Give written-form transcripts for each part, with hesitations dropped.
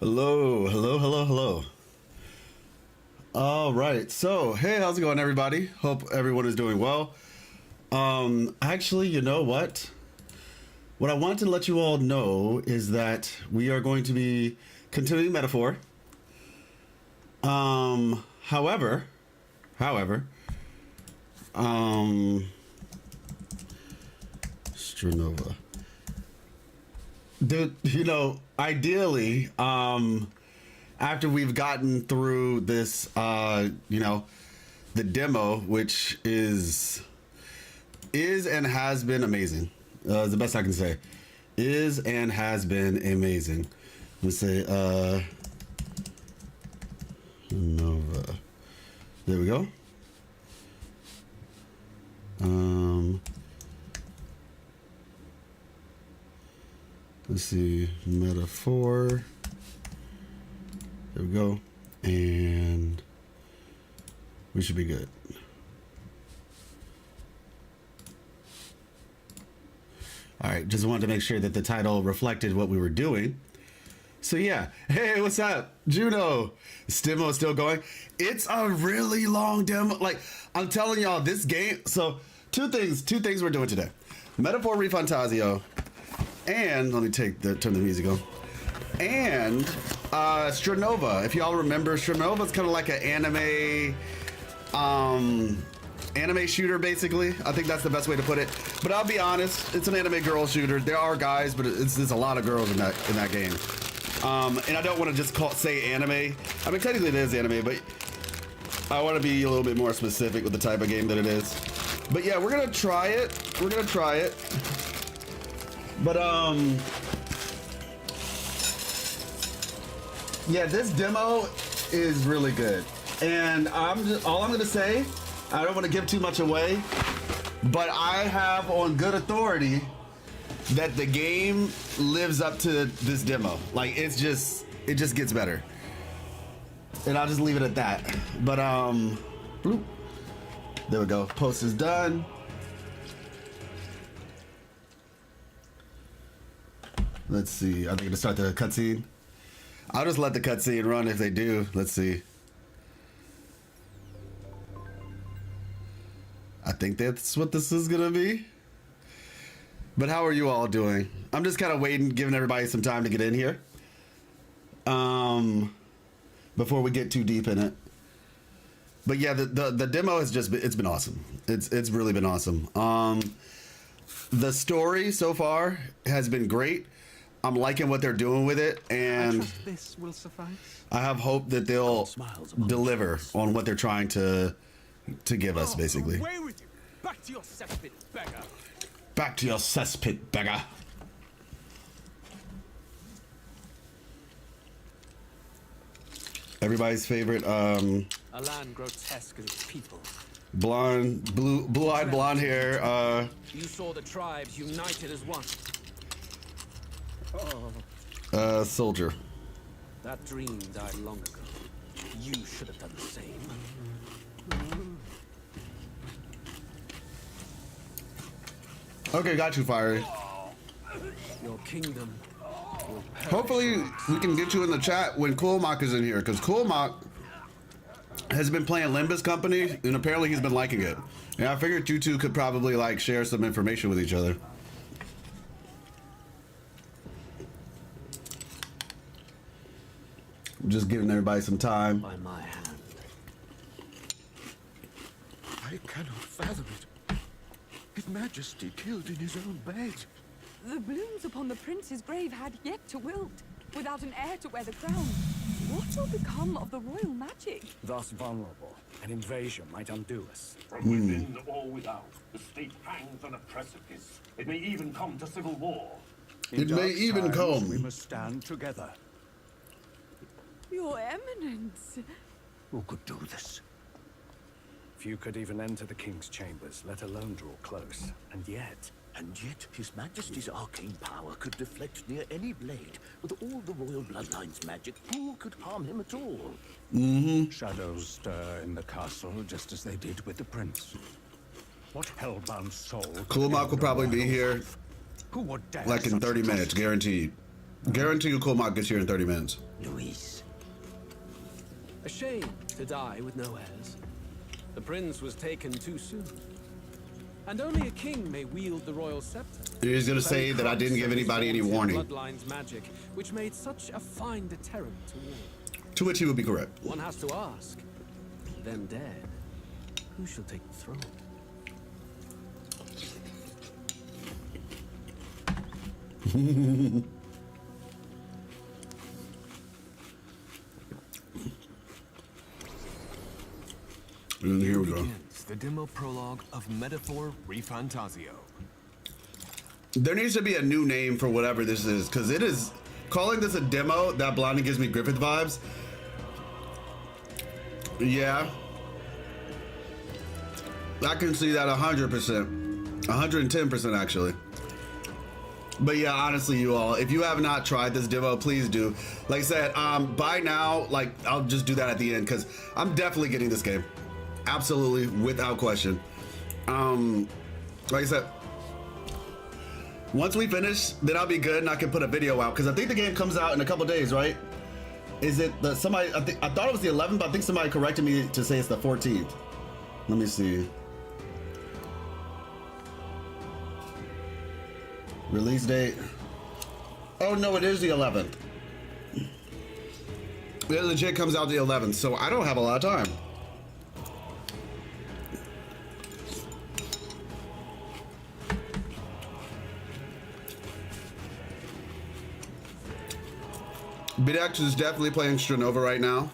Hello, hello, hello, hello. All right, so hey, how's it going, everybody? Hope everyone is doing well. Actually, you know what? What I wanted to let you all know is that we are going to be continuing metaphor. However, Strinova. Dude, you know, ideally, after we've gotten through this, you know, the demo, which is and has been amazing. Is the best I can say. Is and has been amazing. Let me say, Nova. There we go. Let's see, metaphor. There we go. And we should be good. All right, just wanted to make sure that the title reflected what we were doing. So yeah, hey, what's up? Juno, is demo still going? It's a really long demo. Like, I'm telling y'all, this game, so two things we're doing today. Metaphor ReFantazio, and let me turn the music on. And Strinova. If y'all remember, Strinova's kind of like an anime shooter, basically. I think that's the best way to put it. But I'll be honest, it's an anime girl shooter. There are guys, but there's a lot of girls in that game. And I don't want to just say anime. I mean, technically it is anime, but I want to be a little bit more specific with the type of game that it is. But yeah, we're gonna try it. But yeah, this demo is really good. And all I'm gonna say, I don't want to give too much away, but I have on good authority that the game lives up to this demo. Like, it just gets better. And I'll just leave it at that. But bloop. There we go. Post is done. Let's see. Are they gonna start the cutscene? I'll just let the cutscene run if they do. Let's see. I think that's what this is gonna be. But how are you all doing? I'm just kind of waiting, giving everybody some time to get in here. Before we get too deep in it. But yeah, the demo has it's been awesome. It's really been awesome. The story so far has been great. I'm liking what they're doing with it, and I trust this will suffice. I have hope that they'll deliver on what they're trying to give us, basically. Away with you. Back to your cesspit, beggar. Back to your cesspit, beggar. Everybody's favorite, a land grotesque as its people. Blue-eyed blonde hair, You saw the tribes united as one. soldier. That dream died long ago. You should have done the same. Okay, got you, Fiery. Your kingdom. Hopefully, we can get you in the chat when Coolmock is in here, because Coolmock has been playing Limbus Company, and apparently he's been liking it. And I figured you two could probably, like, share some information with each other. Just giving everybody some time. By my hand. I cannot fathom it. His Majesty killed in his own bed. The blooms upon the prince's grave had yet to wilt, without an heir to wear the crown. What will become of the royal magic? Thus vulnerable, an invasion might undo us. From within or without, the state hangs on a precipice. It may even come to civil war. It may even come. We must stand together. Your Eminence. Who could do this? Few could even enter the king's chambers, let alone draw close. And yet His Majesty's arcane power could deflect near any blade. With all the royal bloodline's magic, who could harm him at all? Shadows stir in the castle, just as they did with the prince. What hellbound soul? Coolmock will probably be here Who would dare like in such 30 minutes, atrocity? guaranteed. Guarantee you cool mod gets here in 30 minutes. Luis. A shame to die with no heirs. The prince was taken too soon. And only a king may wield the royal scepter. He's gonna say that I didn't give anybody any warning. Bloodline's magic, which made such a fine deterrent to war. To which he would be correct. One has to ask, them dead, who shall take the throne? And here we go. Begins the demo prologue of Metaphor ReFantazio. There needs to be a new name for whatever this is, because it is calling this a demo. That blondie gives me Griffith vibes. Yeah, I can see that 100%, 110% actually. But yeah, honestly, you all, if you have not tried this demo, please do. Like I said, by now, like I'll just do that at the end because I'm definitely getting this game, absolutely, without question. Like I said, once we finish, then I'll be good and I can put a video out because I think the game comes out in a couple days, right? Is it the somebody? I thought it was the 11th, but I think somebody corrected me to say it's the 14th. Let me see. Release date. Oh no, it is the 11th. It legit comes out the 11th, so I don't have a lot of time. Bidex is definitely playing Strinova right now.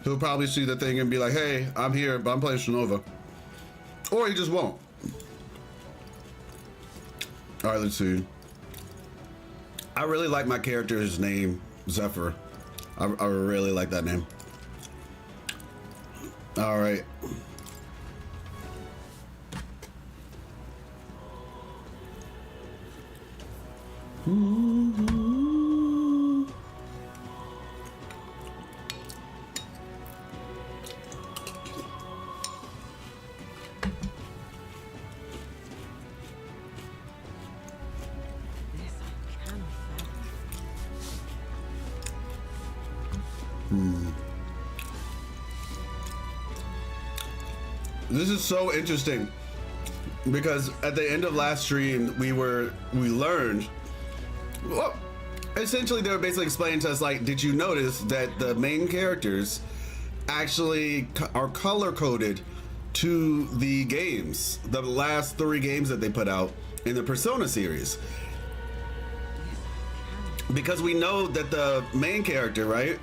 He'll probably see the thing and be like, hey, I'm here, but I'm playing Strinova. Or he just won't. All right, let's see. I really like my character's name, Zephyr. I really like that name. All right. This is so interesting because at the end of last stream we learned, well, essentially they were basically explaining to us, like, did you notice that the main characters actually are color coded to the games, the last 3 games that they put out in the Persona series? Because we know that the main character, right?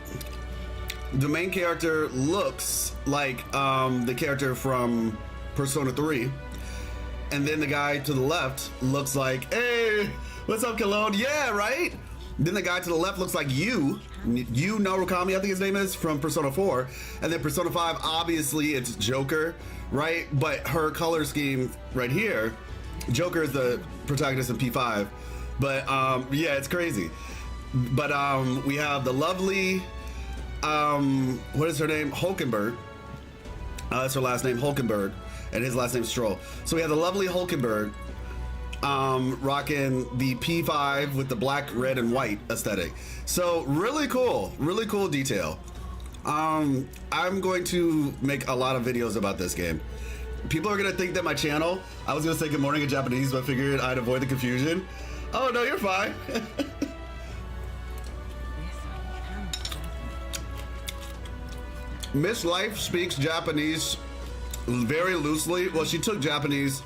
The main character looks like the character from Persona 3. And then the guy to the left looks like, hey, what's up, Cologne? Yeah, right? Then the guy to the left looks like Yu Narukami, I think his name is, from Persona 4. And then Persona 5, obviously it's Joker, right? But her color scheme right here, Joker is the protagonist in P5. But yeah, it's crazy. But we have the lovely, what is her name? Hulkenberg. That's her last name, Hulkenberg, and his last name Stroll. So we have the lovely Hulkenberg rocking the P5 with the black, red, and white aesthetic. So really cool detail. I'm going to make a lot of videos about this game. People are gonna think that my channel, I was gonna say good morning in Japanese, but I figured I'd avoid the confusion. Oh no, you're fine. Miss Life speaks Japanese very loosely. Well, she took Japanese,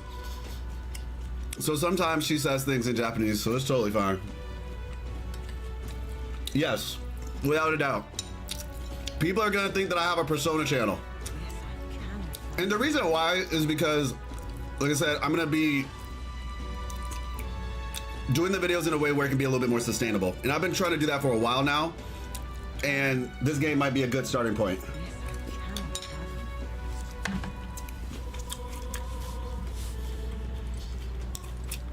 so sometimes she says things in Japanese, so it's totally fine. Yes, without a doubt. People are gonna think that I have a Persona channel. And the reason why is because, like I said, I'm gonna be doing the videos in a way where it can be a little bit more sustainable. And I've been trying to do that for a while now, and this game might be a good starting point.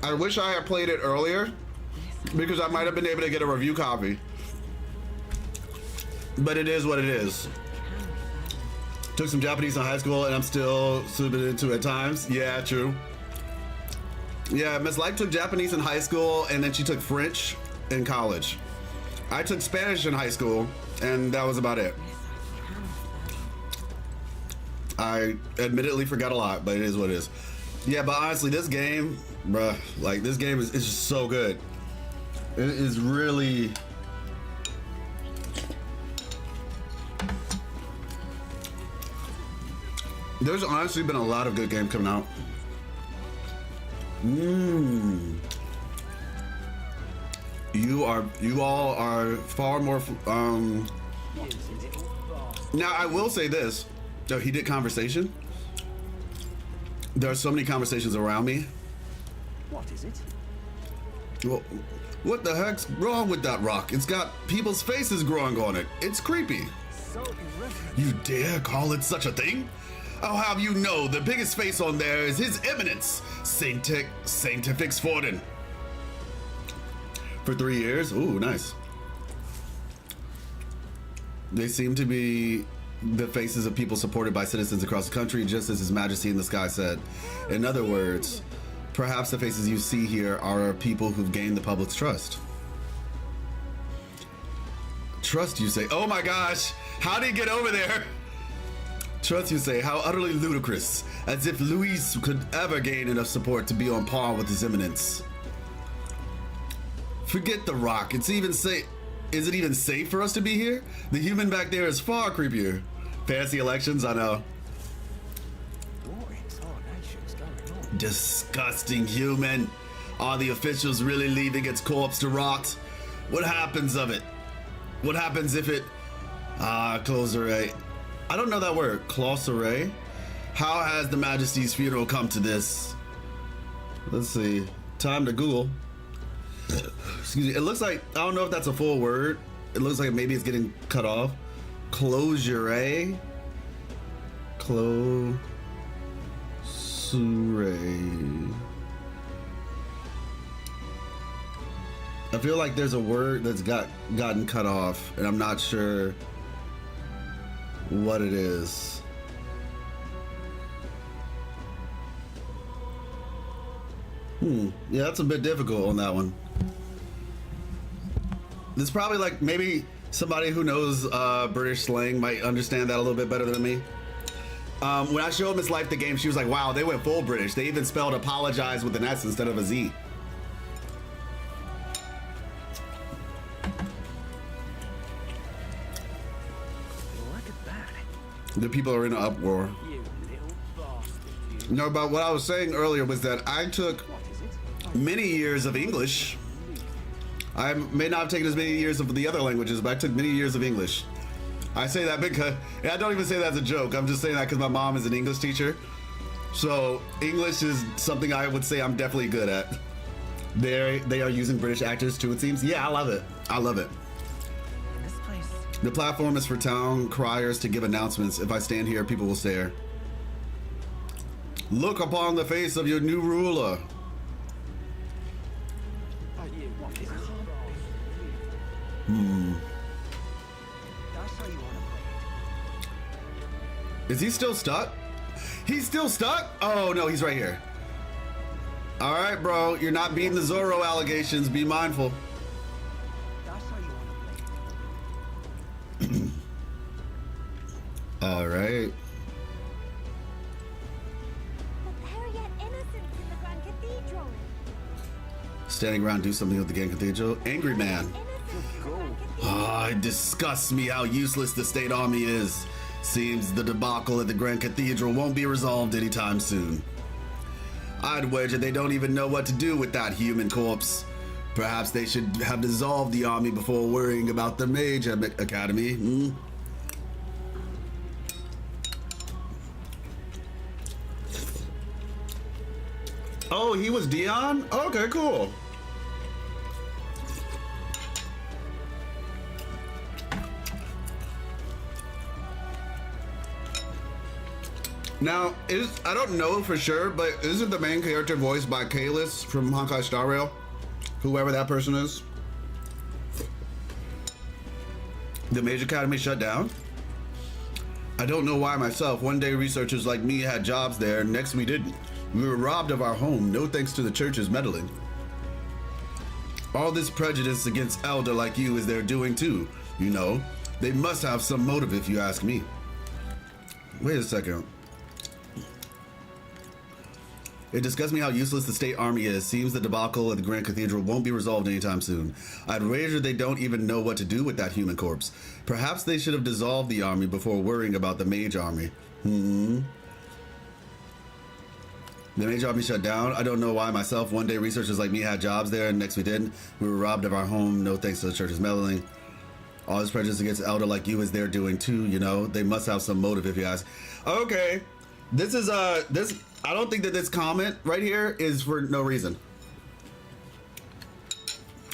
I wish I had played it earlier because I might have been able to get a review copy. But it is what it is. Took some Japanese in high school and I'm still subbing into it at times. Yeah, true. Yeah, Miss Life took Japanese in high school and then she took French in college. I took Spanish in high school, and that was about it. I admittedly forgot a lot, but it is what it is. Yeah, but honestly, this game, bruh, like this game is just so good. It is really. There's honestly been a lot of good games coming out. You all are far more. Now I will say this. So he did conversation. There are so many conversations around me. What is it? Well, what the heck's wrong with that rock? It's got people's faces growing on it. It's creepy. So irreverent. You dare call it such a thing? I'll have you know the biggest face on there is His Eminence, Sanctifix Forden. For 3 years? Ooh, nice. They seem to be the faces of people supported by citizens across the country, just as His Majesty in the Sky said. In other words, perhaps the faces you see here are people who've gained the public's trust. Trust, you say? Oh my gosh, how did he get over there? Trust, you say? How utterly ludicrous. As if Luis could ever gain enough support to be on par with His Eminence. Forget the rock. Is it even safe for us to be here? The human back there is far creepier. Fancy elections, I know. Disgusting human. Are the officials really leaving its corpse to rot? What happens of it? What happens if it... Closeray. I don't know that word. Closeray? How has the Majesty's funeral come to this? Let's see. Time to Google. Excuse me. It looks like... I don't know if that's a full word. It looks like maybe it's getting cut off. Closeray? Closeray. I feel like there's a word that's gotten cut off, and I'm not sure what it is. Yeah, that's a bit difficult on that one. It's probably like maybe somebody who knows British slang might understand that a little bit better than me. When I showed Miss Life the game, she was like, wow, they went full British. They even spelled apologize with an S instead of a Z. Look at that. The people are in an uproar. You little bastard. No, but what I was saying earlier was that I took many years of English. I may not have taken as many years of the other languages, but I took many years of English. I say that because, I don't even say that as a joke. I'm just saying that because my mom is an English teacher. So English is something I would say I'm definitely good at. They are using British actors too, it seems. Yeah, I love it. I love it. This place. The platform is for town criers to give announcements. If I stand here, people will stare. Look upon the face of your new ruler. Is he still stuck? He's still stuck? Oh no, he's right here. All right, bro, you're not beating the Zorro allegations. Be mindful. All right. But there are yet innocents in the Grand Cathedral. Standing around, do something with the Grand Cathedral. Angry man. Ah, it disgusts me how useless the state army is. Seems the debacle at the Grand Cathedral won't be resolved anytime soon. I'd wager they don't even know what to do with that human corpse. Perhaps they should have dissolved the army before worrying about the Mage Academy. Oh, he was Dion? Okay, cool. Now, I don't know for sure, but isn't the main character voiced by Kalis from Honkai Star Rail? Whoever that person is. The Mage Academy shut down? I don't know why myself. One day researchers like me had jobs there, next we didn't. We were robbed of our home, no thanks to the church's meddling. All this prejudice against elder like you is their doing too, you know. They must have some motive if you ask me. Wait a second. It disgusts me how useless the state army is. Seems the debacle at the Grand Cathedral won't be resolved anytime soon. I'd wager they don't even know what to do with that human corpse. Perhaps they should have dissolved the army before worrying about the mage army. The mage army shut down. I don't know why myself. One day researchers like me had jobs there and next we didn't. We were robbed of our home, no thanks to the church's meddling. All this prejudice against elder like you is their doing too, you know. They must have some motive if you ask. Okay. This is I don't think that this comment right here is for no reason.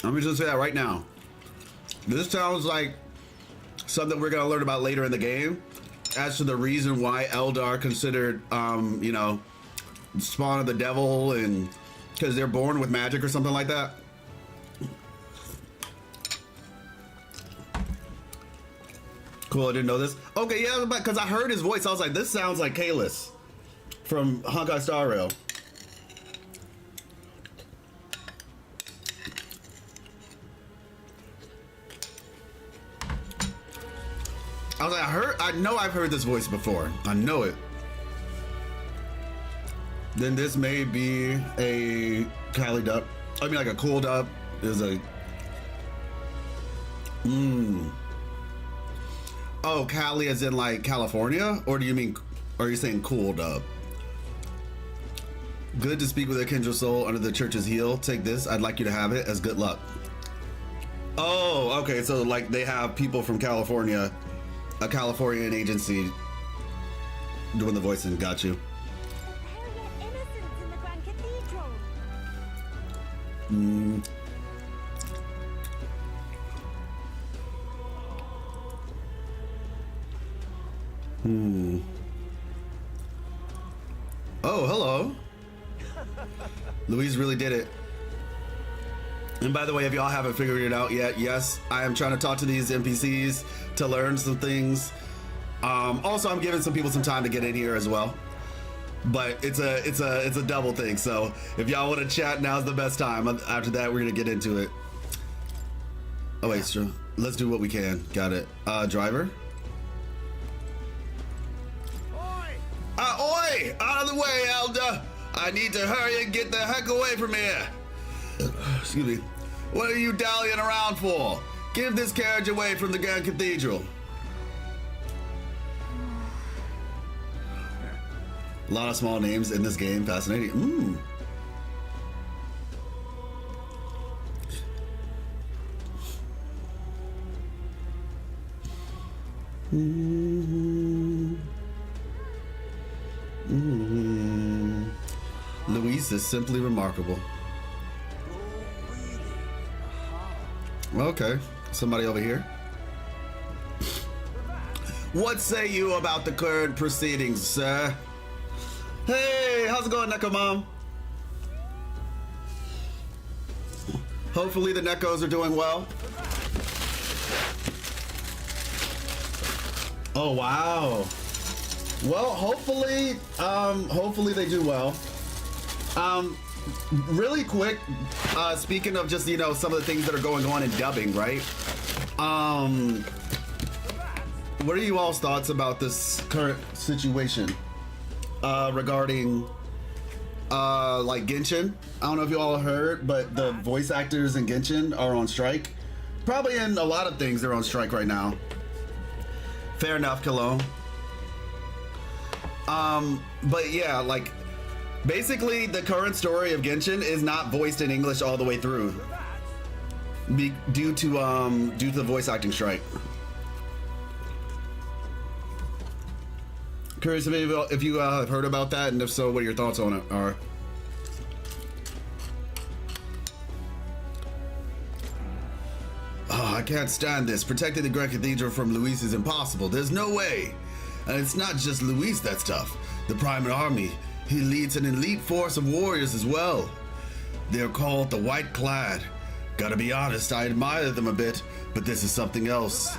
Let me just say that right now. This sounds like something we're gonna learn about later in the game as to the reason why Eldar are considered, you know, spawn of the devil, and because they're born with magic or something like that. Cool, I didn't know this. Okay, yeah, because I heard his voice. I was like, this sounds like Kalis from Honkai Star Rail. I was like, I know I've heard this voice before. I know it. Then this may be a Cali dub. I mean, like a cool dub. Is a Oh, Cali as in like California? Or do you mean, are you saying cool dub? Good to speak with a kindred soul under the church's heel. Take this. I'd like you to have it as good luck. Oh, okay. So like they have people from California, a Californian agency doing the voicing. Got you. Harriet innocents in the Grand Cathedral. Oh, hello. Louise really did it. And by the way, if y'all haven't figured it out yet, yes, I am trying to talk to these NPCs to learn some things. Also, I'm giving some people some time to get in here as well. But it's a double thing. So if y'all want to chat, now's the best time. After that, we're gonna get into it. Oh wait, sure. Let's do what we can. Got it. Driver. Oi! Out of the way, Elder! I need to hurry and get the heck away from here. Excuse me. What are you dallying around for? Give this carriage away from the Grand Cathedral. A lot of small names in this game. Fascinating. Luis is simply remarkable. Okay, somebody over here. What say you about the current proceedings, sir? Hey, how's it going, Neko Mom? Hopefully the Nekos are doing well. Oh wow. Well, hopefully they do well. Really quick, speaking of just, you know, some of the things that are going on in dubbing, right? What are you all's thoughts about this current situation regarding like Genshin? I don't know if you all heard, but the voice actors in Genshin are on strike. Probably in a lot of things they're on strike right now. Fair enough, Cologne. But yeah, like basically the current story of Genshin is not voiced in English all the way through due to the voice acting strike. Curious if you have heard about that, and if so, what your thoughts on it are. Oh, I can't stand this. Protecting the Grand Cathedral from Luis is impossible. There's no way. And it's not just Luis that's tough. The Primate Army, he leads an elite force of warriors as well. They're called the White Clad. Gotta be honest, I admire them a bit, but this is something else.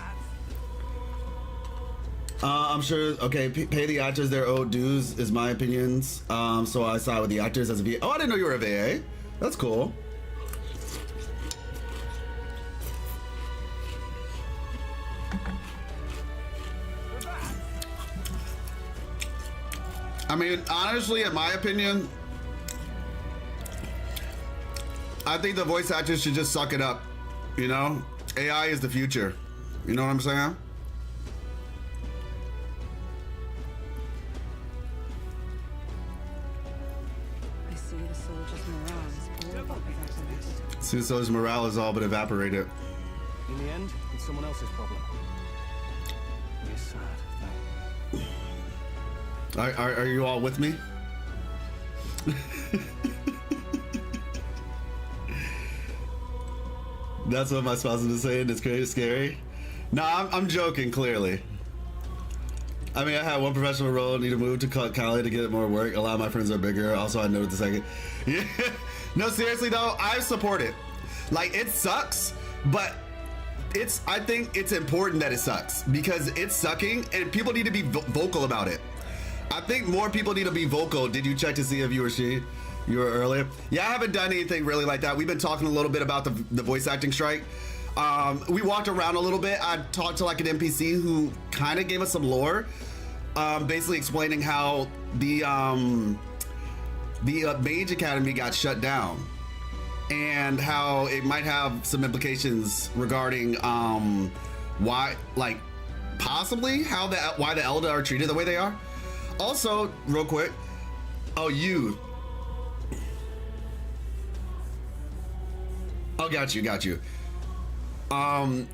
I'm sure, okay, pay the actors their owed dues is my opinions. So I side with the actors as a VA. Oh, I didn't know you were a VA. That's cool. I mean, honestly, in my opinion, I think the voice actors should just suck it up. You know, AI is the future. You know what I'm saying? I see the soldiers' morale is all but evaporated. Suso's morale is all but evaporated. In the end, it's someone else's problem. We're sad. Are you all with me? That's what my spouse is saying. It's crazy, scary. No, I'm joking. Clearly, I mean, I had one professional role. Need to move to Cali to get more work. A lot of my friends are bigger. Also, I noted the second. Yeah. No, seriously though, I support it. Like, it sucks, but I think it's important that it sucks because it's sucking, and people need to be vocal about it. I think more people need to be vocal. Did you check to see if you were earlier? Yeah, I haven't done anything really like that. We've been talking a little bit about the voice acting strike. We walked around a little bit. I talked to like an NPC who kind of gave us some lore, basically explaining how the Mage Academy got shut down and how it might have some implications regarding why, like, possibly why the Elder are treated the way they are. Also, real quick, oh, got you.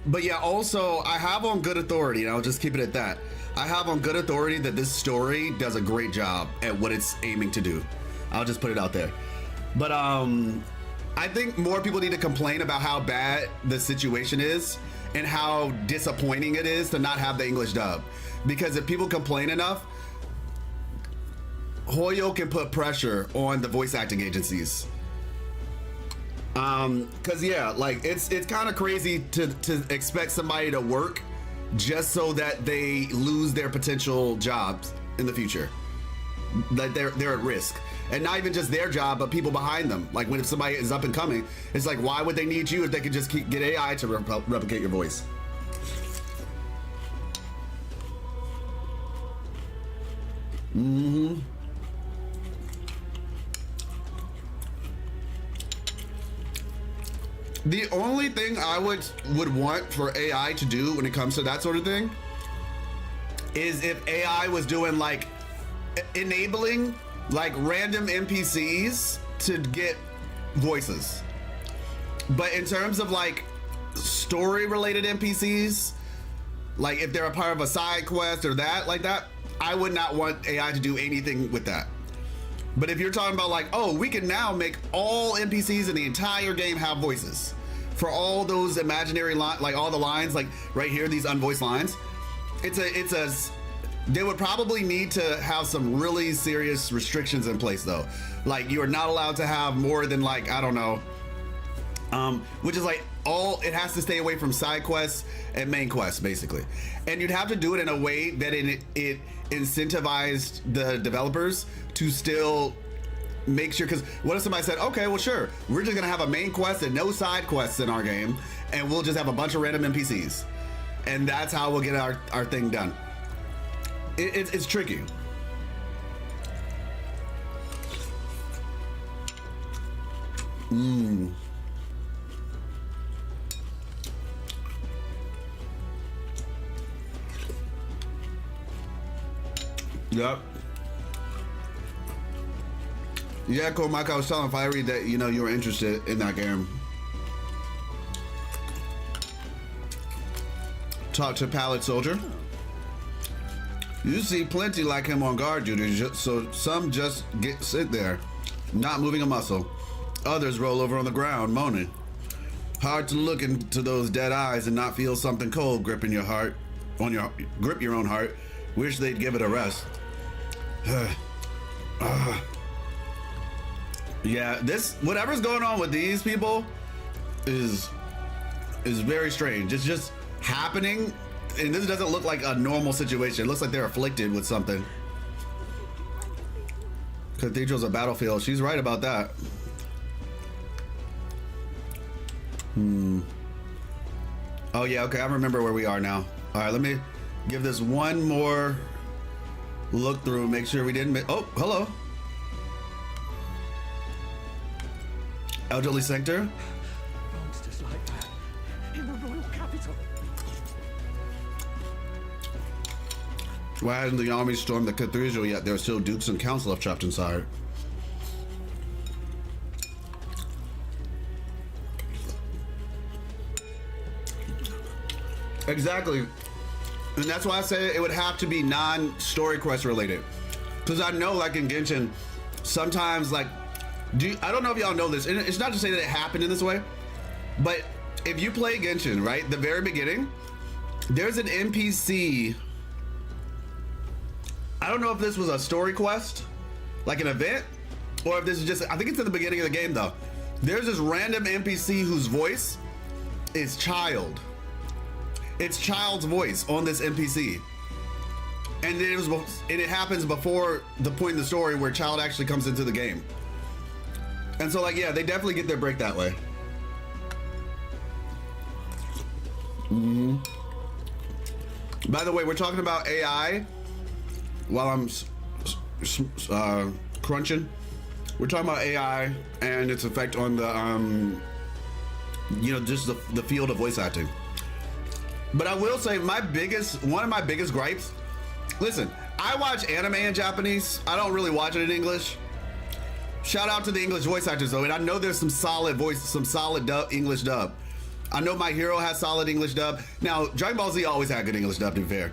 But yeah, also, I have on good authority, and I'll just keep it at that. I have on good authority that this story does a great job at what it's aiming to do. I'll just put it out there. But I think more people need to complain about how bad the situation is and how disappointing it is to not have the English dub. Because if people complain enough, Hoyo can put pressure on the voice acting agencies. Cause yeah, like it's kind of crazy to expect somebody to work just so that they lose their potential jobs in the future. That they're at risk, and not even just their job, but people behind them. Like if somebody is up and coming, it's like, why would they need you if they could just get AI to replicate your voice? Mm-hmm. The only thing I would want for AI to do when it comes to that sort of thing is if AI was doing like enabling like random NPCs to get voices. But in terms of like story related NPCs, like if they're a part of a side quest or that, like that, I would not want AI to do anything with that. But if you're talking about like, oh, we can now make all NPCs in the entire game have voices for all those imaginary like all the lines, like right here, these unvoiced lines. They would probably need to have some really serious restrictions in place though. Like you are not allowed to have more than like, I don't know, which is like it has to stay away from side quests and main quests basically. And you'd have to do it in a way that it incentivized the developers to still make sure, because what if somebody said, okay, well sure, we're just gonna have a main quest and no side quests in our game, and we'll just have a bunch of random NPCs, and that's how we'll get our thing done. It's tricky. Yep. Yeah, cool, Mike. I was telling Fiery that you were interested in that game. Talk to Pallet Soldier. You see plenty like him on guard duty, so some just sit there, not moving a muscle. Others roll over on the ground, moaning. Hard to look into those dead eyes and not feel something cold gripping your heart, grip your own heart. Wish they'd give it a rest. Yeah, whatever's going on with these people is very strange. It's just happening, and this doesn't look like a normal situation. It looks like they're afflicted with something. Cathedral's a battlefield. She's right about that. Oh yeah, okay, I remember where we are now. All right, let me give this one more look through, make sure we didn't miss. Oh, hello. Elderly Sector. Monsters like that in the royal capital. Why hasn't the army stormed the cathedral yet? There are still dukes and council left trapped inside. Exactly. And that's why I say it would have to be non-story quest related. Because I know, like in Genshin, sometimes, like, I don't know if y'all know this, and it's not to say that it happened in this way, but if you play Genshin, right, the very beginning, there's an NPC. I don't know if this was a story quest, like an event, or if this is just, I think it's at the beginning of the game though. There's this random NPC whose voice is Child. It's Child's voice on this NPC. And it happens before the point in the story where Child actually comes into the game. And so, like, yeah, they definitely get their break that way. By the way, we're talking about AI while I'm crunching. We're talking about AI and its effect on the, just the field of voice acting. But I will say one of my biggest gripes, listen, I watch anime in Japanese. I don't really watch it in English. Shout out to the English voice actors though, and I know there's some solid English dub. I know My Hero has solid English dub. Now, Dragon Ball Z always had good English dub, to be fair.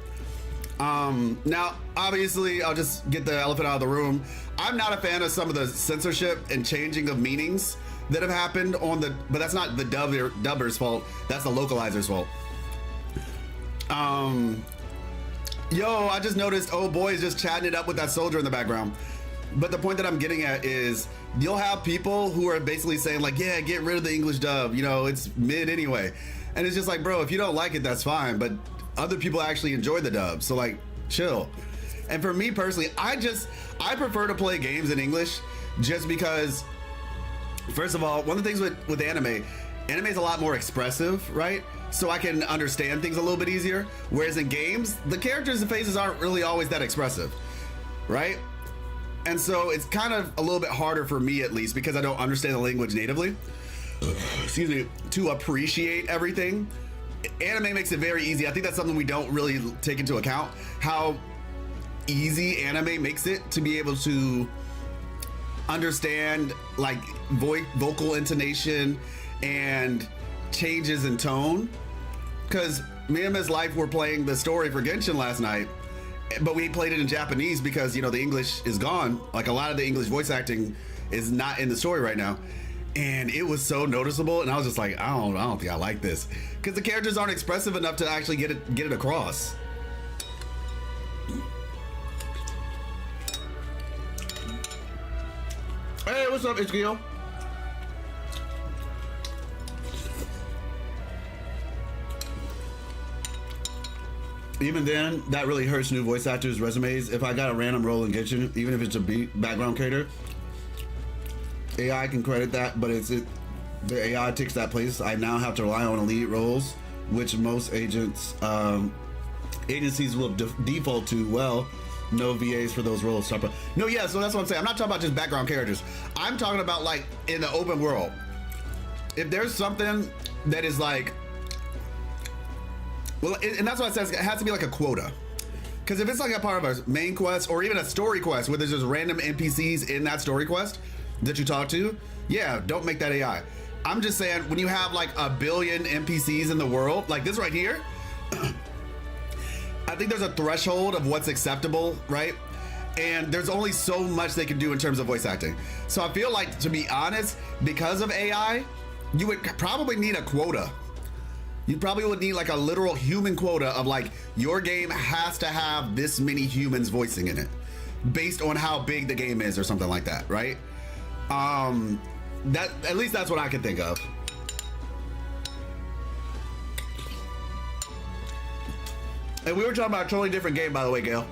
Now, obviously, I'll just get the elephant out of the room. I'm not a fan of some of the censorship and changing of meanings that have happened but that's not the dubber's fault. That's the localizer's fault. I just noticed old boy is just chatting it up with that soldier in the background. But the point that I'm getting at is you'll have people who are basically saying like, yeah, get rid of the English dub, it's mid anyway. And it's just like, bro, if you don't like it, that's fine. But other people actually enjoy the dub. So like, chill. And for me personally, I prefer to play games in English just because, first of all, one of the things with anime is a lot more expressive, right? So I can understand things a little bit easier. Whereas in games, the characters and faces aren't really always that expressive, right? And so it's kind of a little bit harder for me, at least, because I don't understand the language natively, excuse me, to appreciate everything. Anime makes it very easy. I think that's something we don't really take into account, how easy anime makes it to be able to understand like vocal intonation and changes in tone. Because me and Ms. Life were playing the story for Genshin last night, but we played it in Japanese because, the English is gone. Like a lot of the English voice acting is not in the story right now. And it was so noticeable. And I was just like, I don't think I like this. Because the characters aren't expressive enough to actually get it across. Hey, what's up, Ichigio? Even then, that really hurts new voice actors' resumes. If I got a random role in Genshin, even if it's a background character, AI can credit that, but the AI takes that place. I now have to rely on elite roles, which most agencies will default to. Well, no VAs for those roles. No, yeah, so that's what I'm saying. I'm not talking about just background characters. I'm talking about like in the open world. If there's something that is like, well, and that's why it says it has to be like a quota. Because if it's like a part of a main quest or even a story quest where there's just random NPCs in that story quest that you talk to, yeah, don't make that AI. I'm just saying when you have like 1 billion NPCs in the world, like this right here, I think there's a threshold of what's acceptable, right? And there's only so much they can do in terms of voice acting. So I feel like, to be honest, because of AI, you would probably need a quota. You probably would need like a literal human quota of like, your game has to have this many humans voicing in it based on how big the game is or something like that, right? That, at least that's what I can think of. And we were talking about a totally different game, by the way, Gail.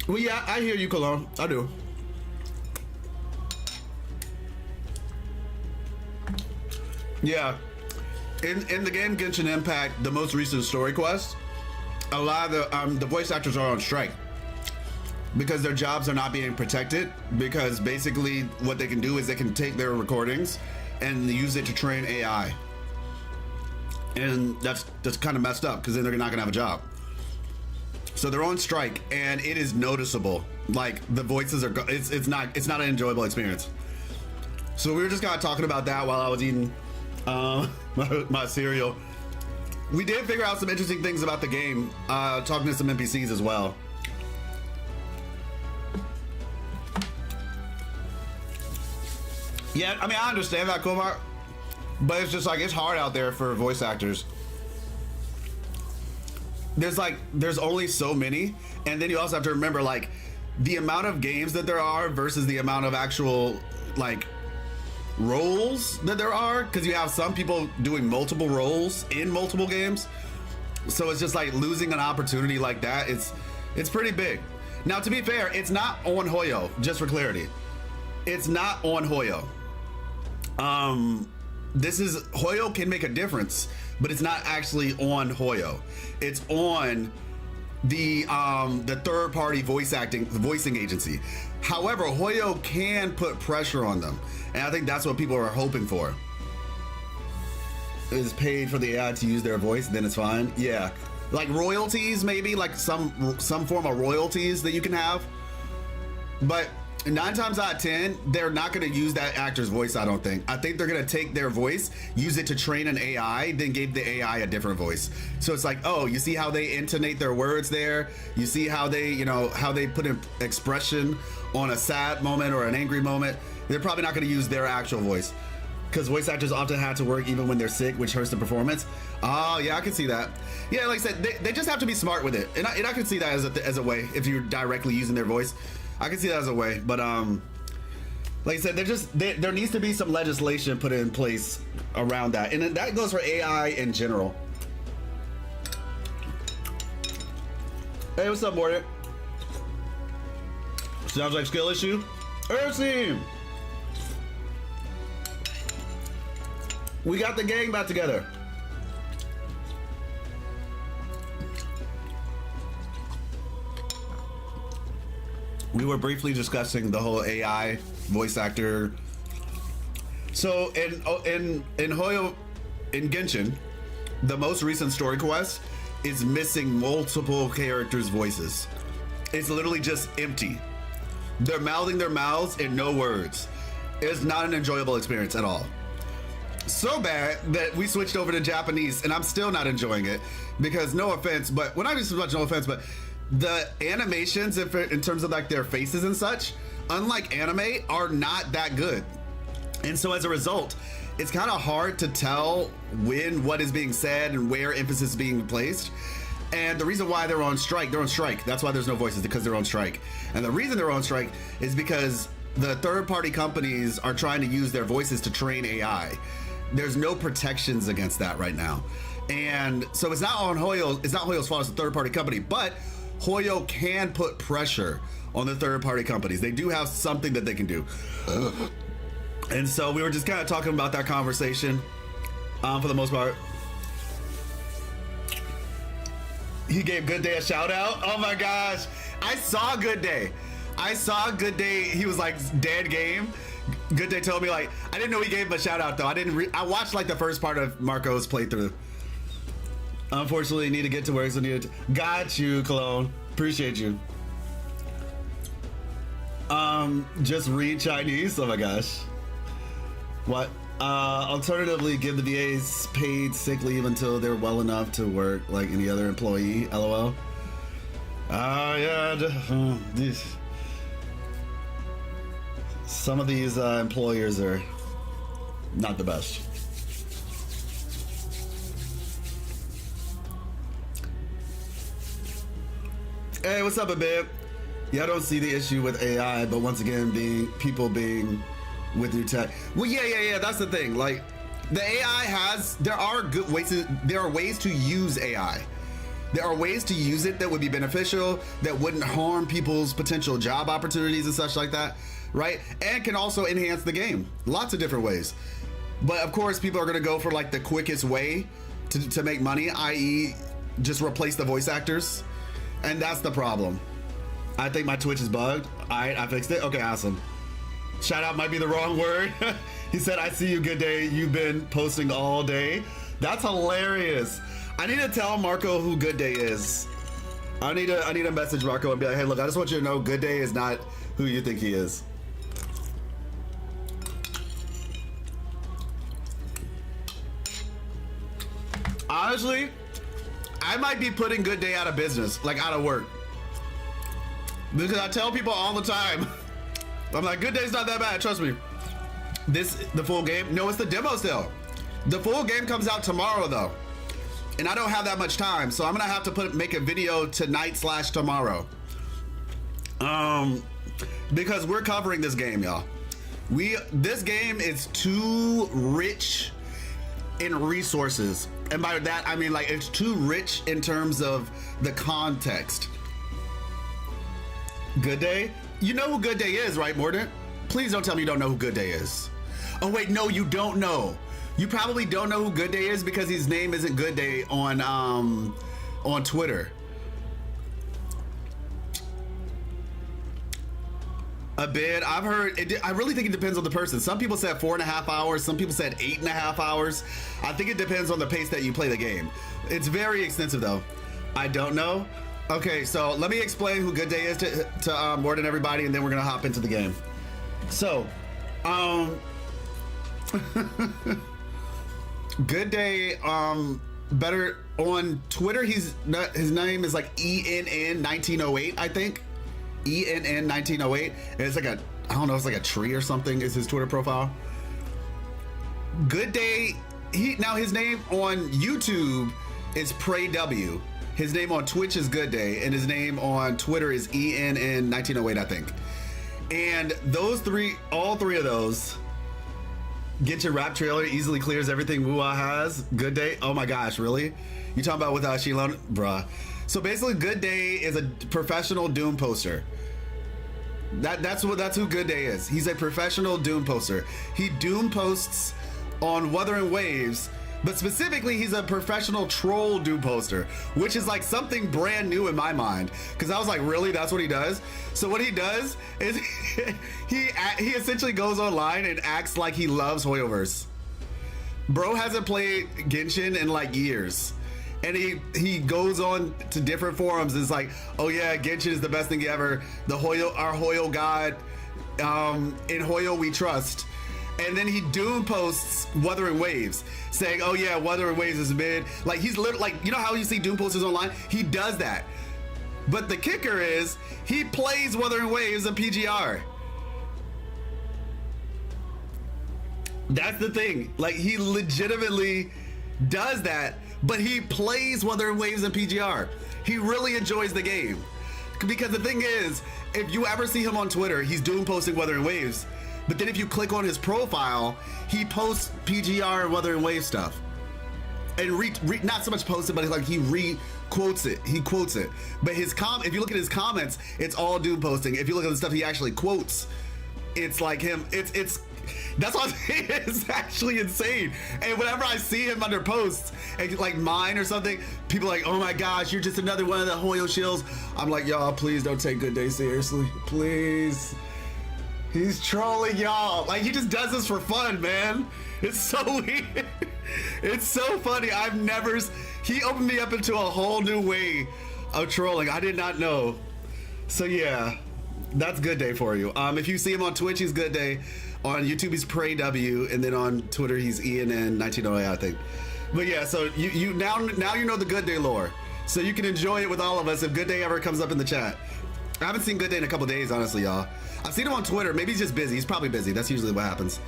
Well, yeah, I hear you, Cologne. I do. Yeah. In the game Genshin Impact, the most recent story quest, a lot of the voice actors are on strike because their jobs are not being protected, because basically what they can do is they can take their recordings and use it to train AI. And that's kind of messed up, because then they're not gonna have a job. So they're on strike, and it is noticeable. Like, the voices are it's not an enjoyable experience. So we were just kind of talking about that while I was eating my cereal. We did figure out some interesting things about the game, talking to some NPCs as well. Yeah, I mean, I understand that, Kumar, but it's just like, it's hard out there for voice actors. There's only so many, and then you also have to remember, like, the amount of games that there are versus the amount of actual, like, roles that there are, because you have some people doing multiple roles in multiple games. So it's just like losing an opportunity like that, it's pretty big. Now, to be fair, it's not on Hoyo, just for clarity. It's not on Hoyo. Hoyo can make a difference, but it's not actually on Hoyo. It's on the third-party voicing agency. However, Hoyo can put pressure on them, and I think that's what people are hoping for. Is paid for the AI to use their voice, then it's fine. Yeah, like royalties, maybe, like some form of royalties that you can have. But 9 times out of 10, they're not going to use that actor's voice, I don't think. I think they're going to take their voice, use it to train an AI, then give the AI a different voice. So it's like, oh, you see how they intonate their words there? You see how they, how they put an expression on a sad moment or an angry moment? They're probably not going to use their actual voice, because voice actors often have to work even when they're sick, which hurts the performance. Oh, yeah, I can see that. Yeah, like I said, they just have to be smart with it. And I can see that as a way, if you're directly using their voice. I can see that as a way, but like I said, there needs to be some legislation put in place around that, and that goes for AI in general. Hey, what's up, Morty? Sounds like skill issue. Ersin! We got the gang back together. We were briefly discussing the whole AI voice actor. So in Hoyo, in Genshin, the most recent story quest is missing multiple characters' voices. It's literally just empty. They're mouthing their mouths and no words. It's not an enjoyable experience at all. So bad that we switched over to Japanese, and I'm still not enjoying it, because no offense, but when I do so much, no offense, but the animations, in terms of like their faces and such, unlike anime, are not that good. And so as a result, it's kind of hard to tell when what is being said and where emphasis is being placed. And the reason why they're on strike, that's why there's no voices, because they're on strike. And the reason they're on strike is because the third-party companies are trying to use their voices to train AI. There's no protections against that right now. And so it's not on Hoyo, it's not Hoyo's fault, it's a third-party company, but Hoyo can put pressure on the third-party companies. They do have something that they can do. And so we were just kind of talking about that conversation for the most part. He gave Good Day a shout out. Oh my gosh. I saw Good Day. He was like, dead game. Good Day told me, like, I didn't know he gave him a shout out though. I watched like the first part of Marco's playthrough. Unfortunately, need to get to where he's needed. Got you, Cologne. Appreciate you. Just read Chinese. Oh my gosh. What? Alternatively, give the VAs paid sick leave until they're well enough to work like any other employee. LOL. Yeah. Some of these employers are not the best. Hey, what's up, babe? Yeah, I don't see the issue with AI, but once again, people being with new tech. Well, yeah. That's the thing. Like, the AI there are ways to use AI. There are ways to use it that would be beneficial, that wouldn't harm people's potential job opportunities and such like that, right? And can also enhance the game. Lots of different ways. But of course, people are gonna go for like the quickest way to make money, i.e., just replace the voice actors, and that's the problem. I think my Twitch is bugged. I fixed it. Okay, awesome. Shout out might be the wrong word. He said, "I see you. Good day. You've been posting all day." That's hilarious. I need to tell Marco who Good Day is. I need to message Marco and be like, "Hey, look, I just want you to know Good Day is not who you think he is." Honestly, I might be putting Good Day out of business, like out of work. Because I tell people all the time, I'm like, Good Day's not that bad, trust me. The full game? No, it's the demo still. The full game comes out tomorrow though. And I don't have that much time, so I'm gonna have to make a video tonight/tomorrow. Because we're covering this game, y'all. This game is too rich in resources. And by that, I mean like it's too rich in terms of the context. Good Day? You know who Good Day is, right, Mordant? Please don't tell me you don't know who Good Day is. Oh wait, no, you don't know. You probably don't know who Good Day is because his name isn't Good Day on Twitter. A bit. I've heard it. I really think it depends on the person. Some people said 4.5 hours. Some people said 8.5 hours. I think it depends on the pace that you play the game. It's very extensive though. I don't know. Okay, so let me explain who Good Day is to more than everybody, and then we're gonna hop into the game. So, Good Day, better on Twitter. His name is like ENN1908, I think. ENN1908. And it's like I don't know, it's like a tree or something is his Twitter profile. Good Day, now his name on YouTube is Pray W. His name on Twitch is Good Day, and his name on Twitter is ENN1908, I think. And all three of those, get your rap trailer, easily clears everything Wuha has. Good Day, oh my gosh, really? You talking about without Shilon? Bruh. So basically, Good Day is a professional Doom poster. That's who Good Day is. He's a professional Doom poster. He Doom posts on Wuthering Waves, but specifically, he's a professional troll Doom poster, which is like something brand new in my mind. Because I was like, really? That's what he does? So what he does is he essentially goes online and acts like he loves Hoyoverse. Bro hasn't played Genshin in like years. And he goes on to different forums. It's like, oh yeah, Genshin is the best thing ever. Our Hoyo god, in Hoyo we trust. And then he Doom posts Wuthering Waves, saying, oh yeah, Wuthering Waves is mid. Like he's literally, like, you know how you see Doom posters online? He does that. But the kicker is, he plays Wuthering Waves in PGR. That's the thing. Like he legitimately does that. But he plays Wuthering Waves in PGR. He really enjoys the game. Because the thing is, if you ever see him on Twitter, he's Doom posting Wuthering Waves. But then if you click on his profile, he posts PGR and Wuthering Waves stuff. And not so much posted, but like he re-quotes it. He quotes it. But if you look at his comments, it's all Doom posting. If you look at the stuff he actually quotes, it's like him. That's what I'm saying. It's actually insane. And whenever I see him under posts, and like mine or something, people are like, oh my gosh, you're just another one of the Hoyo shills. I'm like, y'all, please don't take Good Day seriously. Please. He's trolling y'all. Like, he just does this for fun, man. It's so weird. It's so funny. He opened me up into a whole new way of trolling. I did not know. So yeah, that's Good Day for you. If you see him on Twitch, he's Good Day. On YouTube, he's Pray W, and then on Twitter, he's ENN1908, I think. But yeah, so you now you know the Good Day lore, so you can enjoy it with all of us if Good Day ever comes up in the chat. I haven't seen Good Day in a couple days, honestly, y'all. I've seen him on Twitter. Maybe he's just busy. He's probably busy. That's usually what happens.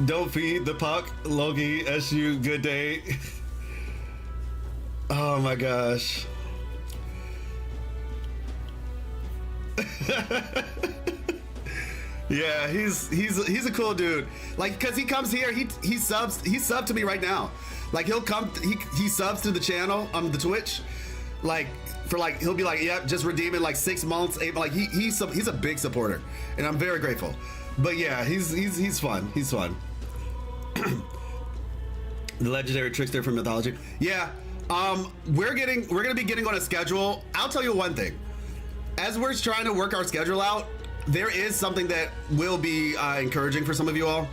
Don't feed the puck, Logi, SU, Good Day. Oh my gosh. Yeah, he's a cool dude. Like, cause he comes here, he subs to me right now. Like he'll come, he subs to the channel on the Twitch, like for like he'll be like, yep, just redeem it like 6 months, 8, like he's a big supporter, and I'm very grateful. But yeah, he's fun. He's fun. The legendary trickster from mythology. Yeah, we're gonna be getting on a schedule. I'll tell you one thing. As we're trying to work our schedule out, there is something that will be encouraging for some of you all.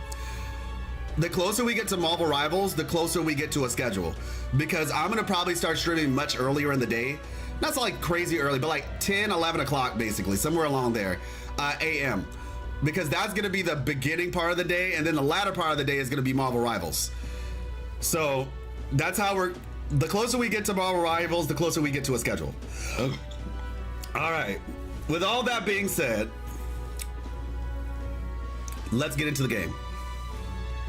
The closer we get to Marvel Rivals, the closer we get to a schedule. Because I'm gonna probably start streaming much earlier in the day. Not like crazy early, but like 10, 11 o'clock basically, somewhere along there, AM. Because that's gonna be the beginning part of the day, and then the latter part of the day is gonna be Marvel Rivals. So that's how the closer we get to Marvel Rivals, the closer we get to a schedule. Okay. All right, with all that being said, let's get into the game.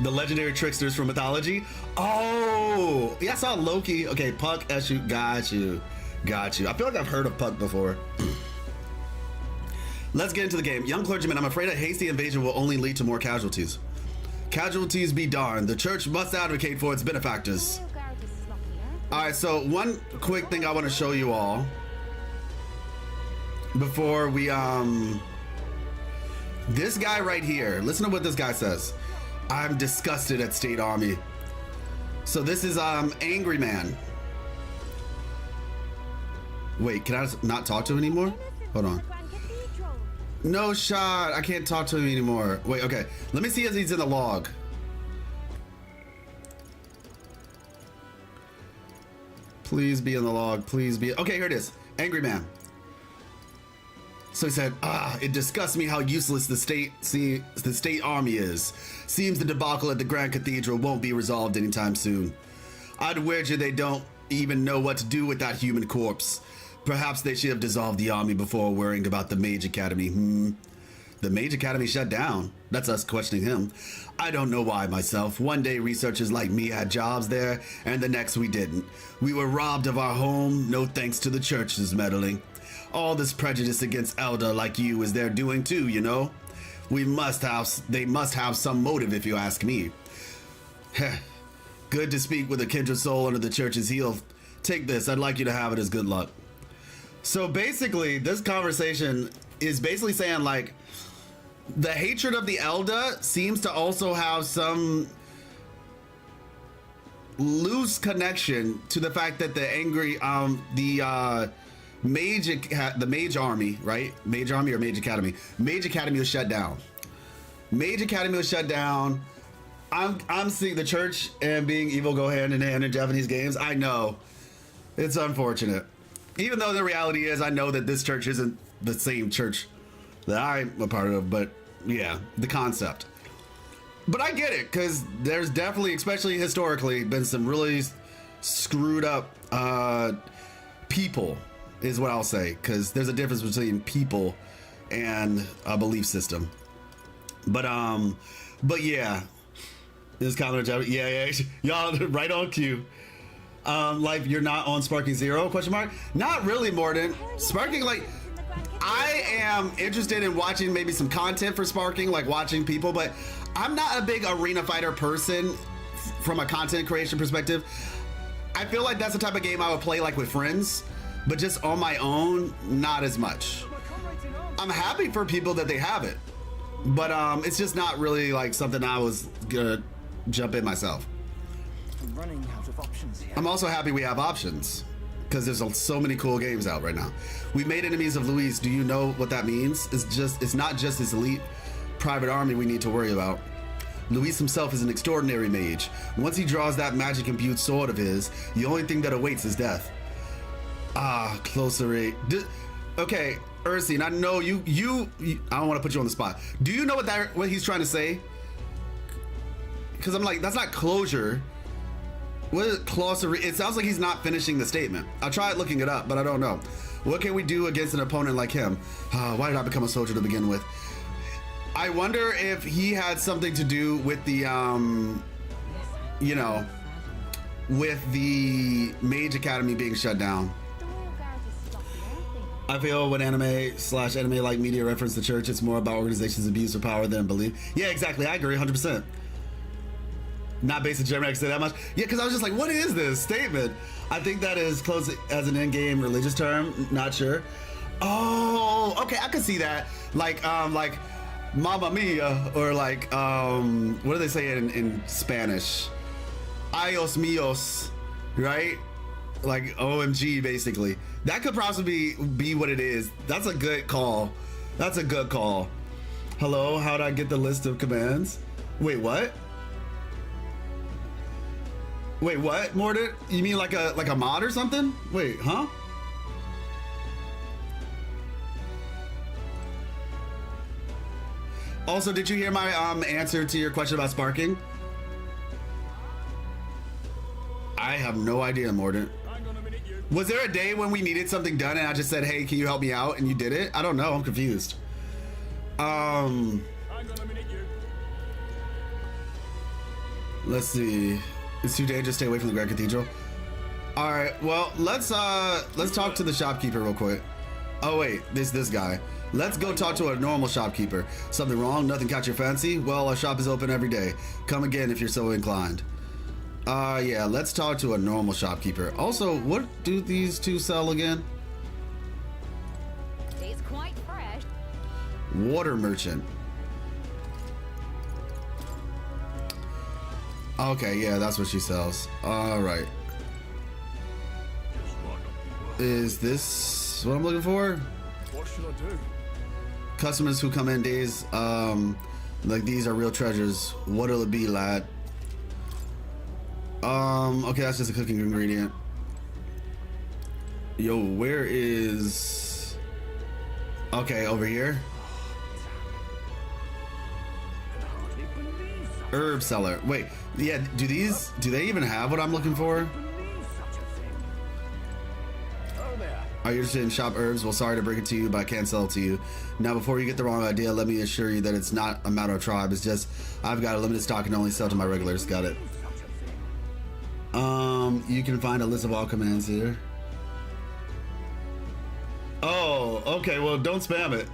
The legendary tricksters from mythology. Oh, yeah, I saw Loki. Okay, Puck, Eshu, got you. I feel like I've heard of Puck before. Let's get into the game. Young clergyman, I'm afraid a hasty invasion will only lead to more casualties. Casualties be darned. The church must advocate for its benefactors. All right, so one quick thing I want to show you all before we this guy right here, listen to what this guy says. I'm disgusted at state army. So this is Angry Man. Wait, can I not talk to him anymore? Hold on. No shot, I can't talk to him anymore. Wait, okay, let me see if he's in the log. Please be in the log, please be. Okay, here it is. Angry Man. So he said, it disgusts me how useless the state army is. Seems the debacle at the Grand Cathedral won't be resolved anytime soon. I'd wager they don't even know what to do with that human corpse. Perhaps they should have dissolved the army before worrying about the Mage Academy. The Mage Academy shut down. That's us questioning him. I don't know why myself. One day researchers like me had jobs there, and the next we didn't. We were robbed of our home, no thanks to the church's meddling. All this prejudice against elder like you is their doing too, you know? They must have some motive if you ask me. Good to speak with a kindred soul under the church's heel. Take this, I'd like you to have it as good luck. So basically, this conversation is basically saying like, the hatred of the elder seems to also have some loose connection to the fact that the angry, the Mage Army, right? Mage Army or Mage Academy? Mage Academy was shut down. Mage Academy was shut down. I'm seeing the church and being evil go hand in hand in Japanese games. I know. It's unfortunate. Even though the reality is I know that this church isn't the same church that I'm a part of, but yeah, the concept. But I get it, because there's definitely, especially historically, been some really screwed up people, is what I'll say, because there's a difference between people and a belief system. But yeah, this comment, yeah, y'all right on cue. Like you're not on Sparking Zero? Question mark. Not really, Morden. Sparking, like, I am interested in watching maybe some content for Sparking, like watching people, but I'm not a big arena fighter person from a content creation perspective. I feel like that's the type of game I would play like with friends, but just on my own, not as much. I'm happy for people that they have it, but it's just not really like something I was gonna jump in myself. I'm running out of options here. I'm also happy we have options, because there's so many cool games out right now. We made enemies of Luis. Do you know what that means? It's not just this elite private army we need to worry about. Luis himself is an extraordinary mage. Once he draws that magic imbued sword of his, the only thing that awaits is death. Closer. Okay, Ursine, I know you I don't want to put you on the spot. Do you know what he's trying to say? Because I'm like, that's not closure. What is closer? It sounds like he's not finishing the statement. I tried looking it up, but I don't know. What can we do against an opponent like him? Why did I become a soldier to begin with? I wonder if he had something to do with the, you know, with the Mage Academy being shut down. I feel when anime/anime-like media reference the church, it's more about organizations' abuse of power than belief. Yeah, exactly. I agree 100%. Not based in Germany, I can say that much. Yeah, because I was just like, what is this statement? I think that is close as an in-game religious term. Not sure. Oh, okay, I can see that. Like Mamma Mia, or like, what do they say in Spanish? Ayos míos, right? Like OMG, basically. That could possibly be what it is. That's a good call. That's a good call. Hello, how do I get the list of commands? Wait, what? Wait, what, Mordred? You mean like a mod or something? Wait, huh? Also, did you hear my answer to your question about sparking? I have no idea, Mordred. Was there a day when we needed something done and I just said, hey, can you help me out? And you did it? I don't know, I'm confused. Let's see. It's too dangerous. Stay away from the Grand Cathedral. All right. Well, let's talk to the shopkeeper real quick. Oh wait, this guy. Let's go talk to a normal shopkeeper. Something wrong? Nothing caught your fancy? Well, our shop is open every day. Come again if you're so inclined. Yeah. Let's talk to a normal shopkeeper. Also, what do these two sell again? It's quite fresh. Water merchant. Okay, yeah, that's what she sells. All right. Is this what I'm looking for? What should I do? Customers who come in days like these are real treasures. What'll it be, lad? Okay, that's just a cooking ingredient. Yo, where is... Okay, over here. Herb seller. Wait, yeah, do they even have what I'm looking for? Are you interested in shop herbs? Well, sorry to break it to you, but I can't sell it to you. Now, before you get the wrong idea, let me assure you that it's not a matter of tribe. It's just, I've got a limited stock and only sell to my regulars. Got it. You can find a list of all commands here. Oh, okay, well, don't spam it.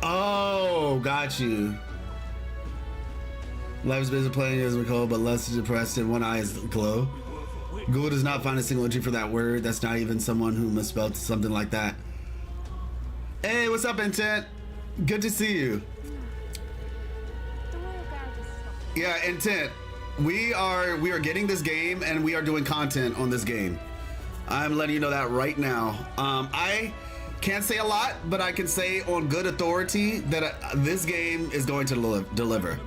Oh, got you. Life is busy playing as we call, but less depressed and one eye is glow. Google does not find a single entry for that word. That's not even someone who misspelled something like that. Hey, what's up, Intent? Good to see you. Yeah, Intent. We are getting this game and we are doing content on this game. I'm letting you know that right now. I can't say a lot, but I can say on good authority that this game is going to deliver.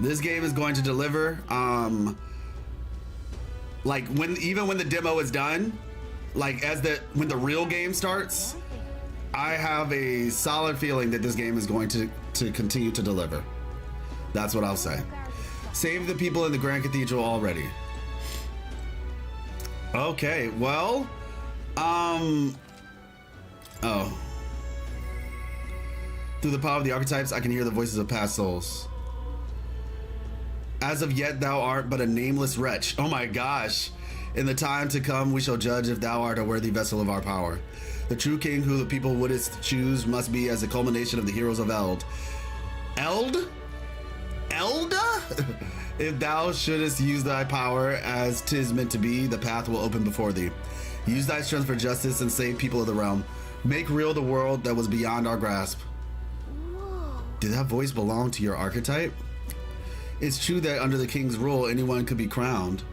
This game is going to deliver. Like even when the demo is done, like when the real game starts, I have a solid feeling that this game is going to continue to deliver. That's what I'll say. Save the people in the Grand Cathedral already. Okay, well, oh. Through the power of the archetypes, I can hear the voices of past souls. As of yet, thou art but a nameless wretch. Oh my gosh. In the time to come, we shall judge if thou art a worthy vessel of our power. The true king who the people wouldst choose must be as the culmination of the heroes of Eld. Eld? Elda? If thou shouldest use thy power as 'tis meant to be, the path will open before thee. Use thy strength for justice and save people of the realm. Make real the world that was beyond our grasp. Whoa. Did that voice belong to your archetype? It's true that under the king's rule, anyone could be crowned.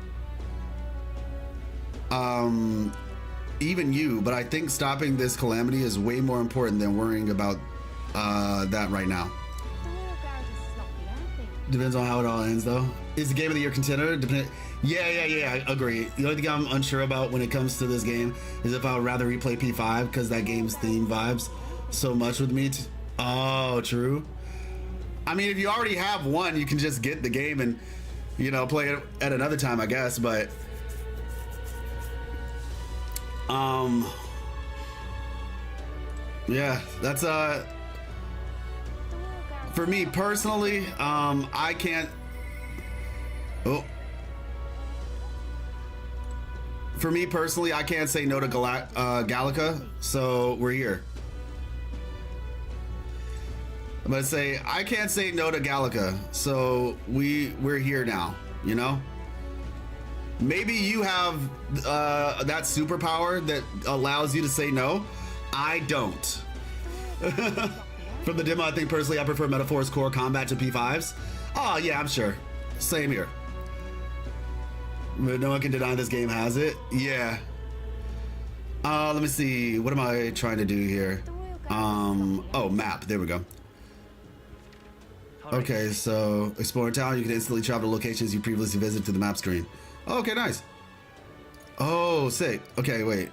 Even you, but I think stopping this calamity is way more important than worrying about that right now. The royal guard is sloppy, aren't they? Depends on how it all ends, though. Is the game of the year contender? Yeah, I agree. The only thing I'm unsure about when it comes to this game is if I would rather replay P5 because that game's theme vibes so much with me. Oh, true. I mean, if you already have one, you can just get the game and, you know, play it at another time, I guess. But, yeah, that's for me personally. I can't. Oh. For me personally, I can't say no to Gallica, so we're here. I'm gonna say I can't say no to Gallica, so we're here now. You know. Maybe you have that superpower that allows you to say no. I don't. From the demo, I think personally I prefer Metaphor's core combat to P5's. Oh yeah, I'm sure. Same here. But no one can deny this game has it. Yeah. Let me see. What am I trying to do here? Oh, map. There we go. Okay, so explore town. You can instantly travel to locations you previously visited through the map screen. Oh, okay, nice. Oh, sick. Okay, wait.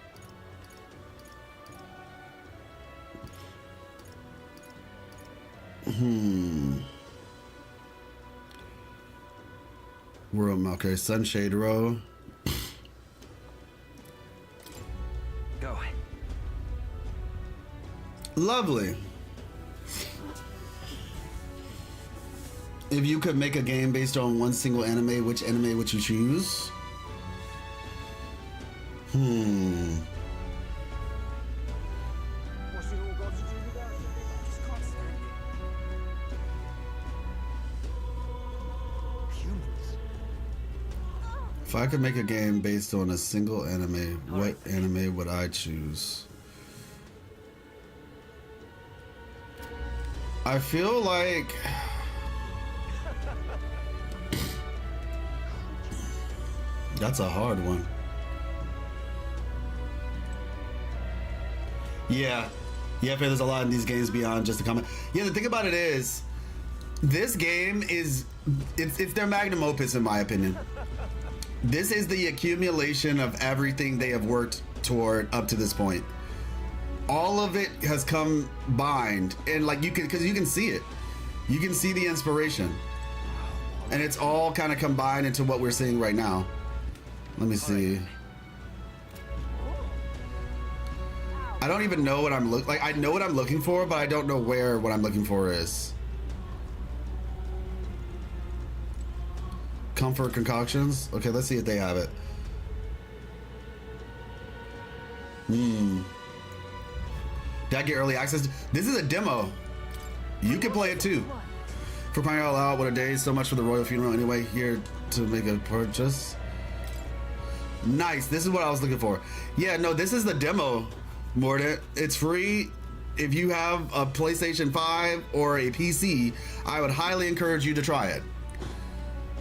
Room, okay, Sunshade Row. Go. Lovely. If you could make a game based on one single anime, which anime would you choose? If I could make a game based on a single anime, what anime would I choose? I feel like that's a hard one. Yeah, there's a lot in these games beyond just a comment. Yeah, the thing about it is, this game is, it's their magnum opus in my opinion. This is the accumulation of everything they have worked toward up to this point. All of it has combined, and like you can, because you can see it. You can see the inspiration. And it's all kind of combined into what we're seeing right now. Let me see. I don't even know what I'm I know what I'm looking for, but I don't know where what I'm looking for is. Comfort concoctions. Okay, let's see if they have it. Did I get early access? This is a demo. You can play it too. For crying out loud, what a day. So much for the royal funeral. Anyway, here to make a purchase. Nice. This is what I was looking for. Yeah, no, this is the demo, Mordant. It's free. If you have a PlayStation 5 or a PC, I would highly encourage you to try it.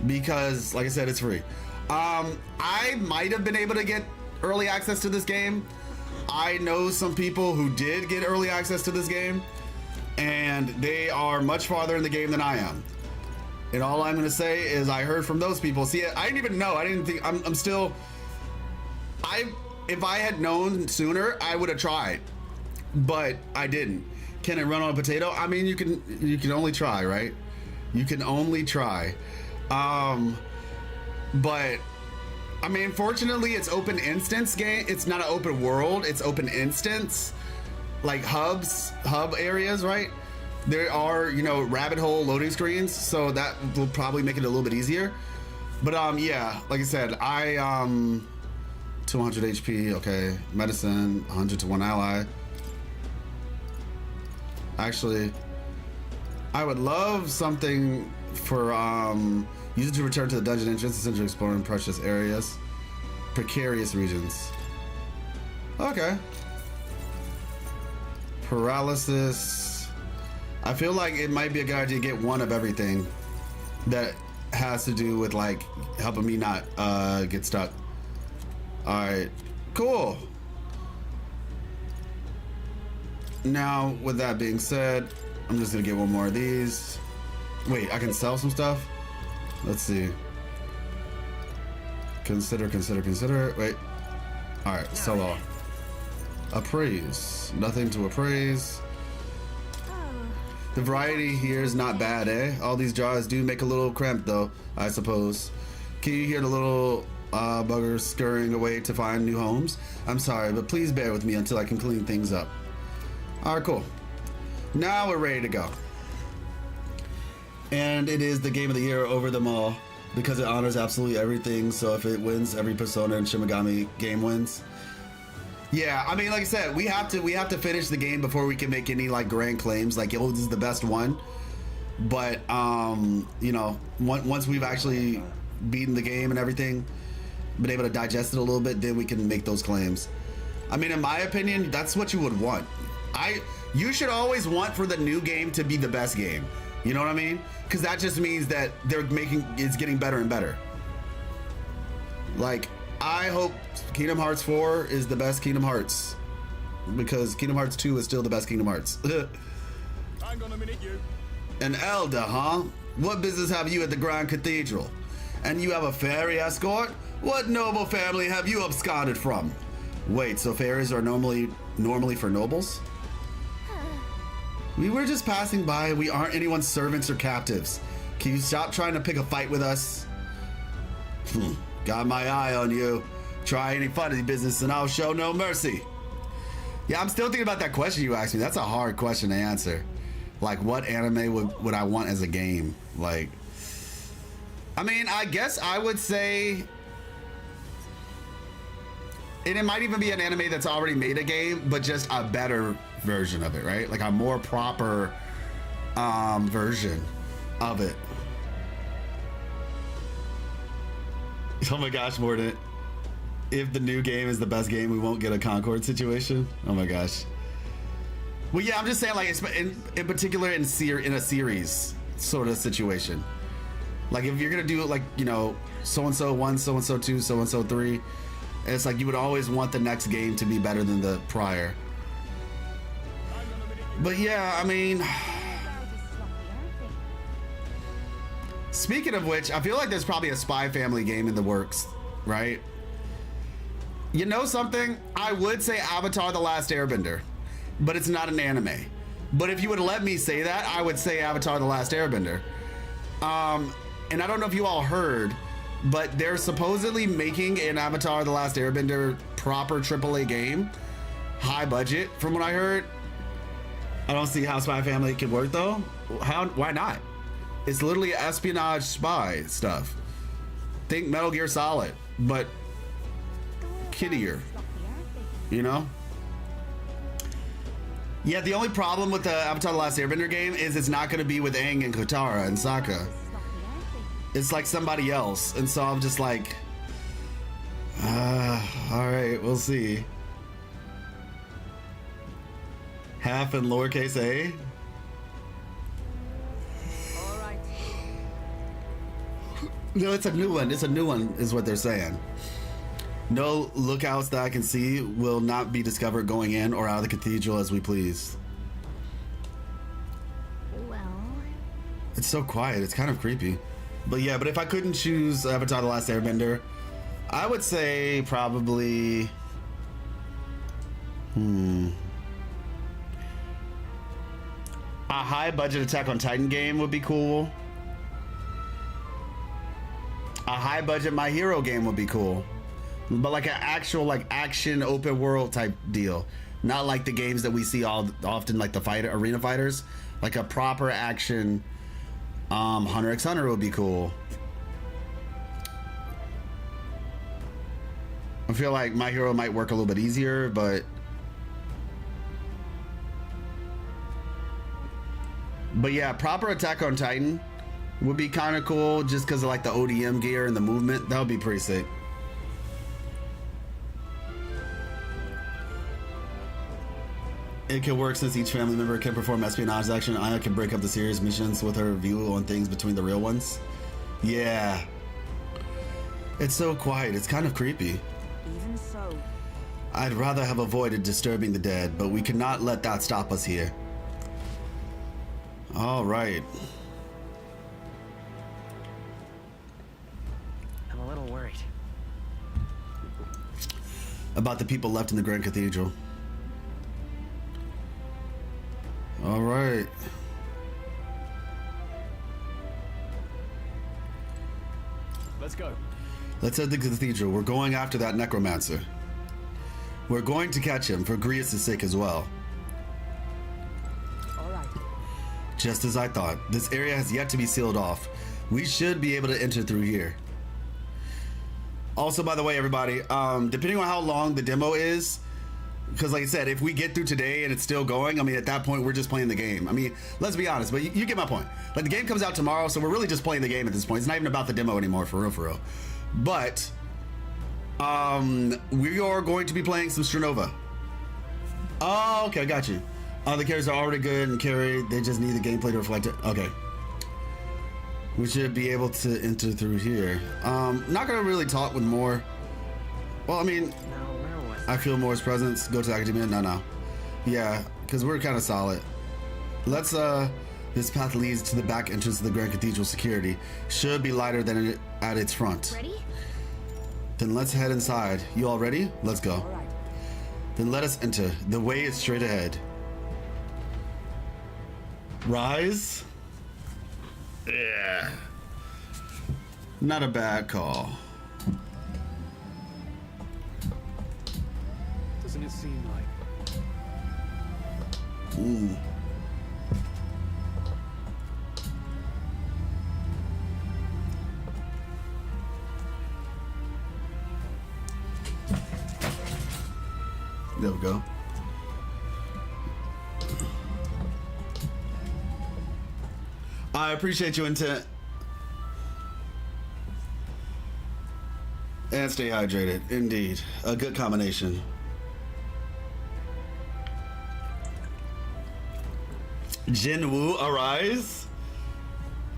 Because, like I said, it's free. I might have been able to get early access to this game. I know some people who did get early access to this game, and they are much farther in the game than I am. And all I'm going to say is I heard from those people. See, I didn't even know. I didn't think, I'm still, if I had known sooner, I would have tried, but I didn't. Can it run on a potato? I mean, you can only try, right? You can only try. But I mean, fortunately, it's open instance game. It's not an open world. It's open instance, like hub areas, right? There are, you know, rabbit hole loading screens, so that will probably make it a little bit easier. But yeah, like I said, 200 HP. Okay, medicine, 100 to 1 ally. Actually, I would love something for use it to return to the dungeon entrance, essentially exploring precious areas, precarious regions. Okay. Paralysis. I feel like it might be a good idea to get one of everything that has to do with like helping me not get stuck. All right, cool. Now, with that being said, I'm just gonna get one more of these. Wait, I can sell some stuff? Let's see. Consider. Wait. All right, sell all. Appraise. Nothing to appraise. The variety here is not bad, eh? All these jars do make a little cramped, though, I suppose. Can you hear the little buggers scurrying away to find new homes? I'm sorry, but please bear with me until I can clean things up. All right, cool. Now we're ready to go. And it is the game of the year over them all because it honors absolutely everything. So if it wins, every Persona and Shin Megami game wins. Yeah, I mean, like I said, we have to finish the game before we can make any like grand claims like, oh, this is the best one. But you know, once we've actually beaten the game and everything, been able to digest it a little bit, then we can make those claims. I mean, in my opinion, that's what you would want. You should always want for the new game to be the best game. You know what I mean? Because that just means that it's getting better and better. Like, I hope Kingdom Hearts 4 is the best Kingdom Hearts, because Kingdom Hearts 2 is still the best Kingdom Hearts. Hang on a minute, you. An elder, huh? What business have you at the Grand Cathedral? And you have a fairy escort? What noble family have you absconded from? Wait, so fairies are normally for nobles? We were just passing by. We aren't anyone's servants or captives. Can you stop trying to pick a fight with us? Got my eye on you. Try any funny business and I'll show no mercy. Yeah, I'm still thinking about that question you asked me. That's a hard question to answer. Like, what anime would I want as a game? Like, I mean, I guess I would say, and it might even be an anime that's already made a game, but just a better version of it, right? Like a more proper version of it. Oh my gosh, Mordant. If the new game is the best game, we won't get a Concord situation. Oh my gosh. Well, yeah, I'm just saying, like, in particular in a series sort of situation. Like, if you're gonna do it, like, you know, so-and-so 1, so-and-so 2, so-and-so 3, it's like you would always want the next game to be better than the prior. But yeah, I mean, speaking of which, I feel like there's probably a Spy Family game in the works, right? You know something? I would say Avatar: The Last Airbender, but it's not an anime. But if you would let me say that, I would say Avatar: The Last Airbender. And I don't know if you all heard, but they're supposedly making an Avatar: The Last Airbender proper AAA game, high budget, from what I heard. I don't see how Spy Family could work though. Why not? It's literally espionage spy stuff. Think Metal Gear Solid, but kiddier, you know? Yeah, the only problem with the Avatar: The Last Airbender game is it's not going to be with Aang and Katara and Sokka. It's like somebody else, and so I'm just like, all right, we'll see. Half in lowercase a. All right. No, it's a new one. It's a new one, is what they're saying. No lookouts that I can see will not be discovered going in or out of the cathedral as we please. Well, It's so quiet. It's kind of creepy. But yeah, but if I couldn't choose Avatar: The Last Airbender, I would say probably... A high budget Attack on Titan game would be cool. A high budget My Hero game would be cool. But like an actual like action open world type deal. Not like the games that we see often, like the arena fighters. Like a proper action Hunter x Hunter would be cool. I feel like My Hero might work a little bit easier, but yeah, proper Attack on Titan would be kind of cool just because of like the ODM gear and the movement. That would be pretty sick. It can work since each family member can perform espionage action. Aya can break up the series missions with her view on things between the real ones. Yeah. It's so quiet. It's kind of creepy. Even so. I'd rather have avoided disturbing the dead, but we cannot let that stop us here. All right. I'm a little worried. About the people left in the Grand Cathedral. All right. Let's go. Let's head to the cathedral. We're going after that necromancer. We're going to catch him for Grius' sake as well. All right. Just as I thought. This area has yet to be sealed off. We should be able to enter through here. Also, by the way, everybody, depending on how long the demo is, Because like I said, if we get through today and it's still going, I mean, at that point, we're just playing the game. I mean, let's be honest, but you get my point. Like, the game comes out tomorrow, so we're really just playing the game at this point. It's not even about the demo anymore, for real, for real. But, we are going to be playing some Strinova. Oh, okay, I got you. The characters are already good and carried. They just need the gameplay to reflect it. Okay. We should be able to enter through here. Not gonna really talk with more. Well, I mean, I feel Moore's presence. Go to the Academia. No. Yeah, because we're kind of solid. Let's, this path leads to the back entrance of the Grand Cathedral security. Should be lighter than at its front. Ready? Then let's head inside. You all ready? Let's go. All right. Then let us enter. The way is straight ahead. Rise? Yeah. Not a bad call. Doesn't it seem like... Ooh. There we go. I appreciate your intent. And stay hydrated. Indeed. A good combination. Jin Woo, Arise?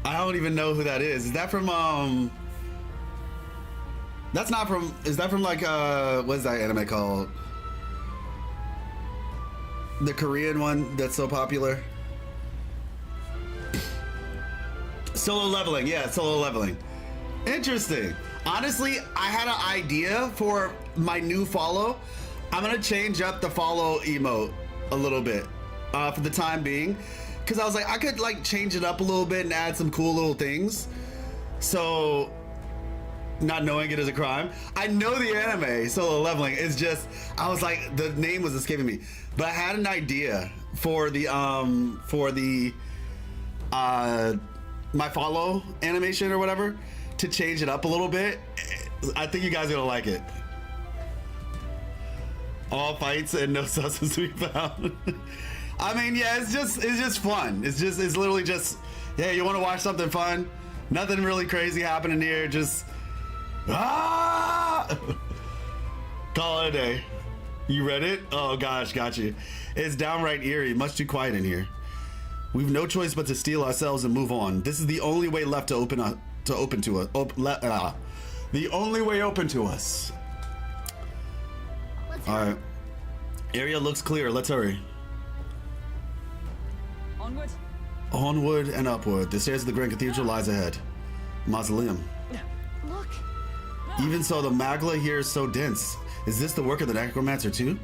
I don't even know who that is. Is that from, that's not from, is that from like, what is that anime called? The Korean one that's so popular? Solo Leveling, yeah, Solo Leveling. Interesting. Honestly, I had an idea for my new follow. I'm gonna change up the follow emote a little bit for the time being, because I was like, I could like change it up a little bit and add some cool little things. So, not knowing it is a crime. I know the anime Solo Leveling. It's just, I was like, the name was escaping me, but I had an idea for the my follow animation or whatever to change it up a little bit. I think you guys are gonna like it. All fights and no substance to be found. I mean, yeah, it's just fun. It's literally just, yeah, you want to watch something fun? Nothing really crazy happening here. Just call it a day. You read it? Oh gosh, got you. It's downright eerie. Much too quiet in here. We've no choice but to steel ourselves and move on. This is the only way left to open to us. The only way open to us. All right. Area looks clear. Let's hurry. Onward. Onward and upward. The stairs of the Grand Cathedral lies ahead. Mausoleum. Look. Even so, the magla here is so dense. Is this the work of the necromancer too?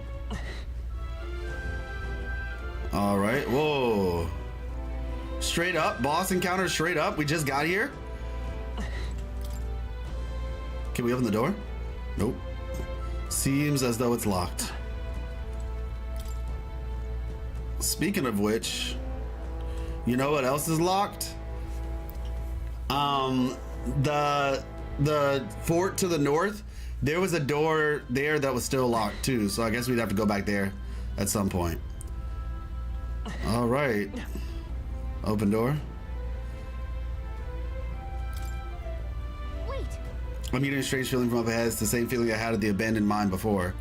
All right. Whoa. Straight up. Boss encounter straight up. We just got here. Can we open the door? Nope. Seems as though it's locked. Speaking of which, you know what else is locked? The fort to the north, there was a door there that was still locked too, so I guess we'd have to go back there at some point. All right. Open door. Wait. I'm getting a strange feeling from up ahead. It's the same feeling I had at the abandoned mine before.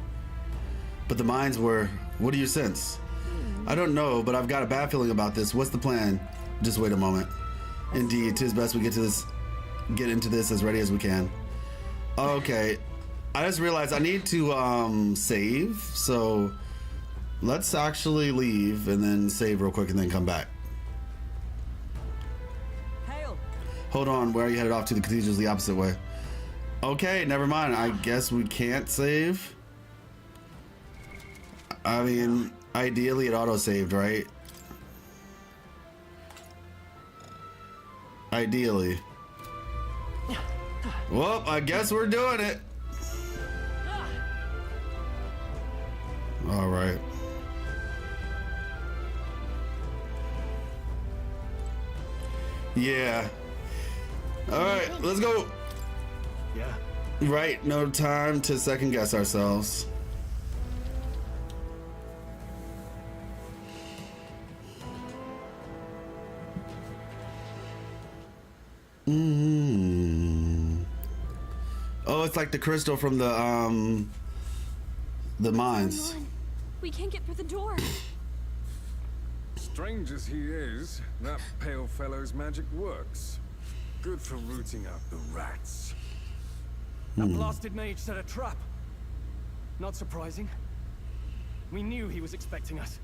But the mines were... What do you sense? I don't know, but I've got a bad feeling about this. What's the plan? Just wait a moment. Indeed, 'tis best we get into this as ready as we can. Okay. I just realized I need to save, so let's actually leave and then save real quick and then come back. Hail. Hold on, where are you headed off to? The cathedral's the opposite way. Okay, never mind. I guess we can't save. I mean, ideally it auto-saved, right? Ideally. Well, I guess we're doing it. All right. Yeah. All right, let's go. Yeah. Right, no time to second guess ourselves. Oh, it's like the crystal from the mines. Run. We can't get through the door. Strange as he is, that pale fellow's magic works. Good for rooting out the rats. That blasted mage set a trap. Not surprising. We knew he was expecting us.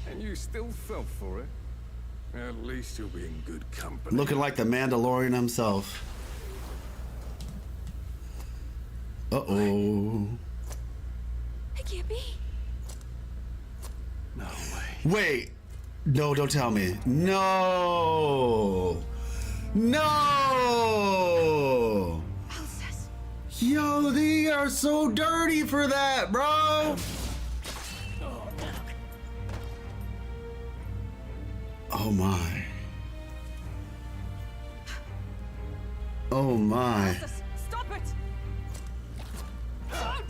And you still fell for it? At least you'll be in good company. Looking like the Mandalorian himself. Uh-oh. It can't be. No way. Wait. No, don't tell me. No. No. Alcest. Yo, they are so dirty for that, bro. Oh my. Oh my. Alcest, stop it! Don't!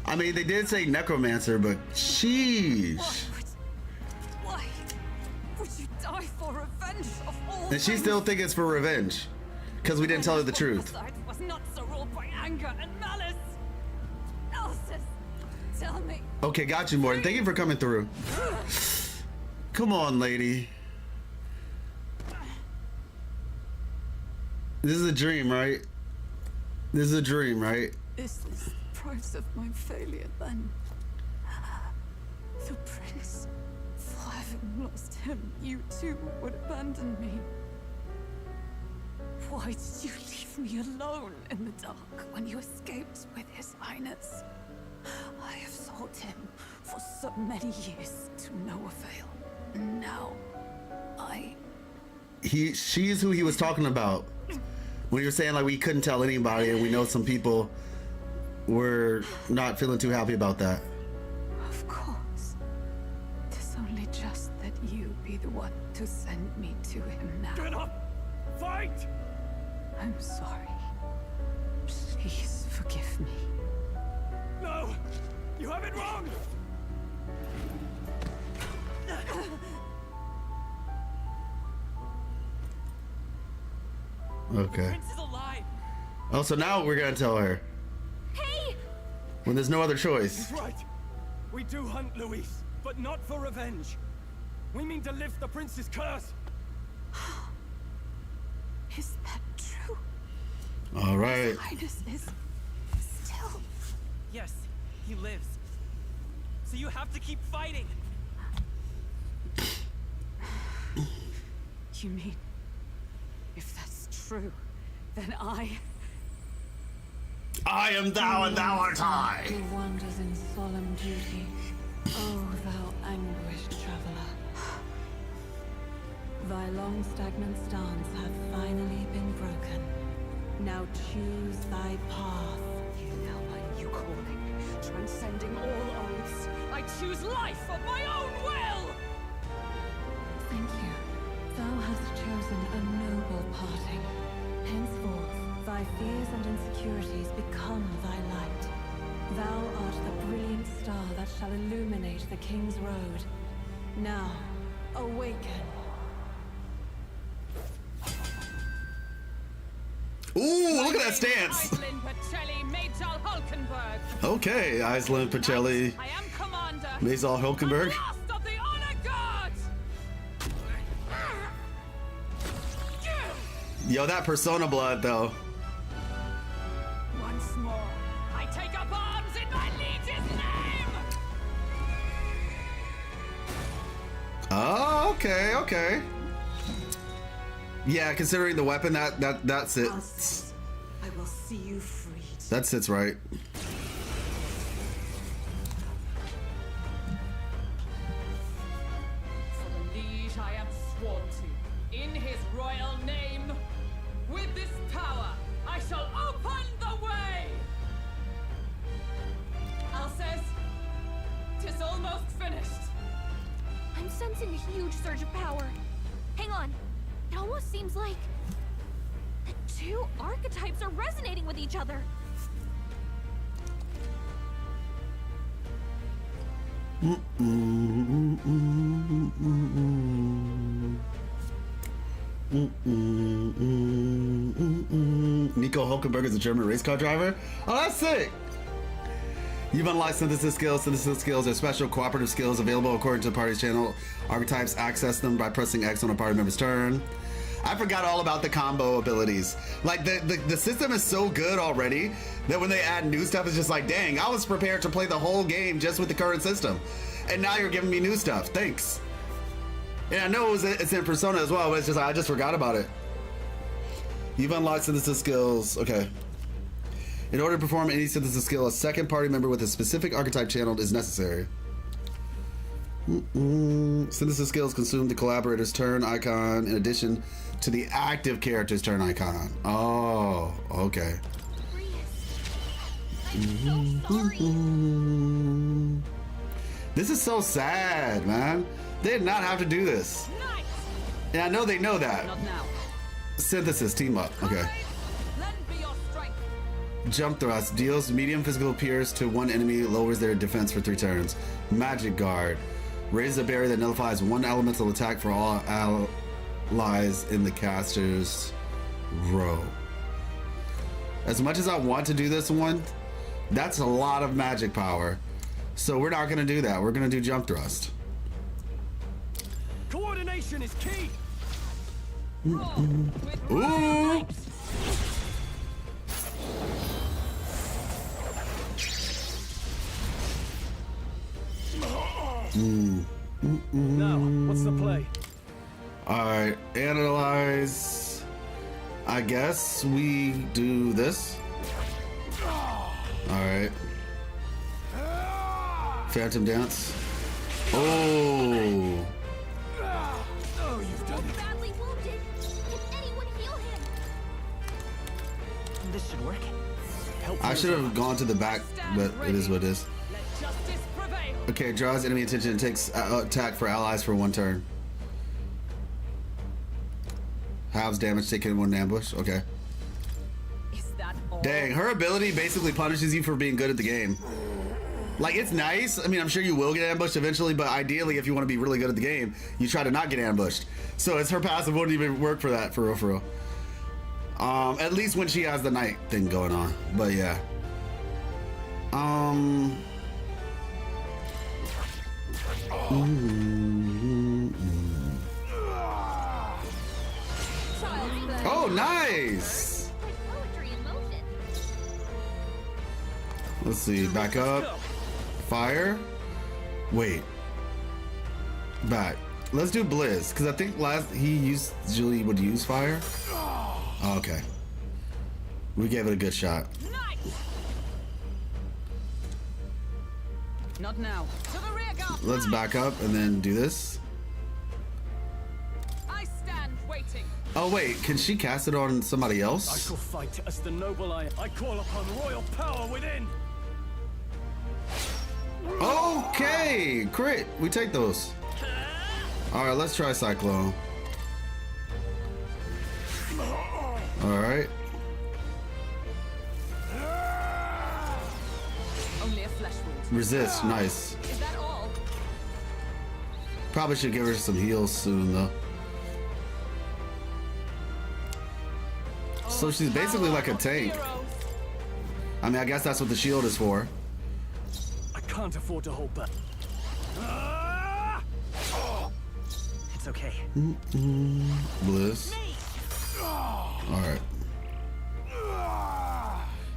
I mean, they did say necromancer, but sheesh. Why would you die for revenge of all? And she still thinks it's for revenge, because we didn't tell her the truth. Was not so ruled by anger and malice. Alcest, tell me. Okay, got you, Morton. Thank you for coming through. Come on, lady. This is a dream, right? This is a dream, right? Is this the price of my failure then? The prince. For having lost him, you too would abandon me. Why did you leave me alone in the dark when you escaped with his highness? I have sought him for so many years to no avail. And now, she's who he was talking about. When you're saying like we couldn't tell anybody, and we know some people were not feeling too happy about that. Of course. 'Tis only just that you be the one to send me to him now. Get up! Fight! I'm sorry. Please forgive me. No! You have it wrong! Okay. Prince is alive! Oh, so now we're gonna tell her Hey! when there's no other choice. He's right. We do hunt Luis, but not for revenge. We mean to lift the prince's curse. Is that true? All right. His Highness is still. Yes, he lives. So you have to keep fighting. You mean, if that's true, then I am thou and thou art I. who wanders in solemn duty. Oh, thou anguished traveler. Thy long stagnant stance hath finally been broken. Now choose thy path. Now my new calling, transcending all oaths. I choose life of my own will! Thank you. Thou hast chosen a noble parting. Henceforth, thy fears and insecurities become thy light. Thou art the brilliant star that shall illuminate the King's Road. Now, awaken. Ooh, look at that stance. Iselin Pacelli, Major Hulkenberg. Okay, Iceland Pacelli, I am commander. Maisel Hulkenberg. Last of the honor guards. Yo, that persona blood though. Once more, I take up arms in my liege's name. Oh, okay, okay. Yeah, considering the weapon, that's it. I will see you freed. That sits right. For the liege I am sworn to, in his royal name, with this power, I shall open the way! Alcest, 'tis almost finished. I'm sensing a huge surge of power. Hang on. It almost seems like the two archetypes are resonating with each other. Nico Hulkenberg is a German race car driver. Oh, that's sick. You've unlocked synthesis skills. Synthesis skills are special cooperative skills available according to the party's channel archetypes. Access them by pressing X on a party member's turn. I forgot all about the combo abilities. Like, the system is so good already that when they add new stuff, it's just like, dang, I was prepared to play the whole game just with the current system. And now you're giving me new stuff. Thanks. And I know it's in Persona as well, but it's just like, I just forgot about it. You've unlocked synthesis skills. Okay. In order to perform any synthesis skill, a second party member with a specific archetype channeled is necessary. Synthesis skills consume the collaborator's turn icon in addition to the active character's turn icon. Oh, okay. I'm so sorry. This is so sad, man. They did not have to do this. Nice. And I know they know that. Not now. Synthesis, team up. Okay. Lend me your strength. Jump thrust deals medium physical pierce to one enemy, lowers their defense for 3 turns. Magic guard raises a barrier that nullifies one elemental attack for all allies in the caster's row. As much as I want to do this one, that's a lot of magic power. So we're not gonna do that. We're gonna do jump thrust. Coordination is key. Ooh! Now, what's the play? Alright, analyze. I guess we do this. Alright. Phantom dance. Oh! Oh, you've done it. Badly wounded. Can anyone heal him? This should work. I should have gone to the back, but it is what it is. Let justice prevail. Okay, draws enemy attention and takes attack for allies for 1 turn. Halves damage taken in 1 ambush. Okay. Is that all? Dang, her ability basically punishes you for being good at the game. Like, it's nice. I mean, I'm sure you will get ambushed eventually, but ideally, if you want to be really good at the game, you try to not get ambushed. So it's her passive wouldn't even work for that, for real, for real. At least when she has the night thing going on. But yeah. Oh, nice. Like poetry in motion. Let's see. Back up. Fire. Wait. Back. Let's do Blizz, because I think he usually would use fire. Oh, okay. We gave it a good shot. Nice. Not now. To the rear guard. Let's back up and then do this. I stand waiting. Oh wait, can she cast it on somebody I else? shall fight as the noble I am. I call upon royal power within. Okay, crit. We take those. All right, let's try Cyclone. All right. Only a flesh wound. Resist, nice. Is that all? Probably should give her some heals soon though. So she's basically like a tank. I mean, I guess that's what the shield is for. I can't afford to hold back. It's okay. Bliss. Alright.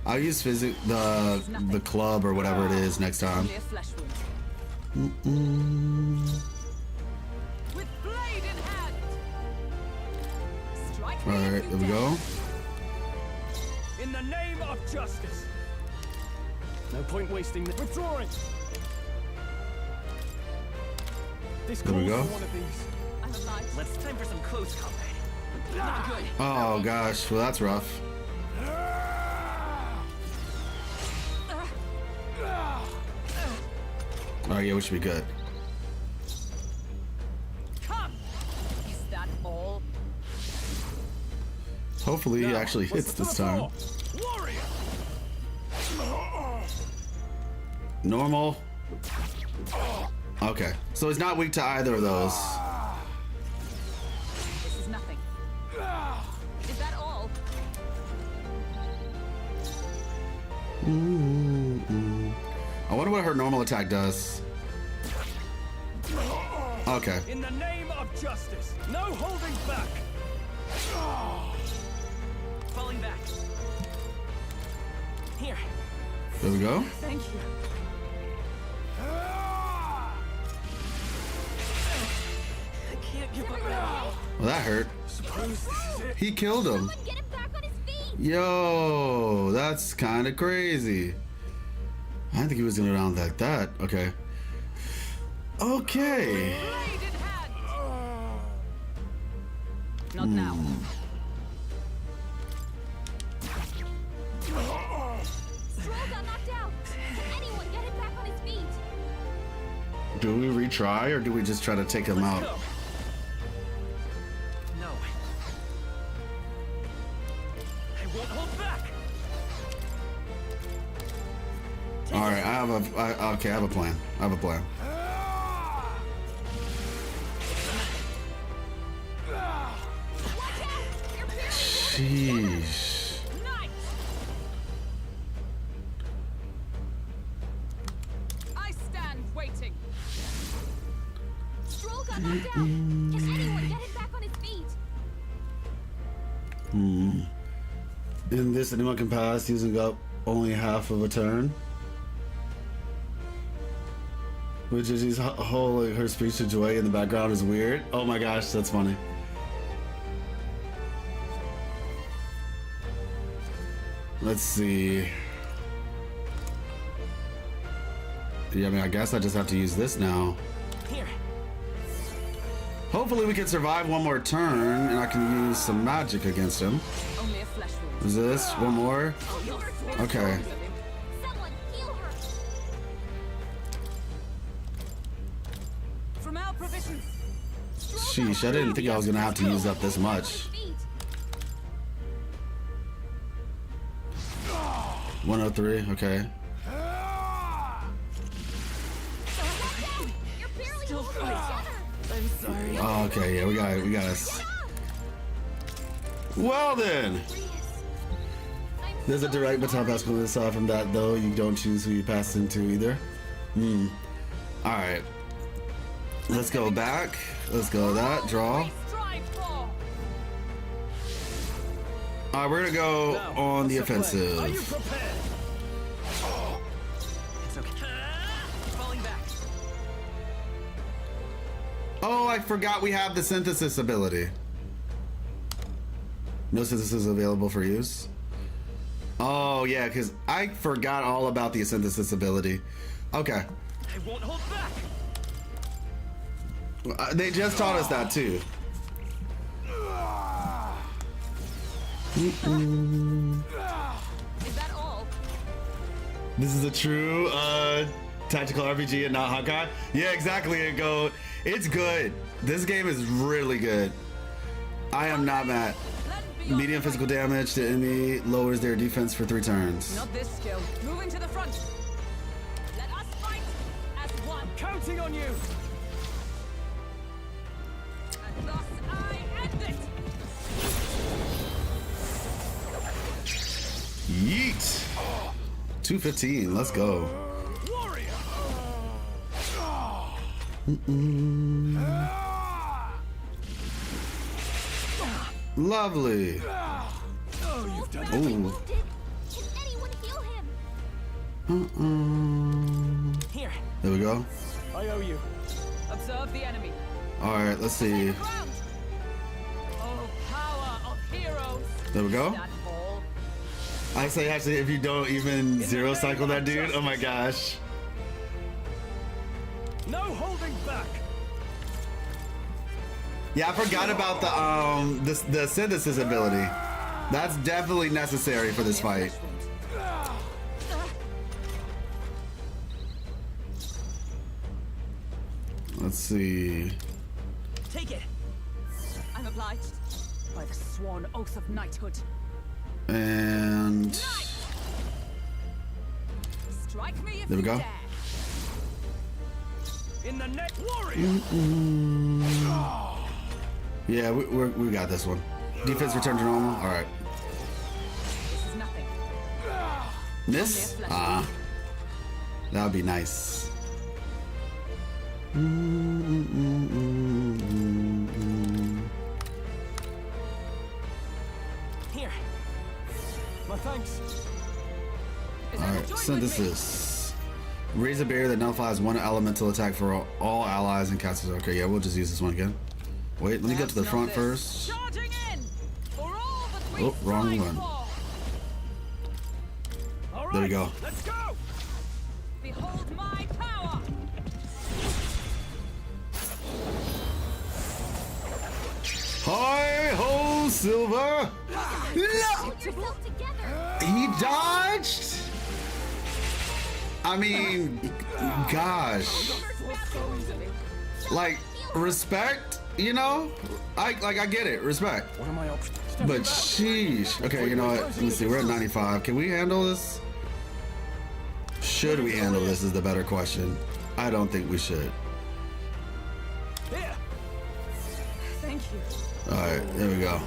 I'll use the club or whatever it is next time. Only a flesh wound. With blade in hand. Strike me if Alright, you there we dare. go. In the name of justice. No point wasting the withdrawing. This There we calls go. for one of these. I'm alive. Let's time for some close combat. Not good. Oh gosh, well that's rough. Alright, yeah, we should be good. Come. Is that all? Hopefully he Now, actually what's hits the this top time. floor? Warrior. Normal. Okay, so he's not weak to either of those. This is nothing. I wonder what her normal attack does. Okay. In the name of justice, no holding back. Falling back. Here. There we go. Thank you. I can't give up now. Well, that hurt. Suppose this is it. He killed him. Someone get him back on his feet! Yo, that's kind of crazy. I didn't think he was gonna round like that. Okay. Okay. Blade in hand. Not now. Stroll got knocked out! Can anyone get him back on his feet? Do we retry or do we just try to take him out? Go. No. I won't hold back. All right, okay, I have a plan. I have a plan. Sheesh. I stand waiting. Stroll got knocked out! Can anyone get him back on his feet? In this, anyone can pass using up only half of a turn. Which is she's holding her speech to joy in the background is weird. Oh my gosh, that's funny. Let's see. Yeah, I mean, I guess I just have to use this now. Here. Hopefully we can survive one more turn and I can use some magic against him. Only a flesh wound. Is this one more? Okay. Someone heal her! From our provisions. Sheesh, I didn't think I was gonna have to use up this much. 103, okay. You're barely holding each other! I'm sorry. Oh, okay, yeah, we got us. Well then, there's a direct baton pass coming aside from that though. You don't choose who you pass into either. All right, let's go back. Let's go that draw. All right, we're gonna go on the offensive. Are you prepared? It's okay. Falling back. Oh, I forgot we have the synthesis ability. No synthesis available for use. Oh yeah, because I forgot all about the synthesis ability. Okay. I won't hold back. They just taught us that too. Is that all? This is a true tactical RPG and not Hawkeye. Yeah, exactly. It's good. This game is really good. I am not mad. Medium physical damage to enemy lowers their defense for 3 turns. Not this skill. Moving to the front. Let us fight as one. Counting on you. And thus I end it. Yeet. 215. Let's go. Warrior. Lovely. Oh, you've done it. Ooh. Can anyone heal him? Here. There we go. I owe you. Observe the enemy. All right, let's see. Ground. Oh, power of heroes. There we go. That ball. I say actually, if you don't even zero cycle that dude, oh my gosh. No holding back. Yeah, I forgot about the synthesis ability. That's definitely necessary for this fight. Let's see. Take it. I'm obliged. By the sworn oath of knighthood. And Strike me if there we you go. dare. In the neck, warrior. Yeah, we got this one. Defense return to normal. All right. This is nothing. Miss? Ah. That would be nice. Here. My thanks. Alright, synthesis. Raise a barrier that nullifies one elemental attack for all allies and casters. Okay, yeah, we'll just use this one again. Wait, let me go to the front first. Charging in for all that we Oh, wrong one. There we go. Let's go. Behold my power. Hi ho, Silver! No! Hold yourself together. He dodged? I mean, gosh. Like, respect, you know? I get it, respect. What are my options? But sheesh. Okay, you know what? Let me see, we're at 95. Can we handle this? Should we handle this is the better question. I don't think we should. Here. Thank you. Alright, there we go.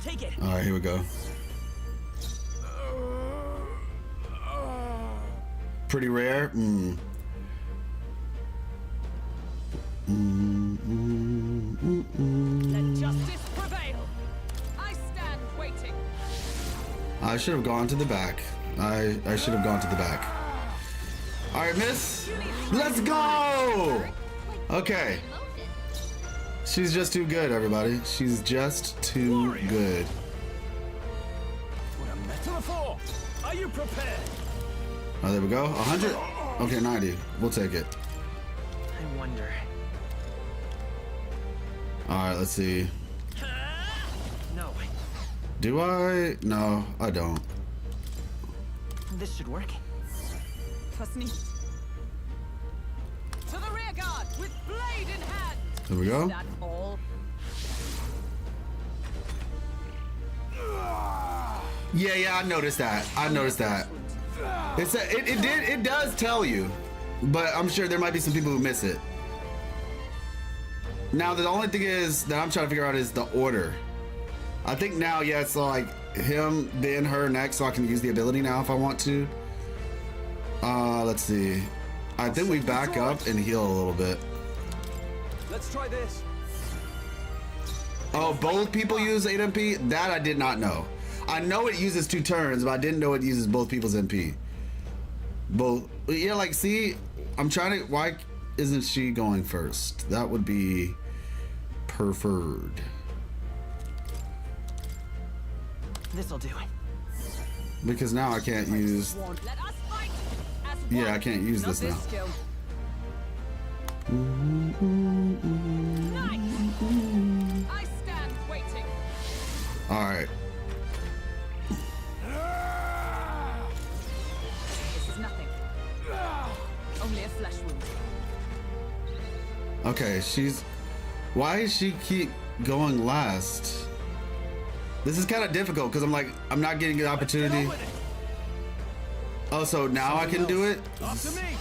Take it. Alright, here we go. Pretty rare? Let justice prevail. I stand waiting. I should have gone to the back. I should have gone to the back. Alright, miss. Let's go! Okay. She's just too good, everybody. She's just too good. What a metaphor. Are you prepared? Oh, there we go. 100? Okay, 90. We'll take it. I wonder. Alright, let's see. No, Do I? No, I don't. this should work. Trust me. To the rear guard with blade in hand. There we go. That's all. Yeah, I noticed that. I noticed that. It does tell you, but I'm sure there might be some people who miss it. Now the only thing is that I'm trying to figure out is the order. I think now, yeah, it's like him, then her next, so I can use the ability now if I want to. Let's see. I think we back up and heal a little bit. Let's try this. Oh, both people use 8 MP? That I did not know. I know it uses 2 turns, but I didn't know it uses both people's MP. Both. Yeah, like, see, I'm trying to. Why isn't she going first? That would be preferred. This'll do it. Because now I can't use. Let us fight as Yeah, one. I can't use Not this now. skill. Nice. I stand waiting. Alright. This is nothing. Only a flesh wound. Okay, she's. Why does she keep going last? This is kind of difficult because I'm like, I'm not getting an opportunity. Oh, so now I can do it? After me.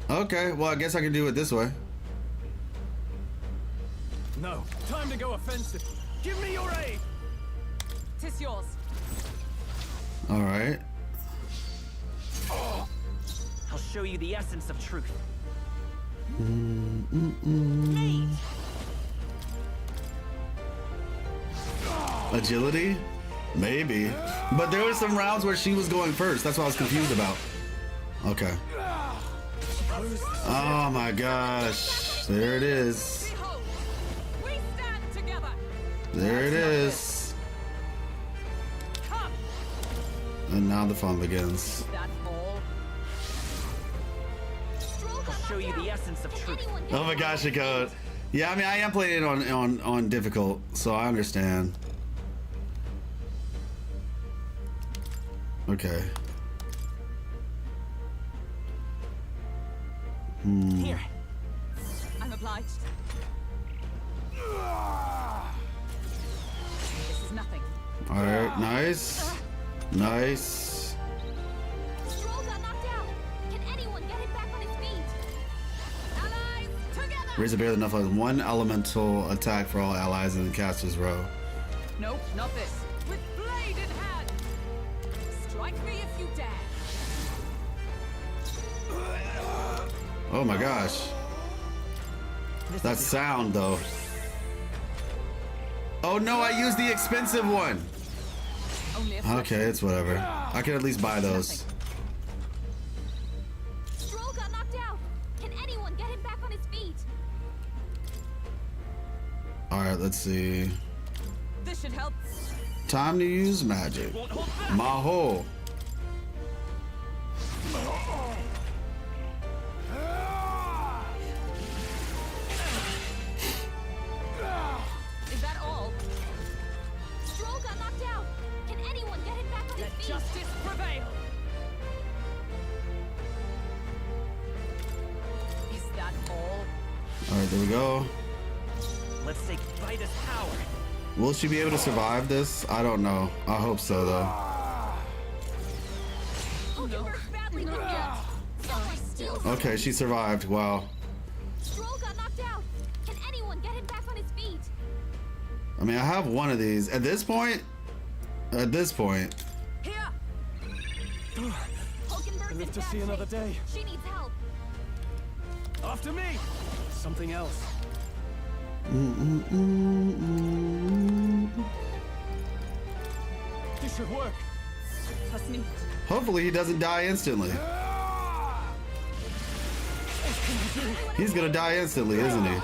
Okay, well, I guess I can do it this way. No, time to go offensive. Give me your aid. Tis yours. Alright. I'll show you the essence of truth. Agility? Maybe. But there were some rounds where she was going first. That's what I was confused about. Okay. Oh my gosh. There it is. Behold, we stand together. There it is. Come. And now the fun begins. That's all. I'll show you the essence of truth. Oh my gosh, Nicole. Yeah, I mean, I am playing it on difficult, so I understand. Okay. Here. I'm obliged. This is nothing. All right, nice. Nice. Stroll got knocked out. Can anyone get him back on his feet? Allies, together! Raise a barely enough like one elemental attack for all allies in the caster's row. Nope, not this. With blade in hand. Strike me if you dare. Oh my gosh. That sound though. Oh no, I used the expensive one. Okay, it's whatever. I can at least buy those. Stroll got knocked out. Can anyone get him back on his feet? Alright, let's see. This should help. Time to use magic. Maho. Is that all? Stroll got knocked out. Can anyone get him back on his feet? Justice prevail. Is that all? Alright, there we go. Let's take Vida's power. Will she be able to survive this? I don't know. I hope so though. Hulkenberg's badly wounded. Someone still. Okay, she survived. Wow. Stroll got knocked out. Can anyone get him back on his feet? I mean, I have one of these. At this point. Here. I Hulkenberg's in live to bad see another shape. day. She needs help. After me. Something else. This should work. Trust me. Hopefully he doesn't die instantly. He's gonna die instantly, isn't he?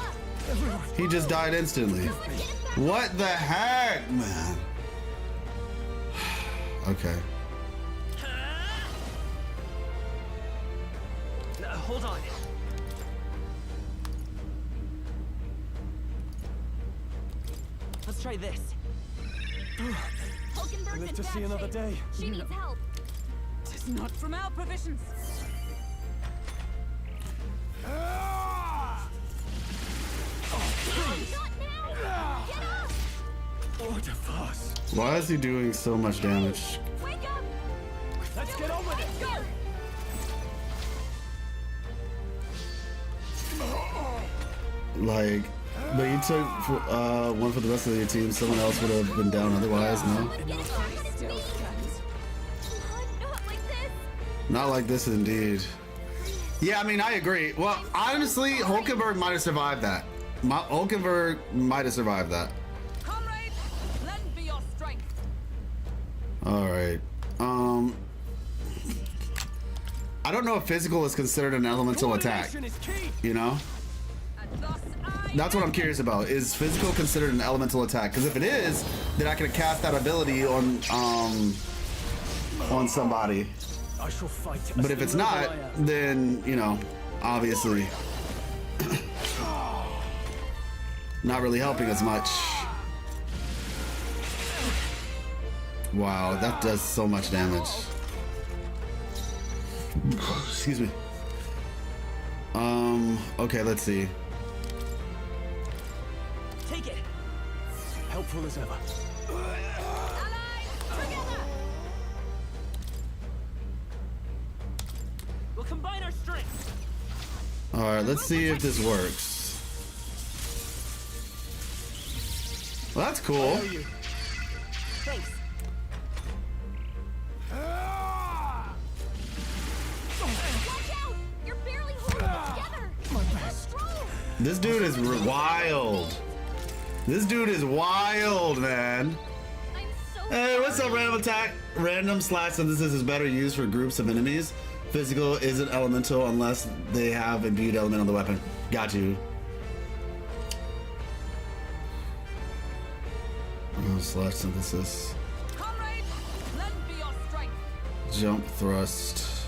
He just died instantly. What the heck, man? Okay. Hold on. Let's try this. Hulkenberg's live in to bad see another shape. day. She needs help. Tis not from our provisions. Not now! Get up! Order fast. Why is he doing so much damage? Wake up! Let's get on with it. Go! Like, but you took one for the rest of your team. Someone else would have been down otherwise. No, Get him back on his feet! Not like this! not like this, indeed. Yeah, I mean, I agree. Well, honestly, Hulkenberg might have survived that. Hulkenberg might have survived that. Comrades, lend me your strength. All right. I don't know if physical is considered an elemental attack. Coordination is key. You know, And thus I that's what I'm curious about. Is physical considered an elemental attack? Because if it is, then I can cast that ability on somebody. I shall fight. But if it's not, then, you know, obviously not really helping as much. Wow, that does so much damage. Excuse me. Okay, let's see. Take it. Helpful as ever. Allies, together! We'll combine our strengths. All right, let's see if this works. Well, that's cool. Thanks. Watch out! You're barely holding it together! Stroll! This dude is wild. This dude is wild, man. I'm so Hey, what's up, random attack? Random slash synthesis is better used for groups of enemies. Physical isn't elemental unless they have imbued element on the weapon. Got you. Oh, slash synthesis. comrades, lend me your strength. Jump thrust.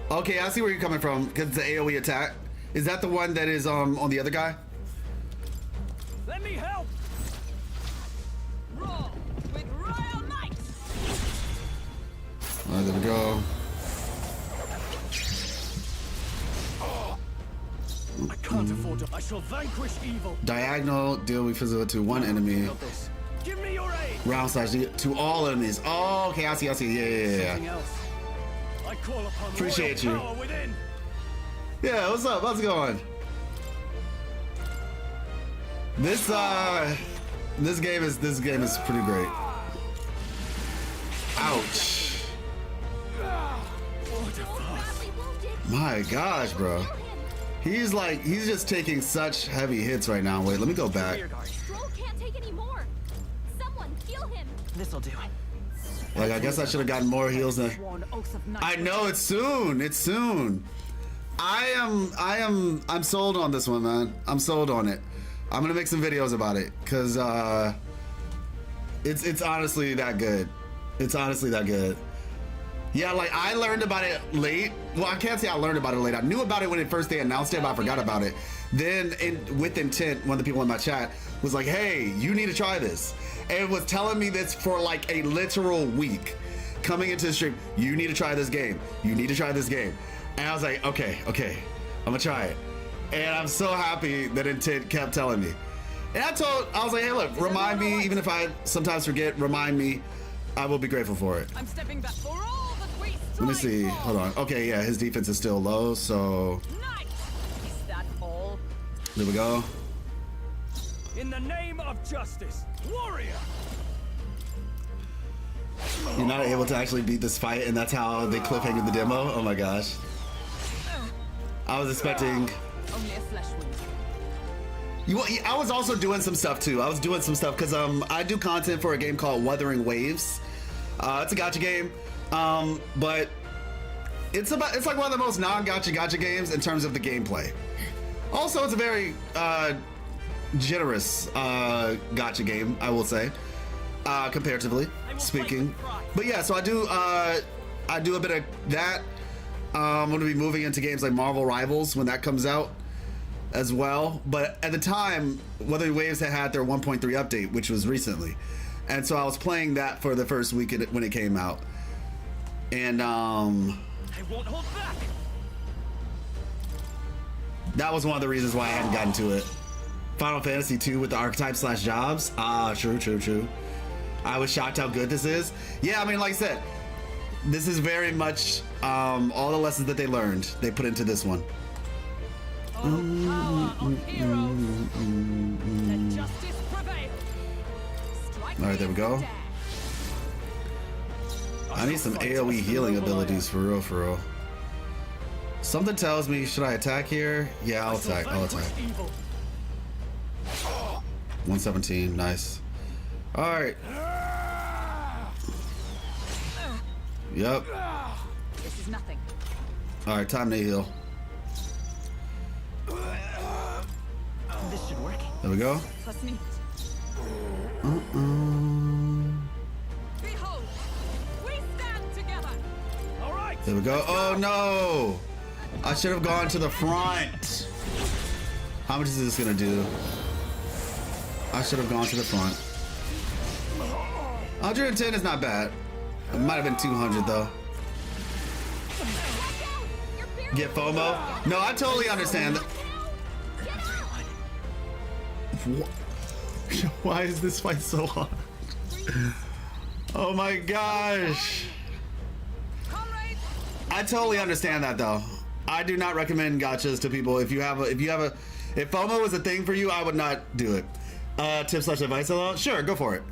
Okay, I see where you're coming from. Because it's the AoE attack. Is that the one that is on the other guy? Let me help. Roar with royal might. Alright, there we go. I can't afford to. I shall vanquish evil. Diagonal, deal with physical to one enemy. Got this. Give me your aid. Round slash to all enemies. Oh, okay, I see. Yeah. Something else. I call upon Appreciate royal you. power within. Yeah, what's up? How's it going? This game is pretty great. Ouch. My gosh, bro. He's just taking such heavy hits right now. Wait, let me go back. Stroll can't take any more. Someone heal him. This'll do. Like, I guess I should have gotten more heals than. I know it's soon. It's soon. I'm sold on this one, man. I'm sold on it. I'm gonna make some videos about it because it's honestly that good. It's honestly that good. Yeah, like I learned about it late. Well, I can't say I learned about it late. I knew about it when they announced it, but I forgot about it. Then, with intent, one of the people in my chat was like, "Hey, you need to try this," and was telling me this for like a literal week, coming into the stream. You need to try this game. You need to try this game. And I was like, okay, I'm gonna try it. And I'm so happy that intent kept telling me. And I was like, hey, look, remind me, even if I sometimes forget, remind me. I will be grateful for it. I'm stepping back for all the great. Let me see. Hold on. Okay, yeah, his defense is still low, so. Nice. Is that all? There we go. In the name of justice, warrior. You're not able to actually beat this fight, and that's how they cliffhanger the demo. Oh my gosh. I was expecting. Only a flesh wound. I was also doing some stuff too. I was doing some stuff because I do content for a game called Wuthering Waves. It's a gacha game, but it's like one of the most non-gacha games in terms of the gameplay. Also, it's a very generous gacha game, I will say, comparatively speaking. But yeah, so I do a bit of that. I'm going to be moving into games like Marvel Rivals when that comes out as well. But at the time, Wuthering Waves had their 1.3 update, which was recently. And so I was playing that for the first week when it came out. And I won't hold back. That was one of the reasons why I hadn't gotten to it. Final Fantasy 2 with the archetype/jobs. True. I was shocked how good this is. Yeah, I mean, like I said, this is very much all the lessons that they learned, they put into this one. Power of heroes. Let justice prevail. Strike All right, there we go. I need some AoE healing abilities for real. Something tells me, should I attack here? Yeah, I'll attack. 117, nice. All right. Yep. This is nothing. All right, time to heal. This should work. There we go. Plus neat. Behold, we stand together. All right. There we go. Oh no! I should have gone to the front. How much is this gonna do? I should have gone to the front. 110 is not bad. It might have been 200 though. Get FOMO? No, I totally understand. Why is this fight so hard? Oh my gosh. I totally understand that though. I do not recommend gachas to people. If FOMO is a thing for you, I would not do it. Tip/advice though? Sure, go for it.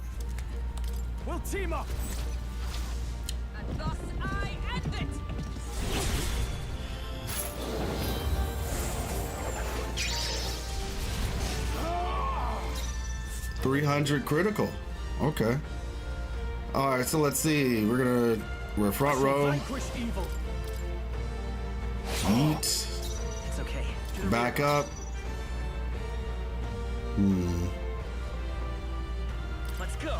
We'll team up. And thus I end it. 300 critical. Okay. All right, so let's see. We're front row. Eat. It's okay. Back up. Let's go.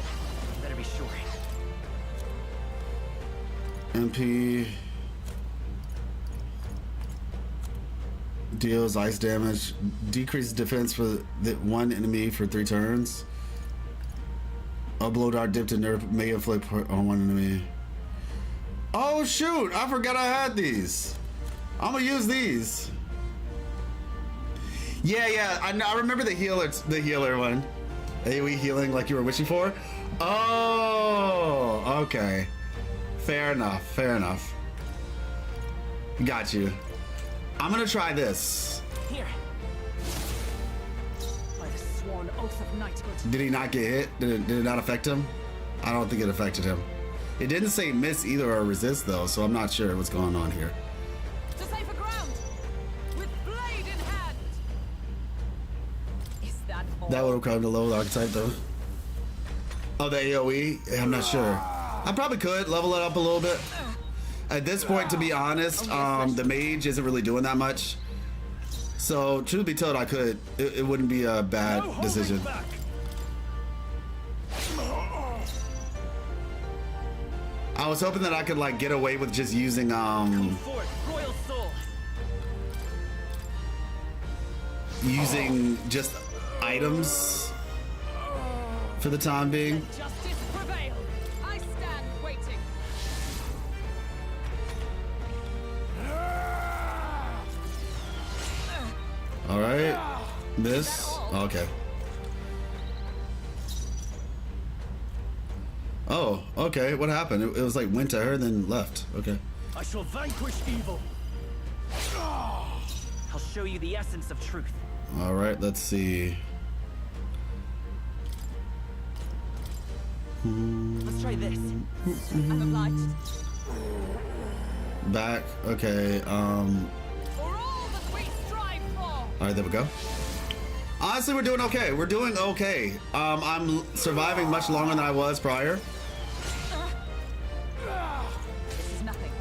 Better be sure. MP deals ice damage. Decreases defense for the one enemy for 3 turns. Upload our dip to nerf may inflict on one enemy. Oh shoot! I forgot I had these. I'm gonna use these. Yeah. I remember the healer one. AoE healing like you were wishing for. Oh, okay. Fair enough. Got you. I'm gonna try this. Here. By the sworn oath of knighthood. Did he not get hit? Did it not affect him? I don't think it affected him. It didn't say miss either or resist though, so I'm not sure what's going on here. To safer ground, with blade in hand. Is that all? That would have come to low archetype though. Oh, the AoE? Yeah, I'm not sure. I probably could level it up a little bit. At this point, to be honest, the mage isn't really doing that much. So, truth be told, I could. It wouldn't be a bad decision. I was hoping that I could like get away with just using using just items for the time being. Justice prevail. I stand waiting. All right, this okay. Oh, okay. What happened? It was like went to her, then left. Okay. I shall vanquish evil. I'll show you the essence of truth. All right. Let's see. Let's try this. I'm obliged. Back. Okay. For all that we strive for. All right. There we go. Honestly, we're doing okay. We're doing okay. I'm surviving much longer than I was prior. This is nothing.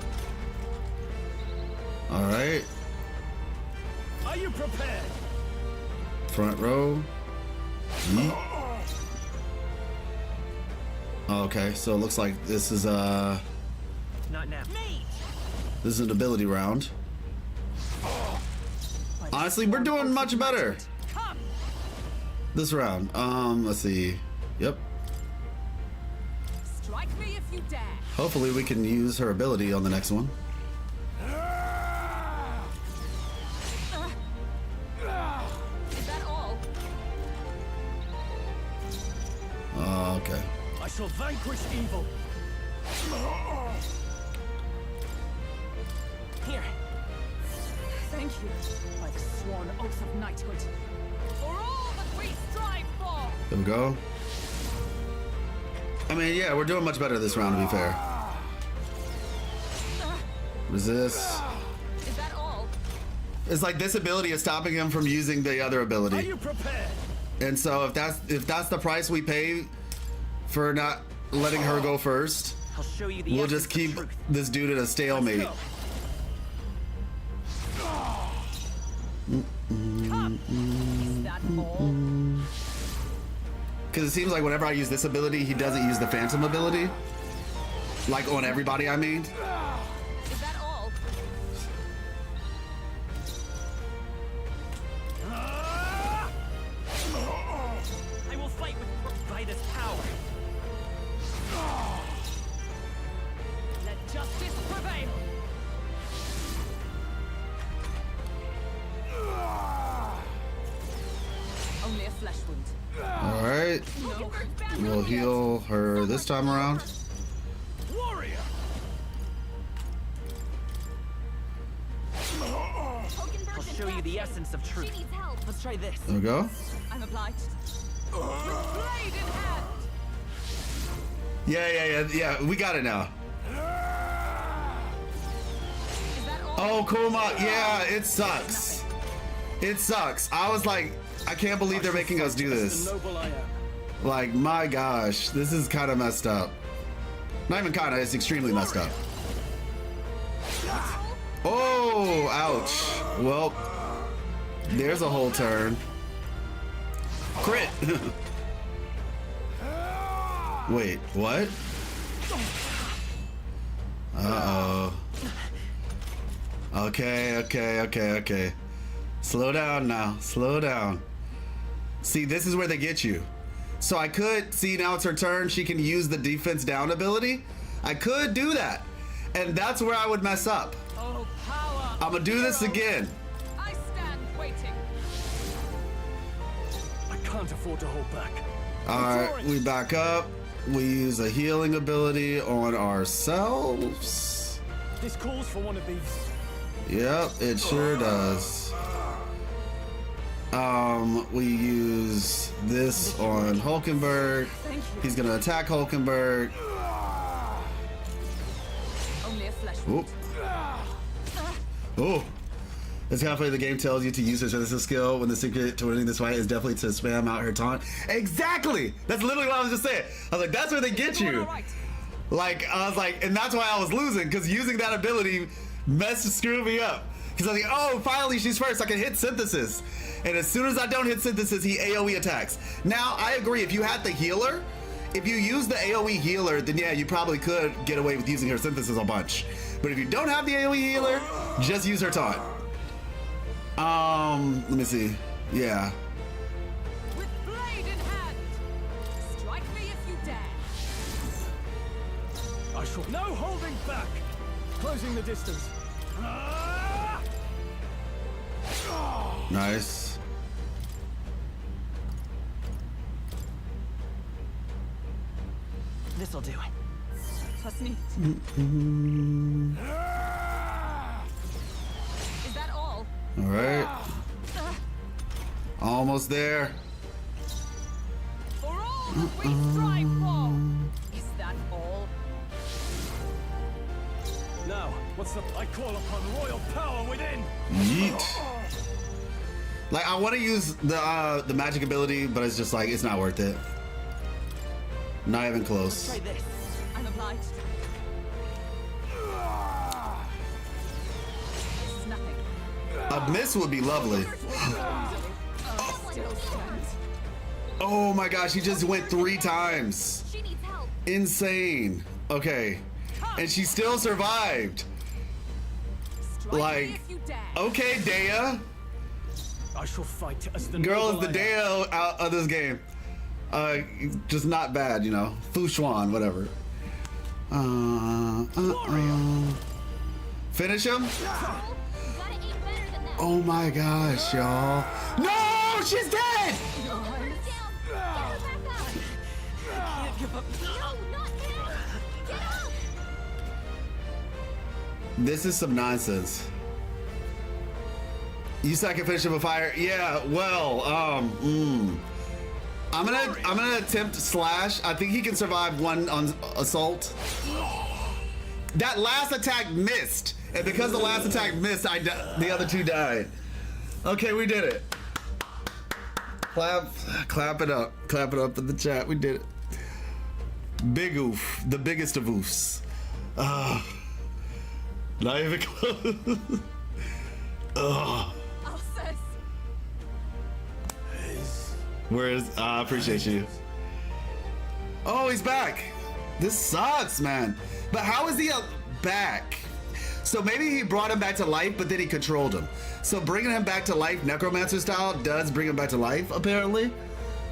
All right. Are you prepared? Front row. Yeet. Okay, so it looks like this is Not now. this is an ability round. Honestly, we're doing much better this round. Let's see. Yep. Strike me if you dare. Hopefully we can use her ability on the next one. Is that all? Okay. I shall vanquish evil. Here. Thank you. By the sworn oath of knighthood. For all that we strive for. There we go. I mean, yeah, we're doing much better this round, to be fair. Resist. Is that all? It's like this ability is stopping him from using the other Are ability. you prepared? And so if that's the price we pay for not letting her go first, I'll show you the we'll essence just keep of truth. this dude at a stalemate. Is that all? Because it seems like whenever I use this ability, he doesn't use the phantom ability. Like on everybody, I mean. Is that all? I will fight with Vida's power. Let justice prevail. Only a flesh wound. All right. We'll heal her this time around. Warrior. I'll show you the essence of truth. She needs help. Let's try this. There we go. I'm obliged. With blade in hand. Yeah. We got it now. Is that all? Oh, Kuma. Yeah, it sucks. It sucks. I was like, I can't believe they're making us do The this. noble I am. Like, my gosh, this is kind of messed up. Not even kind of, it's extremely messed up. Oh, ouch. Well, there's a whole turn. Crit. Wait, what? Uh-oh. Okay. Slow down now, slow down. See, this is where they get you. So I could, see now it's her turn, she can use the defense down ability. I could do that. And that's where I would mess up. Oh, power. I'm gonna do this again. I stand waiting. I can't afford to hold back. All right, we back up. We use a healing ability on ourselves. This calls for one of these. Yep, it sure does. We use this on Hulkenberg. He's gonna attack Hulkenberg. Only a flesh. Oop. Oh. That's halfway the game tells you to use her synthesis skill when the secret to winning this fight is definitely to spam out her taunt. Exactly! That's literally what I was just saying. I was like, that's where they get you. Like, I was like, and that's why I was losing, because using that ability screwed me up. Because I was like, oh, finally she's first, I can hit synthesis. And as soon as I don't hit synthesis, he AoE attacks. Now, I agree, if you had the healer, if you use the AoE healer, then yeah, you probably could get away with using her synthesis a bunch. But if you don't have the AoE healer, just use her taunt. Let me see. Yeah. With blade in hand. Strike me if you dare. I shall. No holding back. Closing the distance. Nice. This'll do. That's neat. Is that all? All right. Almost there. For all that we strive for. Is that all? Now, what's the? I call upon royal power within. Yeet. Like, I want to use the magic ability, but it's just like, it's not worth it. Not even close. Try this. I'm obliged. This is nothing. A miss would be lovely. Oh my gosh, he just went 3 times. She needs help. Insane. Okay. And she still survived. Like, okay, Dea. I shall fight as the Girl is noble the Dea out of this game. Just not bad, you know. Fu Xuan, whatever. Finish him? Oh my gosh, y'all. No, she's dead! This is some nonsense. You said I can finish him with fire? Yeah, well, I'm gonna attempt slash. I think he can survive 1 on assault. That last attack missed, and because the last attack missed, the other 2 died. Okay, we did it. Clap it up in the chat. We did it. Big oof, the biggest of oofs. Not even close. Where's I appreciate you. Oh, he's back. This sucks, man. But how is he back? So maybe he brought him back to life, but then he controlled him. So bringing him back to life, necromancer style, does bring him back to life, apparently.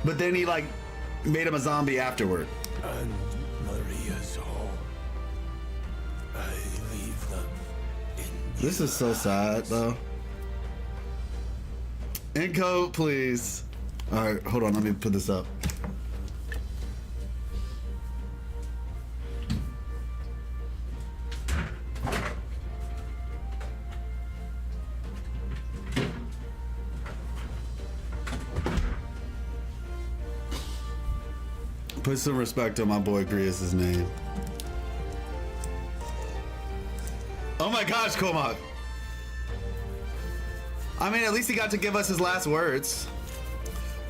But then he like made him a zombie afterward. And Maria's home. I leave them in. This is so sad, though. Encode, please. All right, hold on. Let me put this up. Put some respect on my boy Grius' name. Oh my gosh, Komak. I mean, at least he got to give us his last words.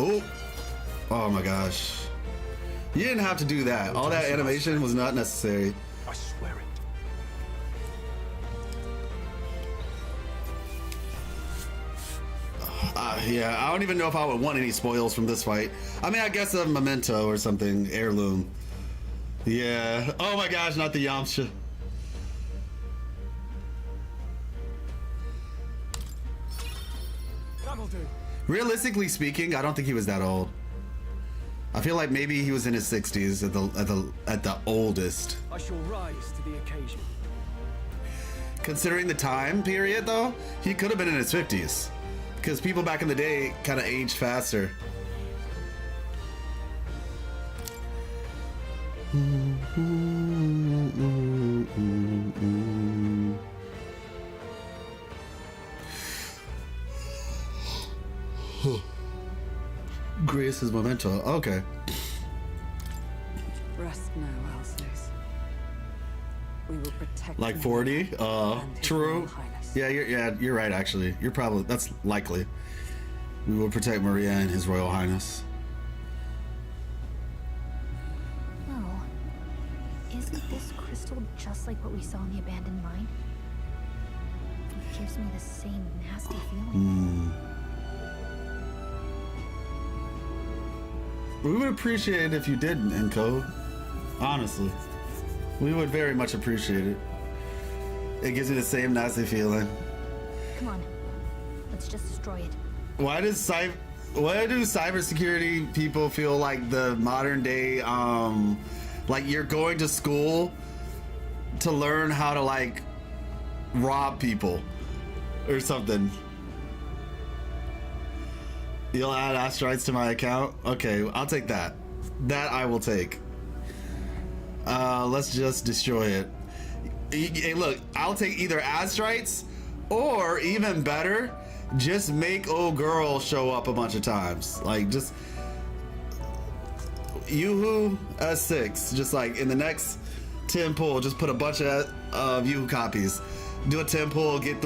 Oh, oh my gosh. You didn't have to do that. All that animation was not necessary. I swear it. Yeah, I don't even know if I would want any spoils from this fight. I mean, I guess a memento or something, heirloom. Yeah. Oh my gosh, not the Yamcha. That'll do. Realistically speaking, I don't think he was that old. I feel like maybe he was in his 60s at the oldest. I shall rise to the occasion. Considering the time period, though, he could have been in his 50s. Because people back in the day kind of aged faster. Grace is memento. Okay. Rest now, Alsace. We will protect Like him 40? and His True. Royal Highness. You're right, actually. That's likely. We will protect Maria and His Royal Highness. Oh. Isn't this crystal just like what we saw in the abandoned mine? It gives me the same nasty feeling. We would appreciate it if you didn't, Enko. Honestly. We would very much appreciate it. It gives you the same nasty feeling. Come on. Let's just destroy it. Why do cybersecurity people feel like the modern day, like you're going to school to learn how to like rob people or something? You'll add asteroids to my account? Okay, I'll take that. That I will take. Let's just destroy it. Hey, look, I'll take either asteroids or even better, just make old girl show up a bunch of times. Like, just Yoo-hoo S6. Just like in the next 10 pull, just put a bunch of Yoo-hoo copies. Do a 10 pull, get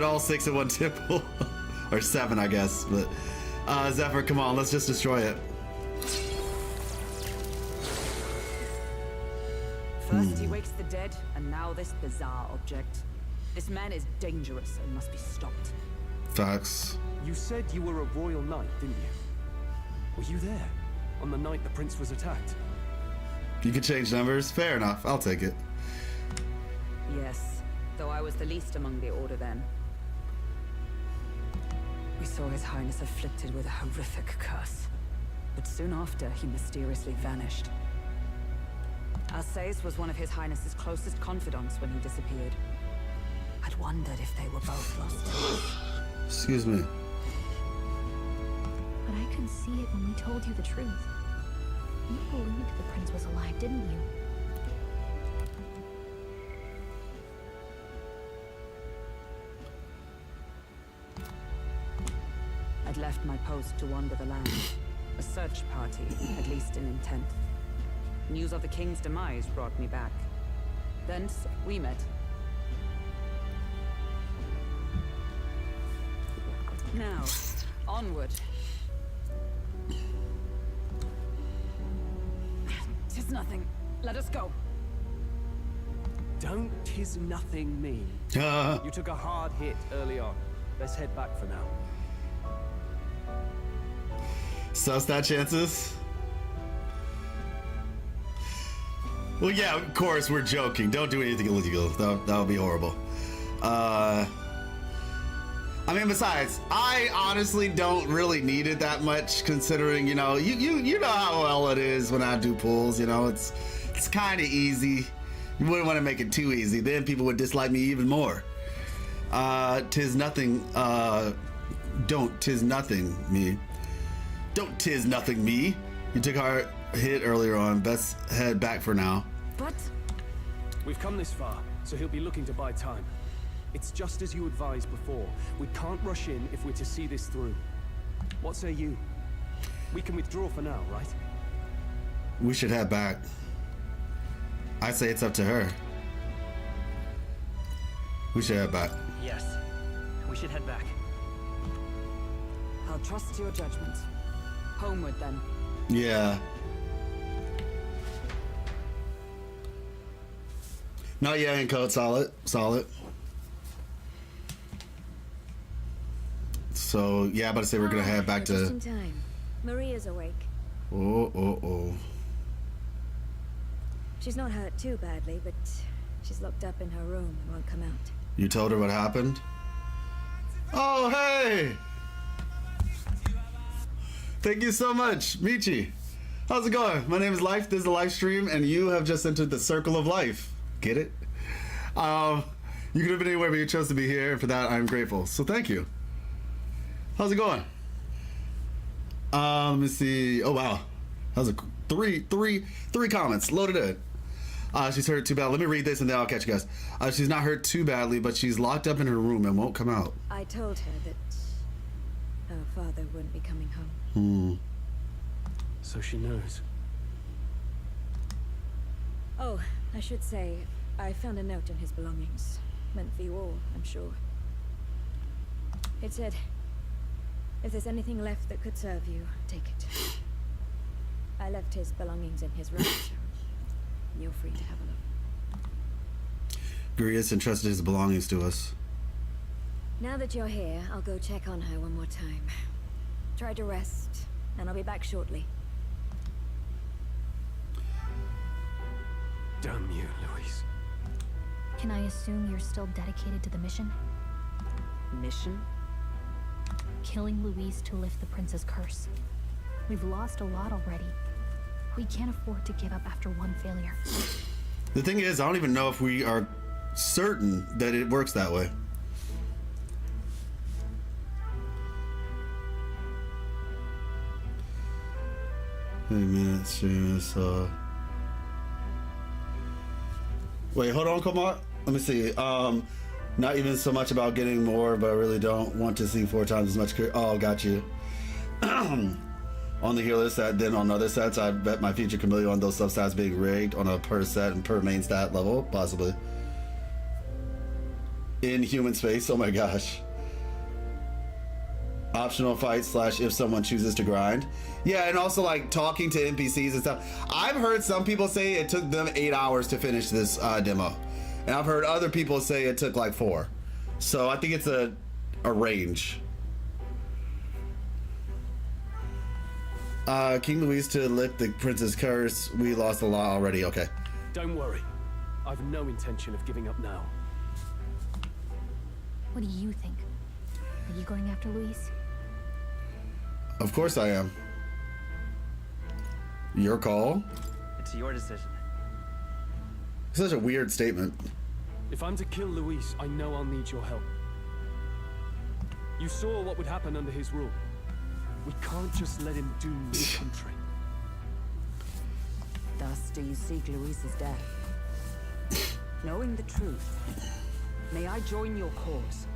all 6 in one 10 pull. Or 7, I guess. But Zephyr, come on, let's just destroy it. First he wakes the dead, and now this bizarre object. This man is dangerous and must be stopped. Facts. You said you were a royal knight, didn't you? Were you there on the night the prince was attacked? You can change numbers. Fair enough. I'll take it. Yes, though I was the least among the order then. We saw His Highness afflicted with a horrific curse, but soon after he mysteriously vanished. Alsace was one of His Highness's closest confidants when he disappeared. I'd wondered if they were both lost to us. Excuse me. But I could see it when we told you the truth. You believed the prince was alive, didn't you? I'd left my post to wander the land. A search party, at least in intent. News of the king's demise brought me back. Thence, we met. Now, onward. 'Tis nothing. Let us go. Don't "'tis nothing" me. You took a hard hit early on. Let's head back for now. Sus that chances? Well, yeah, of course, we're joking. Don't do anything illegal. That would be horrible. I mean, besides, I honestly don't really need it that much, considering, you know, you know how well it is when I do pulls. You know, it's kind of easy. You wouldn't want to make it too easy. Then people would dislike me even more. 'Tis nothing. Don't 'tis nothing me. Don't 'tis nothing me. You took our hit earlier on. Best head back for now. But we've come this far, so he'll be looking to buy time. It's just as you advised before. We can't rush in if we're to see this through. What say you? We can withdraw for now, right? We should head back. I say it's up to her. We should head back. Yes. We should head back. I'll trust your judgment. Homeward, then. Yeah. Not yet, in code. Solid. So, yeah, I'm about to say we're going to head back just to... in time. Maria's awake. Oh. She's not hurt too badly, but she's locked up in her room and won't come out. You told her what happened? Oh, hey! Thank you so much, Michi. How's it going? My name is Life. This is a live stream, and you have just entered the circle of life. Get it? You could have been anywhere, but you chose to be here, and for that, I'm grateful. So thank you. How's it going? Let me see. Oh wow, that was a three comments loaded in. She's hurt too bad. Let me read this, and then I'll catch you guys. She's not hurt too badly, but she's locked up in her room and won't come out. I told her that Her father won't be coming home. So she knows. Oh, I should say, I found a note in his belongings. Meant for you all, I'm sure. It said, if there's anything left that could serve you, take it. I left his belongings in his room, so you're free to have a look. Grius entrusted his belongings to us. Now that you're here, I'll go check on her one more time. Try to rest, and I'll be back shortly. Damn you, Louise. Can I assume you're still dedicated to the mission? Mission? Killing Louise to lift the prince's curse. We've lost a lot already. We can't afford to give up after one failure. The thing is, I don't even know if we are certain that it works that way. Wait a minute, stream. Wait, hold on, come on. Let me see. Not even so much about getting more, but I really don't want to see 4 times as much. Oh, got you. On the healer set, then on other sets, I bet my future Camellia on those substats being rigged on a per set and per main stat level, possibly. In human space, oh my gosh. Optional fight / if someone chooses to grind. Yeah, and also like talking to NPCs and stuff. I've heard some people say it took them 8 hours to finish this demo. And I've heard other people say it took like 4. So I think it's a range. King Louise to lift the prince's curse. We lost a lot already. Okay. Don't worry. I've no intention of giving up now. What do you think? Are you going after Louise? Of course I am. Your call? It's your decision. Such a weird statement. If I'm to kill Louise, I know I'll need your help. You saw what would happen under his rule. We can't just let him doom the country. Thus do you seek Louise's death? Knowing the truth, may I join your cause?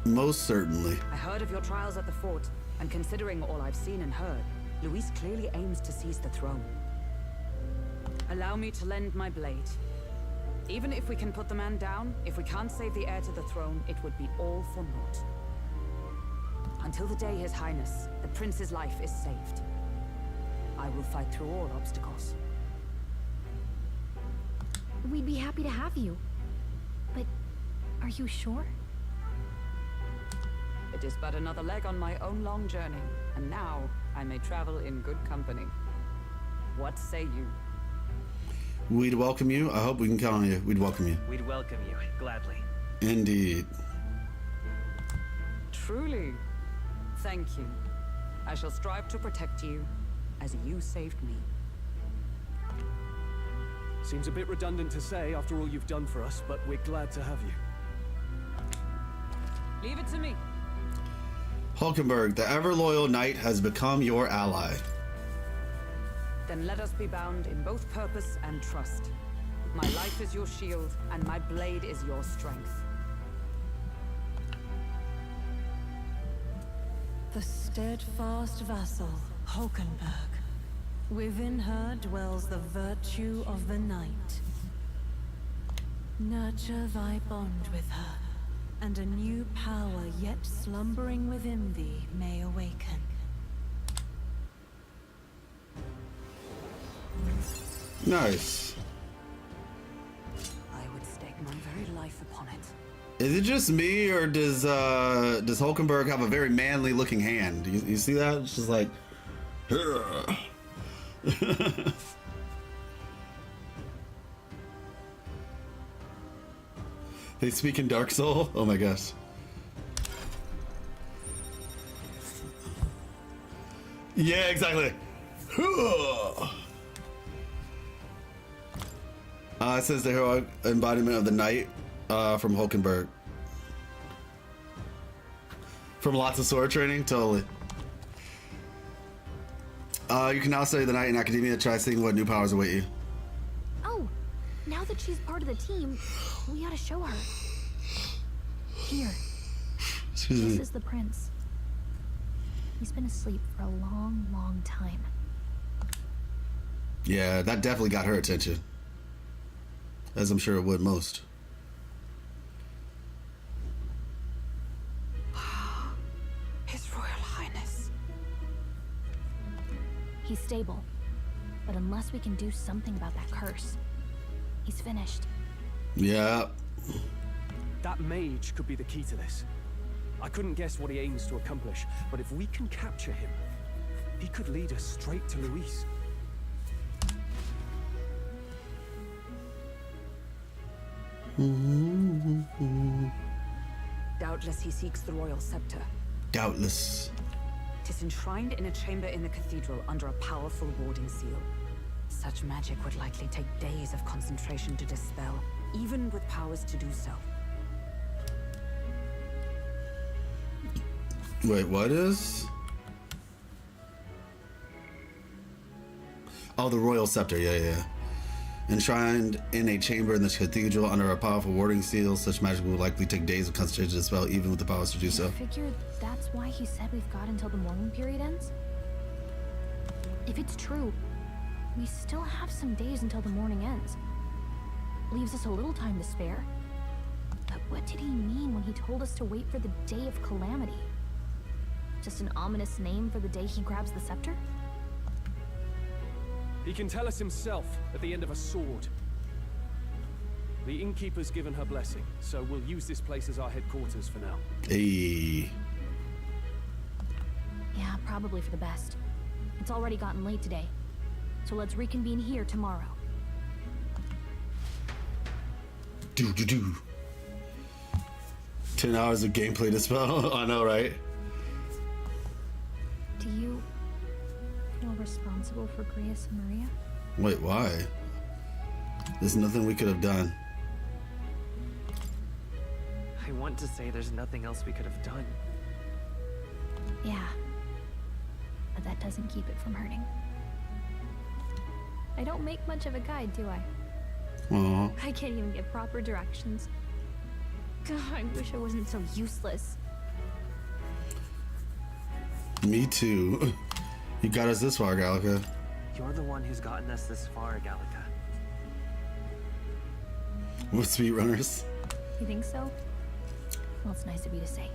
Most certainly. I heard of your trials at the fort, and considering all I've seen and heard, Louise clearly aims to seize the throne. Allow me to lend my blade. Even if we can put the man down, if we can't save the heir to the throne, it would be all for naught. Until the day His Highness, the prince's life is saved, I will fight through all obstacles. We'd be happy to have you. But are you sure? It is but another leg on my own long journey, and now I may travel in good company. What say you? We'd welcome you. I hope we can count on you. We'd welcome you. We'd welcome you, gladly. Indeed. Truly. Thank you. I shall strive to protect you, as you saved me. Seems a bit redundant to say after all you've done for us, but we're glad to have you. Leave it to me. Hulkenberg, the ever-loyal knight, has become your ally. Then let us be bound in both purpose and trust. My life is your shield, and my blade is your strength. The steadfast vassal, Hulkenberg. Within her dwells the virtue of the knight. Nurture thy bond with her, and a new power yet slumbering within thee may awaken. Nice. I would stake my very life upon it. Is it just me, or does Hulkenberg have a very manly looking hand? You see that? It's just like, they speak in Dark Soul. Oh my gosh. Yeah, exactly. It says the heroic embodiment of the knight from Hulkenberg. From lots of sword training, totally. You can now study the knight in academia. Try seeing what new powers await you. Oh, now that she's part of the team, we ought to show her. Here. Excuse me. This is the prince. He's been asleep for a long, long time. Yeah, that definitely got her attention. As I'm sure it would most. His Royal Highness. He's stable. But unless we can do something about that curse, he's finished. Yeah. That mage could be the key to this. I couldn't guess what he aims to accomplish, but if we can capture him, he could lead us straight to Luis. Doubtless he seeks the royal scepter. Doubtless. Tis enshrined in a chamber in the cathedral under a powerful warding seal. Such magic would likely take days of concentration to dispel, even with powers to do so. Wait, what is? Oh, the royal scepter. Yeah. Enshrined in a chamber in the cathedral under a powerful warding seal, such magic will likely take days of concentration to dispel, even with the powers to do so. I figured that's why he said we've got until the mourning period ends. If it's true, we still have some days until the mourning ends. Leaves us a little time to spare. But what did he mean when he told us to wait for the day of calamity? Just an ominous name for the day he grabs the scepter? He can tell us himself at the end of a sword. The innkeeper's given her blessing, so we'll use this place as our headquarters for now. Hey. Yeah, probably for the best. It's already gotten late today, so let's reconvene here tomorrow. Do. 10 hours of gameplay to spell. I know, right? Do you feel responsible for Grius and Maria? Wait, why? There's nothing we could have done. I want to say there's nothing else we could have done. Yeah. But that doesn't keep it from hurting. I don't make much of a guide, do I? Aw. I can't even get proper directions. God, I wish I wasn't so useless. Me too. You got us this far, Gallica. You're the one who's gotten us this far, Gallica. We're speedrunners. You think so? Well, it's nice of you to say.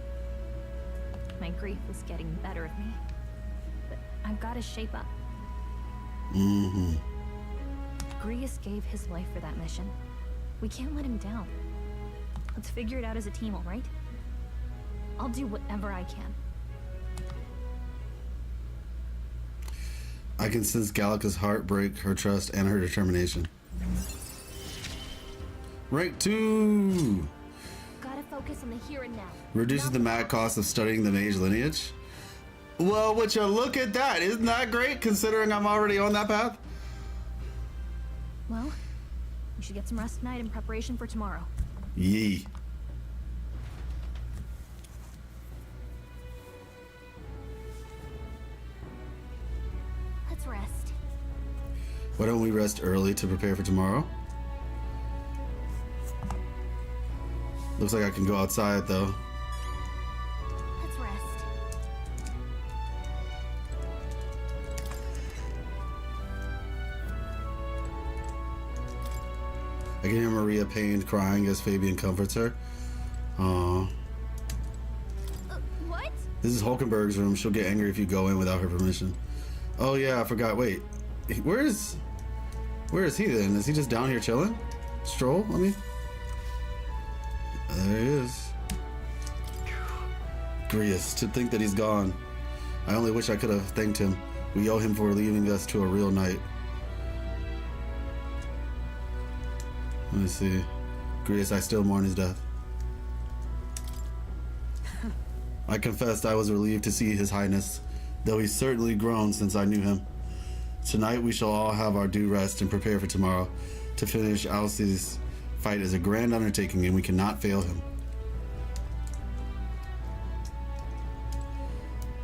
My grief was getting the better of me. But I've got to shape up. Mm-hmm. Grius gave his life for that mission. We can't let him down. Let's figure it out as a team, all right? I'll do whatever I can. I can sense Gallica's heartbreak, her trust, and her determination. Rank 2! Gotta focus on the here and now. Reduces the mad cost of studying the mage lineage. Well, would you look at that? Isn't that great, considering I'm already on that path? Well, we should get some rest tonight in preparation for tomorrow. Yee. Let's rest. Why don't we rest early to prepare for tomorrow? Looks like I can go outside though. Let's rest. I can hear Maria pained, crying as Fabian comforts her. Aww. What? This is Hulkenberg's room. She'll get angry if you go in without her permission. Oh yeah, I forgot. Wait, where is he then? Is he just down here chilling? Stroll, I mean? There he is. Grius, to think that he's gone. I only wish I could have thanked him. We owe him for leaving us to a real night. Let me see. Grius, I still mourn his death. I confessed I was relieved to see his highness, though he's certainly grown since I knew him. Tonight we shall all have our due rest and prepare for tomorrow. To finish Alceste's fight is a grand undertaking and we cannot fail him.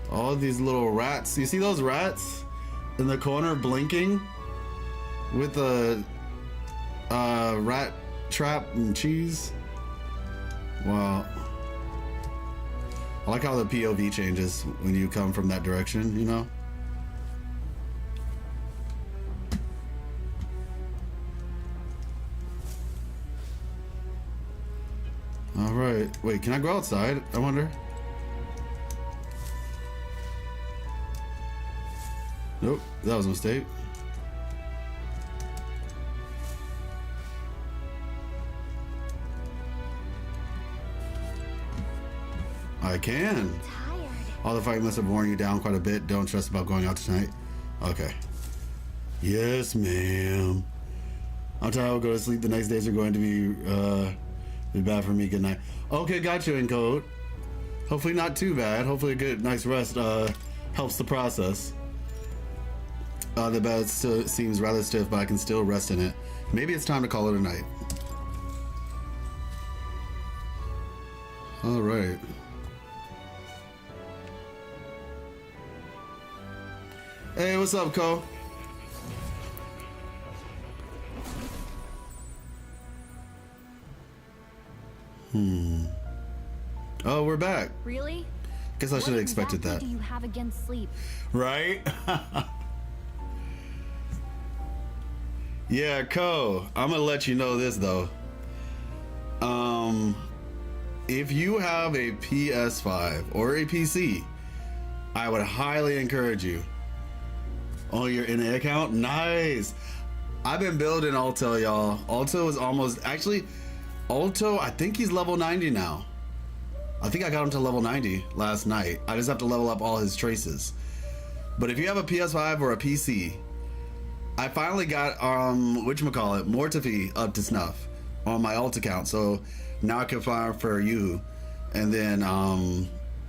All these little rats. You see those rats in the corner blinking with a rat trap and cheese? Wow. I like how the POV changes when you come from that direction, you know? All right. Wait, can I go outside? I wonder. Nope, that was a mistake. I can. Tired. All the fighting must have worn you down quite a bit. Don't stress about going out tonight. Okay. Yes, ma'am. I'm tired. I'll go to sleep. The next days are going to be bad for me. Good night. Okay, got you in code. Hopefully not too bad. Hopefully a good, nice rest helps the process. The bed still seems rather stiff, but I can still rest in it. Maybe it's time to call it a night. All right. Hey, what's up, Cole? Oh, we're back. Really? Guess I should have expected that. What do you have against sleep? Right? Yeah, Ko, I'm gonna let you know this though. If you have a PS5 or a PC, I would highly encourage you. Oh, your NA account? Nice. I've been building Alto, y'all. Alto is almost, actually, Alto, I think he's level 90 now. I think I got him to level 90 last night. I just have to level up all his traces. But if you have a PS5 or a PC, I finally got, whatchamacallit, Mortifi up to snuff on my alt account. So now I can farm for you. And then,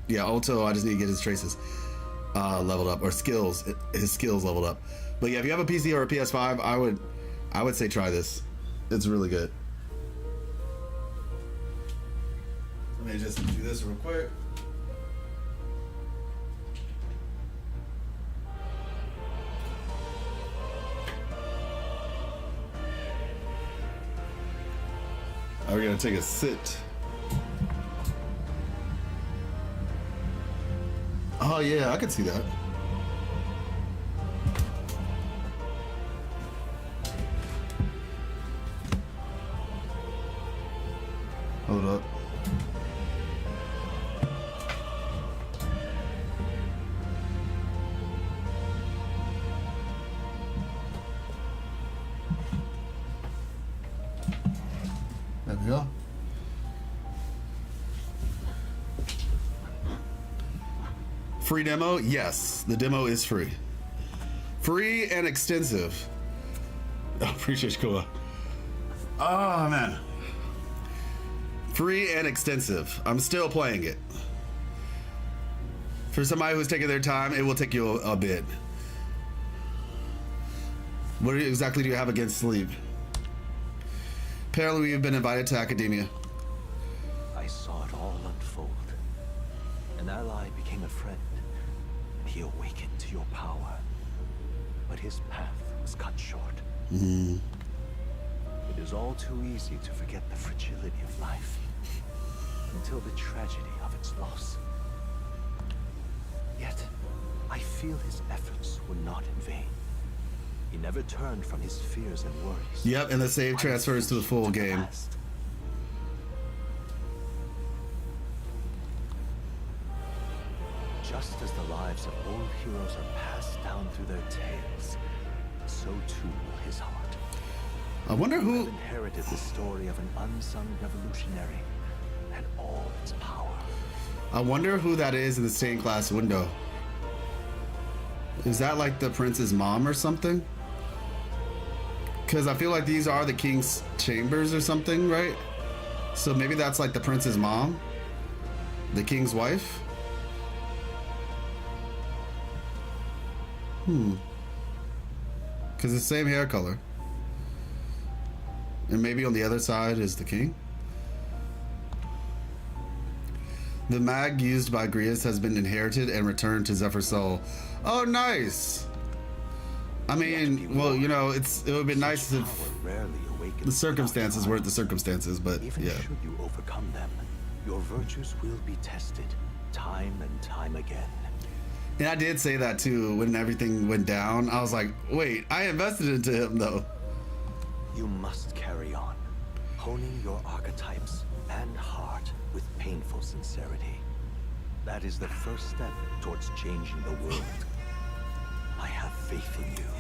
yeah, Alto, I just need to get his traces leveled up, or skills, his skills leveled up. But yeah, if you have a PC or a PS5, I would say try this. It's really good. Let me just do this real quick. We're gonna take a sit. Oh yeah, I could see that. Hold up. There we go. Free demo? Yes, the demo is free. Free and extensive. I appreciate you, Koa. Oh, man. Free and extensive. I'm still playing it. For somebody who's taking their time, it will take you a bit. What exactly do you have against sleep? Apparently, we've been invited to academia. I saw it all unfold. An ally became a friend. He awakened to your power. But his path was cut short. Mm-hmm. It is all too easy to forget the fragility of life until the tragedy of its loss. Yet, I feel his efforts were not in vain. He never turned from his fears and worries. Yep, and the save transfers to the full game. Just as the lives of old heroes are passed down through their tales, so too will his heart. I wonder who inherited the story of an unsung revolutionary and all its power. I wonder who that is in the stained glass window. Is that like the prince's mom or something? Because I feel like these are the king's chambers or something, right? So maybe that's like the prince's mom, the king's wife. Because it's the same hair color. And maybe on the other side is the king. The mag used by Grius has been inherited and returned to Zephyr's soul. Oh, nice. I mean, well, you know, it would have been nice if the circumstances weren't the circumstances, but even yeah. should you overcome them, your virtues will be tested, time and time again. And I did say that too when everything went down. I was like, wait, I invested into him though. You must carry on, honing your archetypes and heart with painful sincerity. That is the first step towards changing the world. I have faith in you.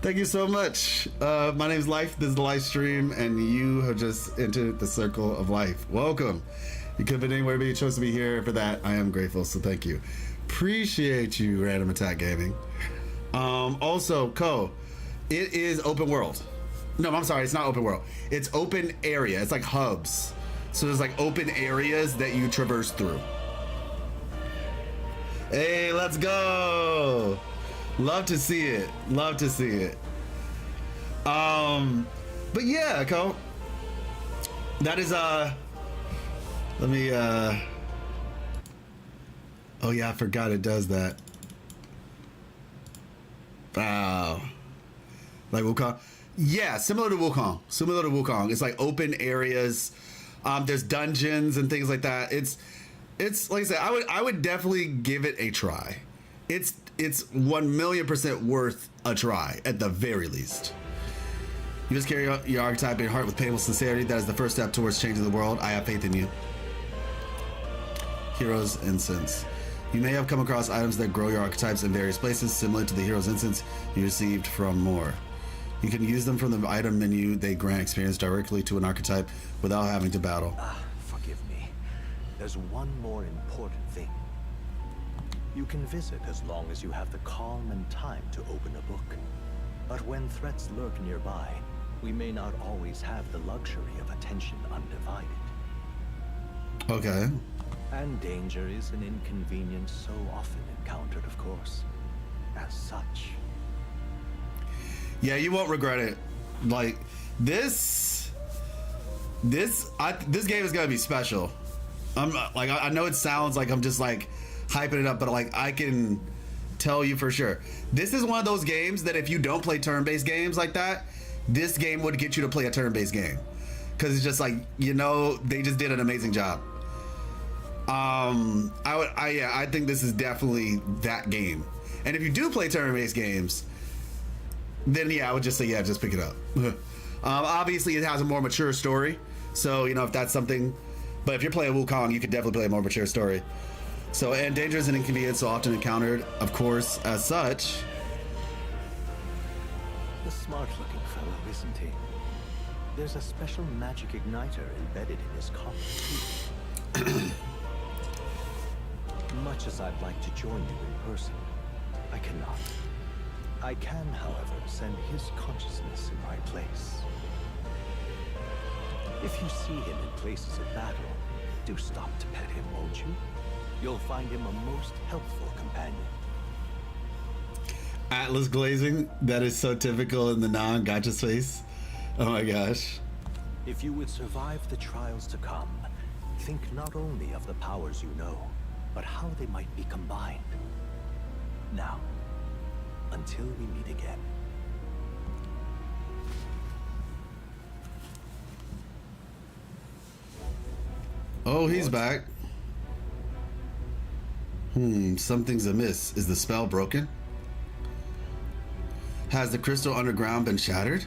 Thank you so much. My name's Life. This is the live stream, and you have just entered the circle of life. Welcome. You could have been anywhere, but you chose to be here. For that, I am grateful. So thank you. Appreciate you, Random Attack Gaming. Also, it is open world. No, I'm sorry, it's not open world. It's open area. It's like hubs. So there's like open areas that you traverse through. Hey, let's go. Love to see it. Love to see it. But yeah, that is let me oh yeah, I forgot it does that. Wow. Like Wukong. Yeah, similar to Wukong. Similar to Wukong. It's like open areas. There's dungeons and things like that. It's like I said, I would definitely give it a try. It's 1,000,000% worth a try at the very least. You just carry your archetype in your heart with painful sincerity. That is the first step towards changing the world. I have faith in you. Hero's Incense. You may have come across items that grow your archetypes in various places, similar to the Hero's Incense you received from Moore. You can use them from the item menu. They grant experience directly to an archetype without having to battle. Forgive me. There's one more important thing. You can visit as long as you have the calm and time to open a book. But when threats lurk nearby, we may not always have the luxury of attention undivided. Okay. And danger is an inconvenience so often encountered, of course. As such. Yeah, you won't regret it. Like this game is gonna be special. I know it sounds like I'm just like hyping it up, but like I can tell you for sure, this is one of those games that if you don't play turn-based games like that, this game would get you to play a turn-based game, because it's just like, you know, they just did an amazing job. I think this is definitely that game. And if you do play turn-based games, then yeah, I would just say, yeah, just pick it up. Obviously it has a more mature story, so you know, if that's something, but if you're playing Wukong, you could definitely play a more mature story. So, and danger is an inconvenience so often encountered, of course, as such. The smart-looking fellow, isn't he? There's a special magic igniter embedded in his collar, too. Much as I'd like to join you in person, I cannot. I can, however, send his consciousness in my place. If you see him in places of battle, do stop to pet him, won't you? You'll find him a most helpful companion. Atlas glazing, that is so typical in the non-gacha space. Oh my gosh. If you would survive the trials to come, think not only of the powers you know, but how they might be combined. Now, until we meet again. Oh, he's back. Something's amiss. Is the spell broken? Has the crystal underground been shattered?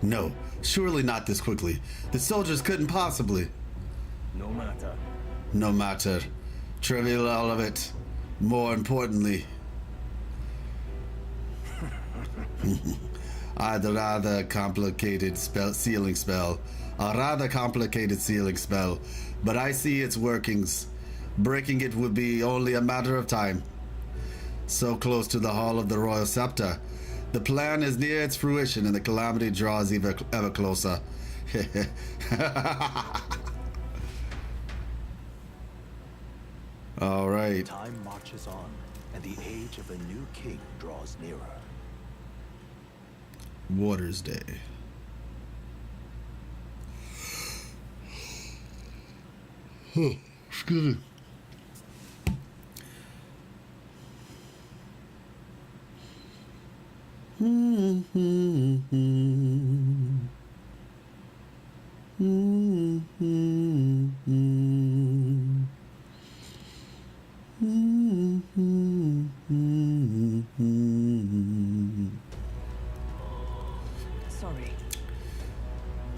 No, surely not this quickly. The soldiers couldn't possibly. No matter. No matter. Trivial all of it. More importantly. I'd rather complicated sealing spell. A rather complicated sealing spell. But I see its workings. Breaking it would be only a matter of time. So close to the Hall of the Royal Scepter. The plan is near its fruition and the calamity draws ever closer. All right. Time marches on and the age of a new king draws nearer. Water's Day. Excuse me. Sorry.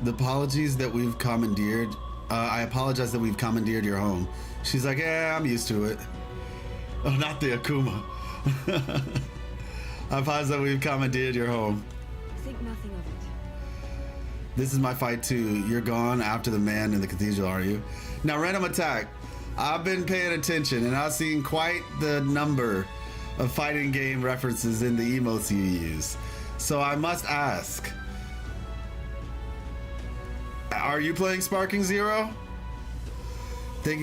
The apologies that we've commandeered. I apologize that we've commandeered your home. She's like, yeah, I'm used to it. Oh, not the Akuma. I apologize that we've commandeered your home. Think nothing of it. This is my fight too. You're gone after the man in the cathedral, are you? Now, random attack. I've been paying attention and I've seen quite the number of fighting game references in the emotes you use. So I must ask, are you playing Sparking Zero? Think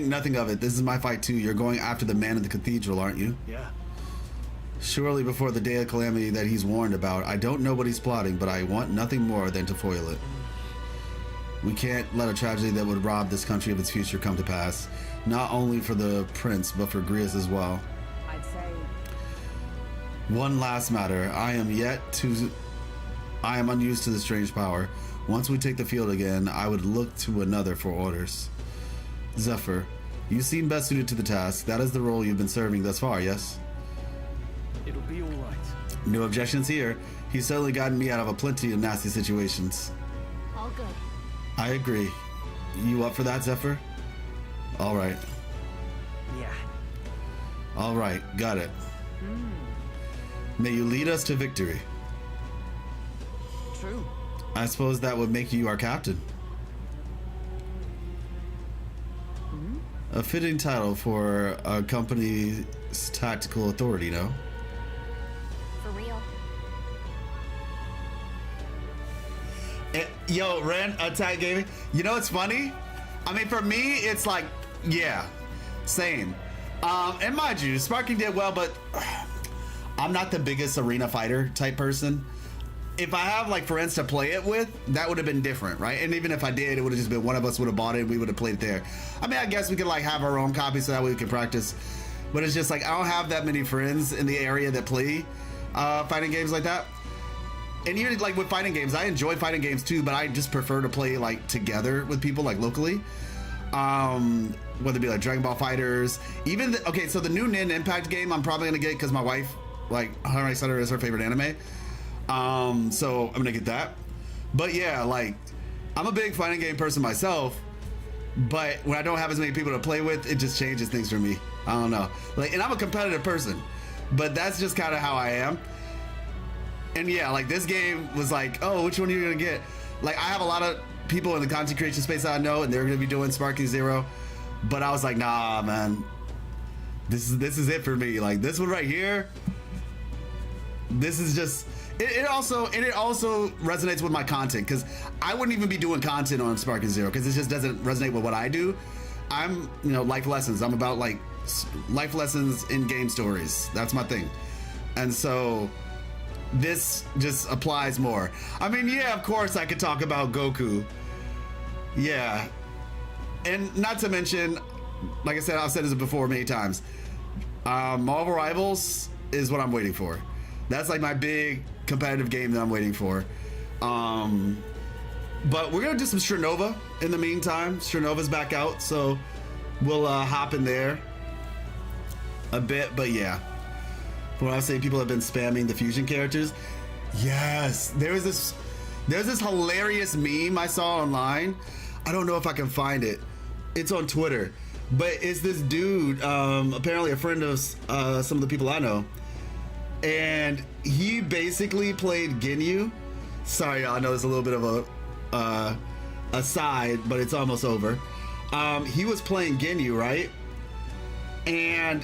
nothing of it. This is my fight too. You're going after the man in the cathedral, aren't you? Yeah. Surely before the day of calamity that he's warned about. I don't know what he's plotting, but I want nothing more than to foil it. We can't let a tragedy that would rob this country of its future come to pass. Not only for the prince, but for Grius as well. I'd say... One last matter. I am unused to the strange power. Once we take the field again, I would look to another for orders. Zephyr, you seem best suited to the task. That is the role you've been serving thus far, yes? It'll be all right. No objections here. He's certainly gotten me out of a plenty of nasty situations. All good. I agree. You up for that, Zephyr? All right. Yeah. All right, got it. May you lead us to victory. True. I suppose that would make you our captain. A fitting title for a company's tactical authority, no? For real. Yo, Ren, Attack Gaming. You know what's funny? I mean, for me, it's like, yeah, same. And mind you, Sparking did well, but I'm not the biggest arena fighter type person. If I have like friends to play it with, that would have been different, right? And even if I did, it would have just been one of us would have bought it and we would have played it there. I mean, I guess we could like have our own copy so that way we can practice. But it's just like, I don't have that many friends in the area that play fighting games like that. And even like with fighting games, I enjoy fighting games too, but I just prefer to play like together with people like locally. Whether it be like Dragon Ball Fighters, even okay, so the new Nin Impact game I'm probably gonna get because my wife, like Hunter x Hunter is her favorite anime. So I'm gonna get that. But yeah, like I'm a big fighting game person myself, but when I don't have as many people to play with, it just changes things for me. I don't know. Like, and I'm a competitive person, but that's just kind of how I am. And yeah, like this game was like, oh, which one are you gonna get? Like I have a lot of people in the content creation space that I know, and they're gonna be doing Sparking Zero, but I was like, nah, man, this is it for me. Like this one right here, this is just it also resonates with my content, because I wouldn't even be doing content on Sparking Zero because it just doesn't resonate with what I do. I'm, you know, life lessons. I'm about like life lessons in game stories. That's my thing. And so this just applies more. I mean, yeah, of course I could talk about Goku. Yeah. And not to mention, like I said, I've said this before many times, Marvel Rivals is what I'm waiting for. That's like my big competitive game that I'm waiting for. But we're gonna do some Strinova in the meantime. Strinova's back out, so we'll hop in there a bit. But yeah, when I say people have been spamming the fusion characters, yes, there's this hilarious meme I saw online. I don't know if I can find it. It's on Twitter, but it's this dude, apparently a friend of some of the people I know, and he basically played Ginyu. Sorry, y'all, I know it's a little bit of a aside, but it's almost over. He was playing Ginyu, right? And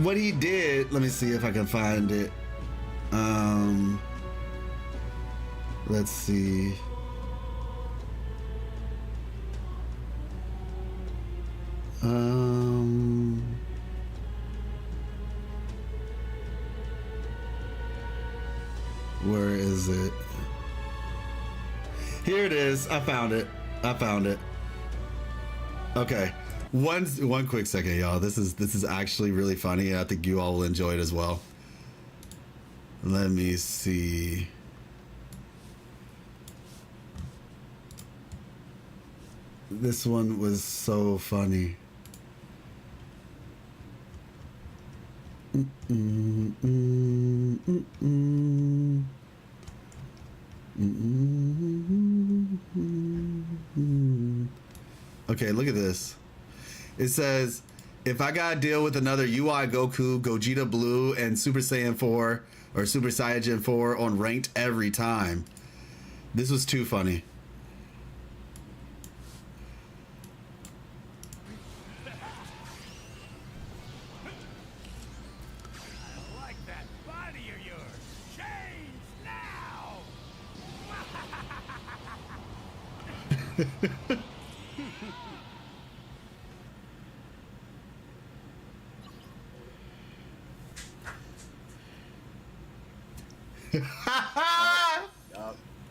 what he did, let me see if I can find it. Let's see. Where is it? Here it is. I found it. Okay. One quick second, y'all. This is actually really funny, and I think you all will enjoy it as well. Let me see. This one was so funny. Okay, look at this. It says, if I gotta deal with another UI Goku, Gogeta Blue, and Super Saiyan 4 or Super Saiyan 4 on ranked every time. This was too funny.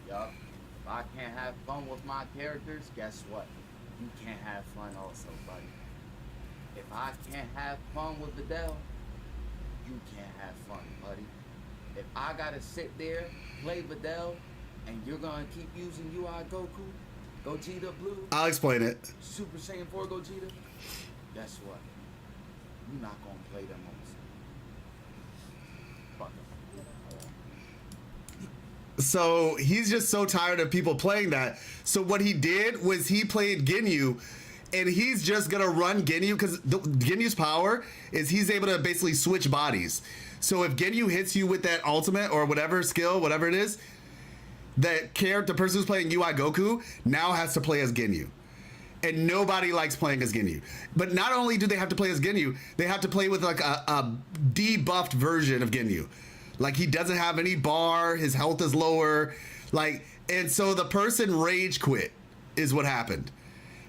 Yup. If I can't have fun with my characters, guess what? You can't have fun also, buddy. If I can't have fun with Videl, you can't have fun, buddy. If I gotta sit there, play Videl, and you're gonna keep using UI Goku, Gogeta Blue, I'll explain it. Super Saiyan 4 Gogeta, guess what? You're not gonna play them on fuck them. So he's just so tired of people playing that. So what he did was he played Ginyu, and he's just gonna run Ginyu because Ginyu's power is he's able to basically switch bodies. So if Ginyu hits you with that ultimate or whatever skill, whatever it is, the person who's playing UI Goku now has to play as Ginyu. And nobody likes playing as Ginyu. But not only do they have to play as Ginyu, they have to play with like a debuffed version of Ginyu. Like he doesn't have any bar, his health is lower. Like, and so the person rage quit is what happened.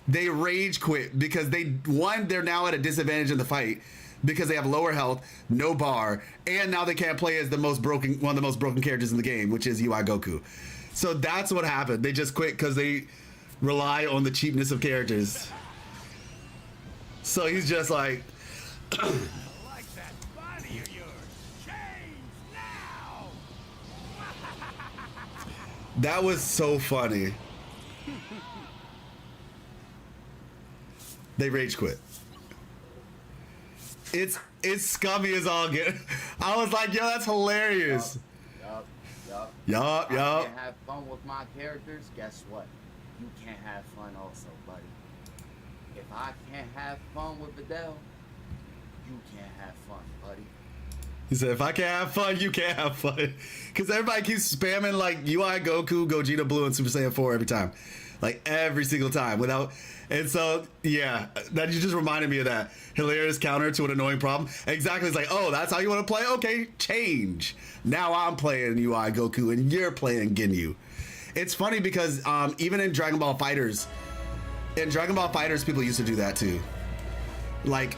They rage quit because they're now at a disadvantage in the fight because they have lower health, no bar, and now they can't play as one of the most broken characters in the game, which is UI Goku. So that's what happened. They just quit because they rely on the cheapness of characters. So he's just like, that was so funny. They rage quit. It's scummy as all get. I was like, yo, that's hilarious. Yup. If I can't have fun with my characters, guess what? You can't have fun also, buddy. If I can't have fun with Videl, you can't have fun, buddy. He said, if I can't have fun, you can't have fun. Because everybody keeps spamming like UI Goku, Gogeta Blue, and Super Saiyan 4 every time. Like every single time and so yeah, that you just reminded me of that hilarious counter to an annoying problem. Exactly. It's like, oh, that's how you want to play? Okay, change. Now I'm playing UI Goku and you're playing Ginyu. It's funny because even in Dragon Ball Fighters, people used to do that too. Like,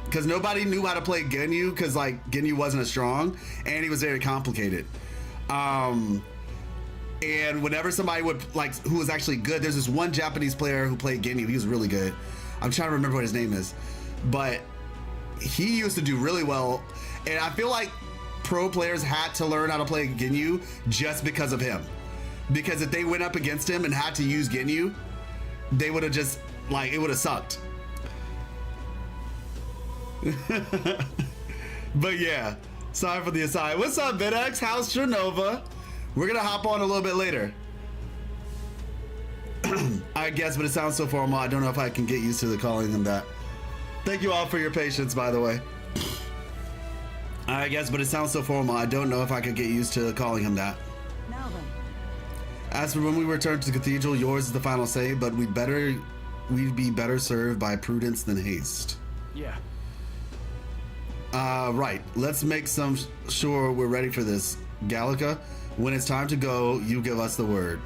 because nobody knew how to play Ginyu because like Ginyu wasn't as strong and he was very complicated. And whenever somebody would who was actually good, there's this one Japanese player who played Ginyu. He was really good. I'm trying to remember what his name is, but he used to do really well. And I feel like pro players had to learn how to play Ginyu just because of him. Because if they went up against him and had to use Ginyu, they would have just it would have sucked. But yeah, sorry for the aside. What's up, VidX? How's Strinova? We're gonna hop on a little bit later. I guess, but it sounds so formal. I don't know if I can get used to calling him that. Thank you all for your patience, by the way. I guess, but it sounds so formal. I don't know if I could get used to calling him that. Now then. As for when we return to the cathedral, yours is the final say, but we'd be better served by prudence than haste. Yeah. Right. Let's make sure we're ready for this. Gallica, when it's time to go, you give us the word.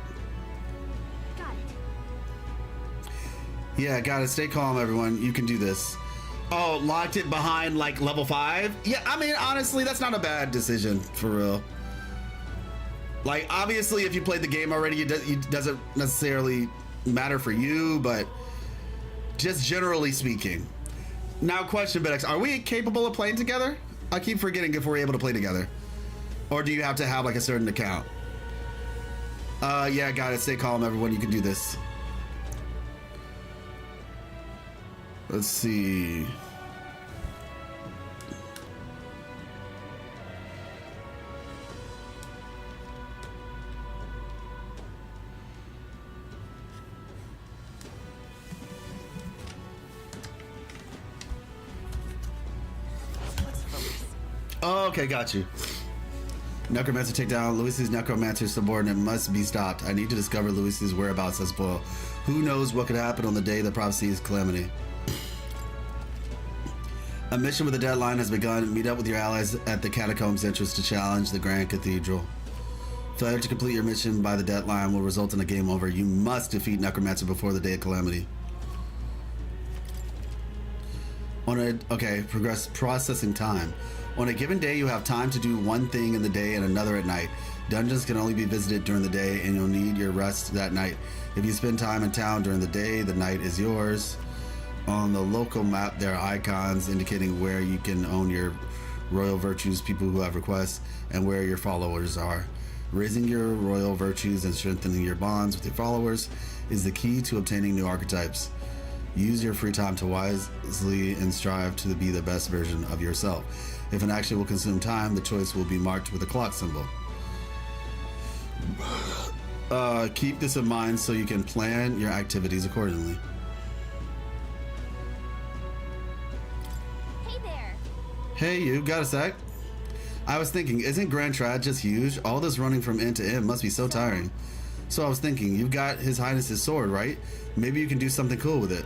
Got it. Yeah, got it. Stay calm, everyone. You can do this. Oh, locked it behind level 5? Yeah, I mean, honestly, that's not a bad decision, for real. Obviously, if you played the game already, it doesn't necessarily matter for you, but just generally speaking. Now, question, Bedex, are we capable of playing together? I keep forgetting if we're able to play together. Or do you have to have a certain account? Yeah, got it. Stay calm, everyone. You can do this. Let's see. Oh, okay, got you. Necromancer takedown. Luis's necromancer subordinate must be stopped. I need to discover Luis's whereabouts as well. Who knows what could happen on the day the prophecy's calamity. A mission with a deadline has begun. Meet up with your allies at the catacombs entrance to challenge the Grand Cathedral. Failure to complete your mission by the deadline will result in a game over. You must defeat Necromancer before the day of calamity. Processing time. On a given day, you have time to do one thing in the day and another at night. Dungeons can only be visited during the day, and you'll need your rest that night. If you spend time in town during the day, the night is yours. On the local map, there are icons indicating where you can own your royal virtues, people who have requests, and where your followers are. Raising your royal virtues and strengthening your bonds with your followers is the key to obtaining new archetypes. Use your free time to wisely and strive to be the best version of yourself. If an action will consume time, the choice will be marked with a clock symbol. Keep this in mind so you can plan your activities accordingly. Hey there. Hey, you got a sec? I was thinking, isn't Grand Trad just huge? All this running from end to end must be so tiring. So I was thinking, you've got His Highness's sword, right? Maybe you can do something cool with it.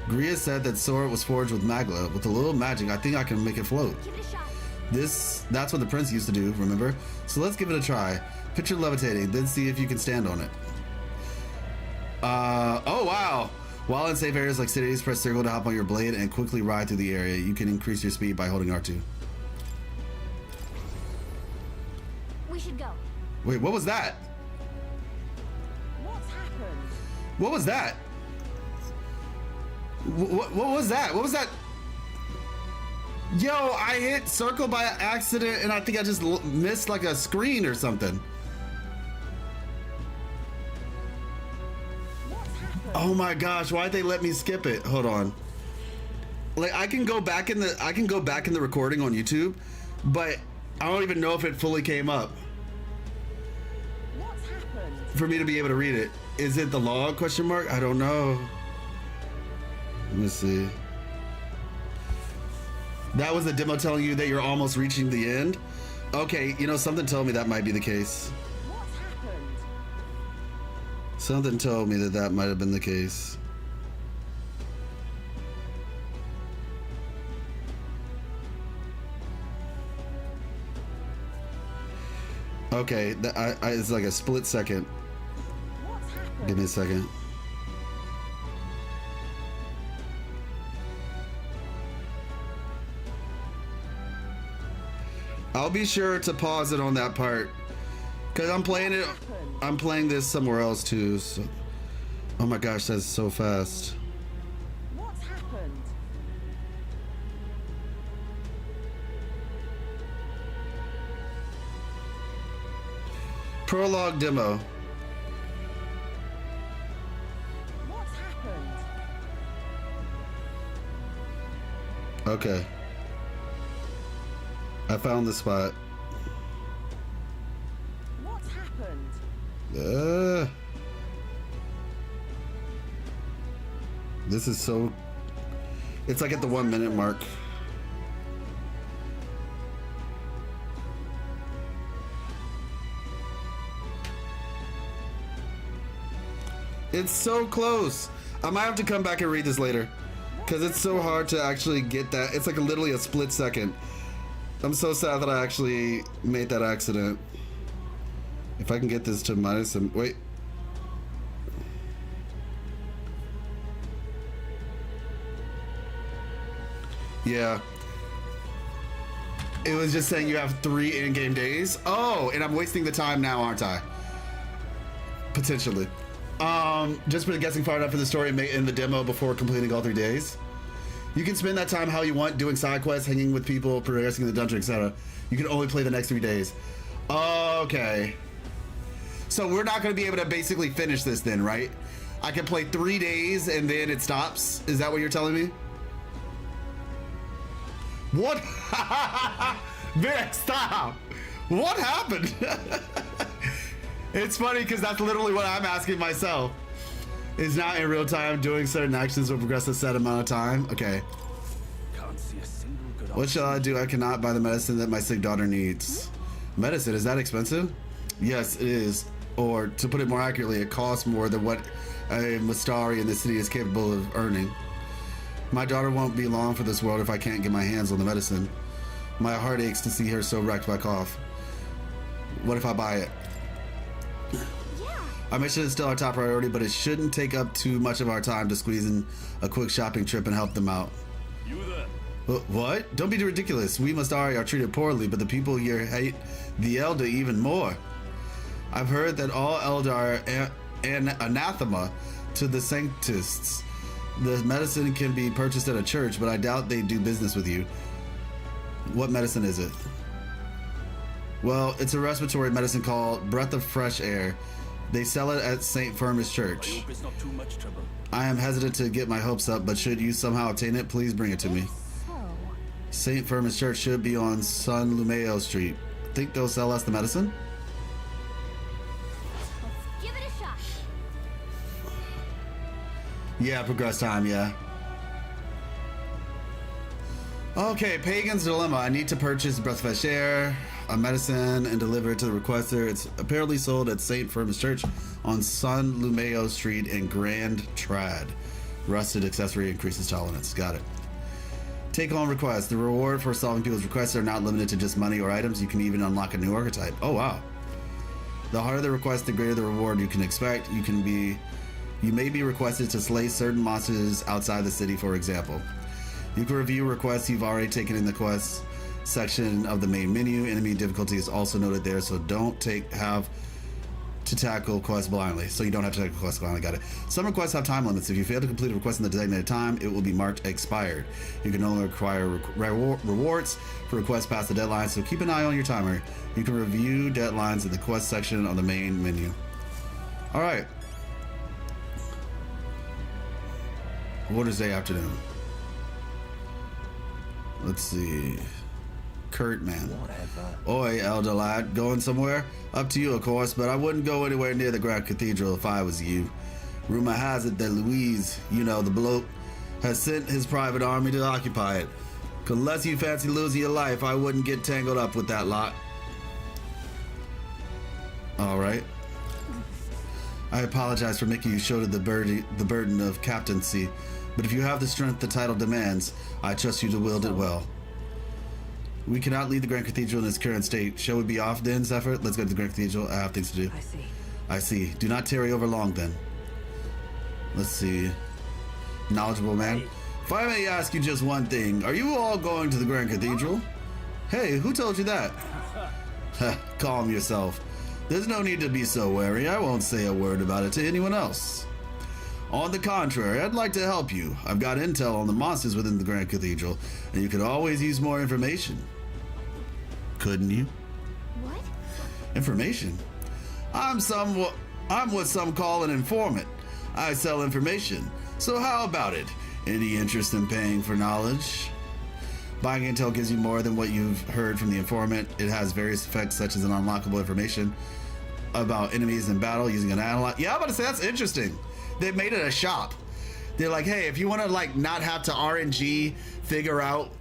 Gria said that sword was forged with magla. With a little magic, I think I can make it float. Give it a shot. That's what the prince used to do, remember? So let's give it a try. Picture levitating, then see if you can stand on it. Oh wow! While in safe areas like cities, press circle to hop on your blade and quickly ride through the area. You can increase your speed by holding R2. We should go. Wait, what was that? What's happened? What was that? What was that? What was that? Yo, I hit circle by accident and I think I just missed like a screen or something. Oh my gosh, why'd they let me skip it? Hold on. Like I can go back in the recording on YouTube, but I don't even know if it fully came up. What's happened? For me to be able to read it. Is it the log question mark? I don't know. Let me see. That was the demo telling you that you're almost reaching the end? Okay, you know, something told me that might be the case. What's happened? Something told me that that might have been the case. Okay, it's like a split second. What's happened? Give me a second. I'll be sure to pause it on that part, cause I'm playing this somewhere else too. So. Oh my gosh, that's so fast. What's happened? Prologue demo. What's happened? Okay. I found the spot. What's happened? This is so... It's like at the 1 minute mark. It's so close. I might have to come back and read this later, because it's so hard to actually get that. It's like literally a split second. I'm so sad that I actually made that accident. If I can get this to minus some... Wait. Yeah. It was just saying you have 3 in-game days. Oh, and I'm wasting the time now, aren't I? Potentially. Just for the guessing far enough for the story in the demo before completing all 3 days. You can spend that time how you want, doing side quests, hanging with people, progressing in the dungeon, etc. You can only play the next 3 days. Okay. So we're not going to be able to basically finish this then, right? I can play 3 days and then it stops? Is that what you're telling me? What? Vic, stop! What happened? It's funny because that's literally what I'm asking myself. Is not in real time doing certain actions will progress a set amount of time. Okay. Can't see a single good What shall I do? I cannot buy the medicine that my sick daughter needs. Medicine, is that expensive? Yes, it is. Or, to put it more accurately, it costs more than what a Mustari in the city is capable of earning. My daughter won't be long for this world if I can't get my hands on the medicine. My heart aches to see her so wrecked by cough. What if I buy it? Our mission is still our top priority, but it shouldn't take up too much of our time to squeeze in a quick shopping trip and help them out. You there? What? Don't be ridiculous. We Mustari are treated poorly, but the people here hate the Elder even more. I've heard that all Elder are an anathema to the Sanctists. The medicine can be purchased at a church, but I doubt they do business with you. What medicine is it? Well, it's a respiratory medicine called Breath of Fresh Air. They sell it at St. Firmus Church. I hope it's not too much trouble. I am hesitant to get my hopes up, but should you somehow obtain it, please bring it to me. St. Firmus Church should be on San Lumeo Street. Think they'll sell us the medicine? Let's give it a shot. Yeah, progress time, yeah. Okay, Pagan's Dilemma. I need to purchase Breath of Fresh Air, a medicine, and deliver it to the requester. It's apparently sold at St. Firmus Church on San Lumeo Street in Grand Trad. Rusted accessory increases tolerance. Got it. Take on request. The reward for solving people's requests are not limited to just money or items. You can even unlock a new archetype. Oh, wow. The harder the request, the greater the reward you can expect. You may be requested to slay certain monsters outside the city, for example. You can review requests you've already taken in the quest section of the main menu. Enemy difficulty is also noted there, so don't have to tackle quests blindly. So you don't have to tackle quests blindly. Got it. Some requests have time limits. If you fail to complete a request in the designated time, it will be marked expired. You can only require rewards for requests past the deadline, so keep an eye on your timer. You can review deadlines in the quest section of the main menu. All right. Waters Day afternoon. Let's see. Kurt, man. Oi, elder lad. Going somewhere? Up to you, of course, but I wouldn't go anywhere near the Grand Cathedral if I was you. Rumor has it that Louise, you know, the bloke, has sent his private army to occupy it. Unless you fancy losing your life, I wouldn't get tangled up with that lot. Alright. I apologize for making you shoulder the burden of captaincy, but if you have the strength the title demands, I trust you to wield it well. We cannot leave the Grand Cathedral in its current state. Shall we be off then, Zephyr? Let's go to the Grand Cathedral. I have things to do. I see. Do not tarry over long then. Let's see. Knowledgeable man. If I may ask you just one thing, are you all going to the Grand Cathedral? Hey, who told you that? Calm yourself. There's no need to be so wary. I won't say a word about it to anyone else. On the contrary, I'd like to help you. I've got intel on the monsters within the Grand Cathedral, and you could always use more information. Couldn't you? What? Information? I'm what some call an informant. I sell information. So how about it? Any interest in paying for knowledge? Buying intel gives you more than what you've heard from the informant. It has various effects such as an unlockable information about enemies in battle using an analog. Yeah, I'm about to say that's interesting. They made it a shop. They're like, hey, if you want to like not have to RNG figure out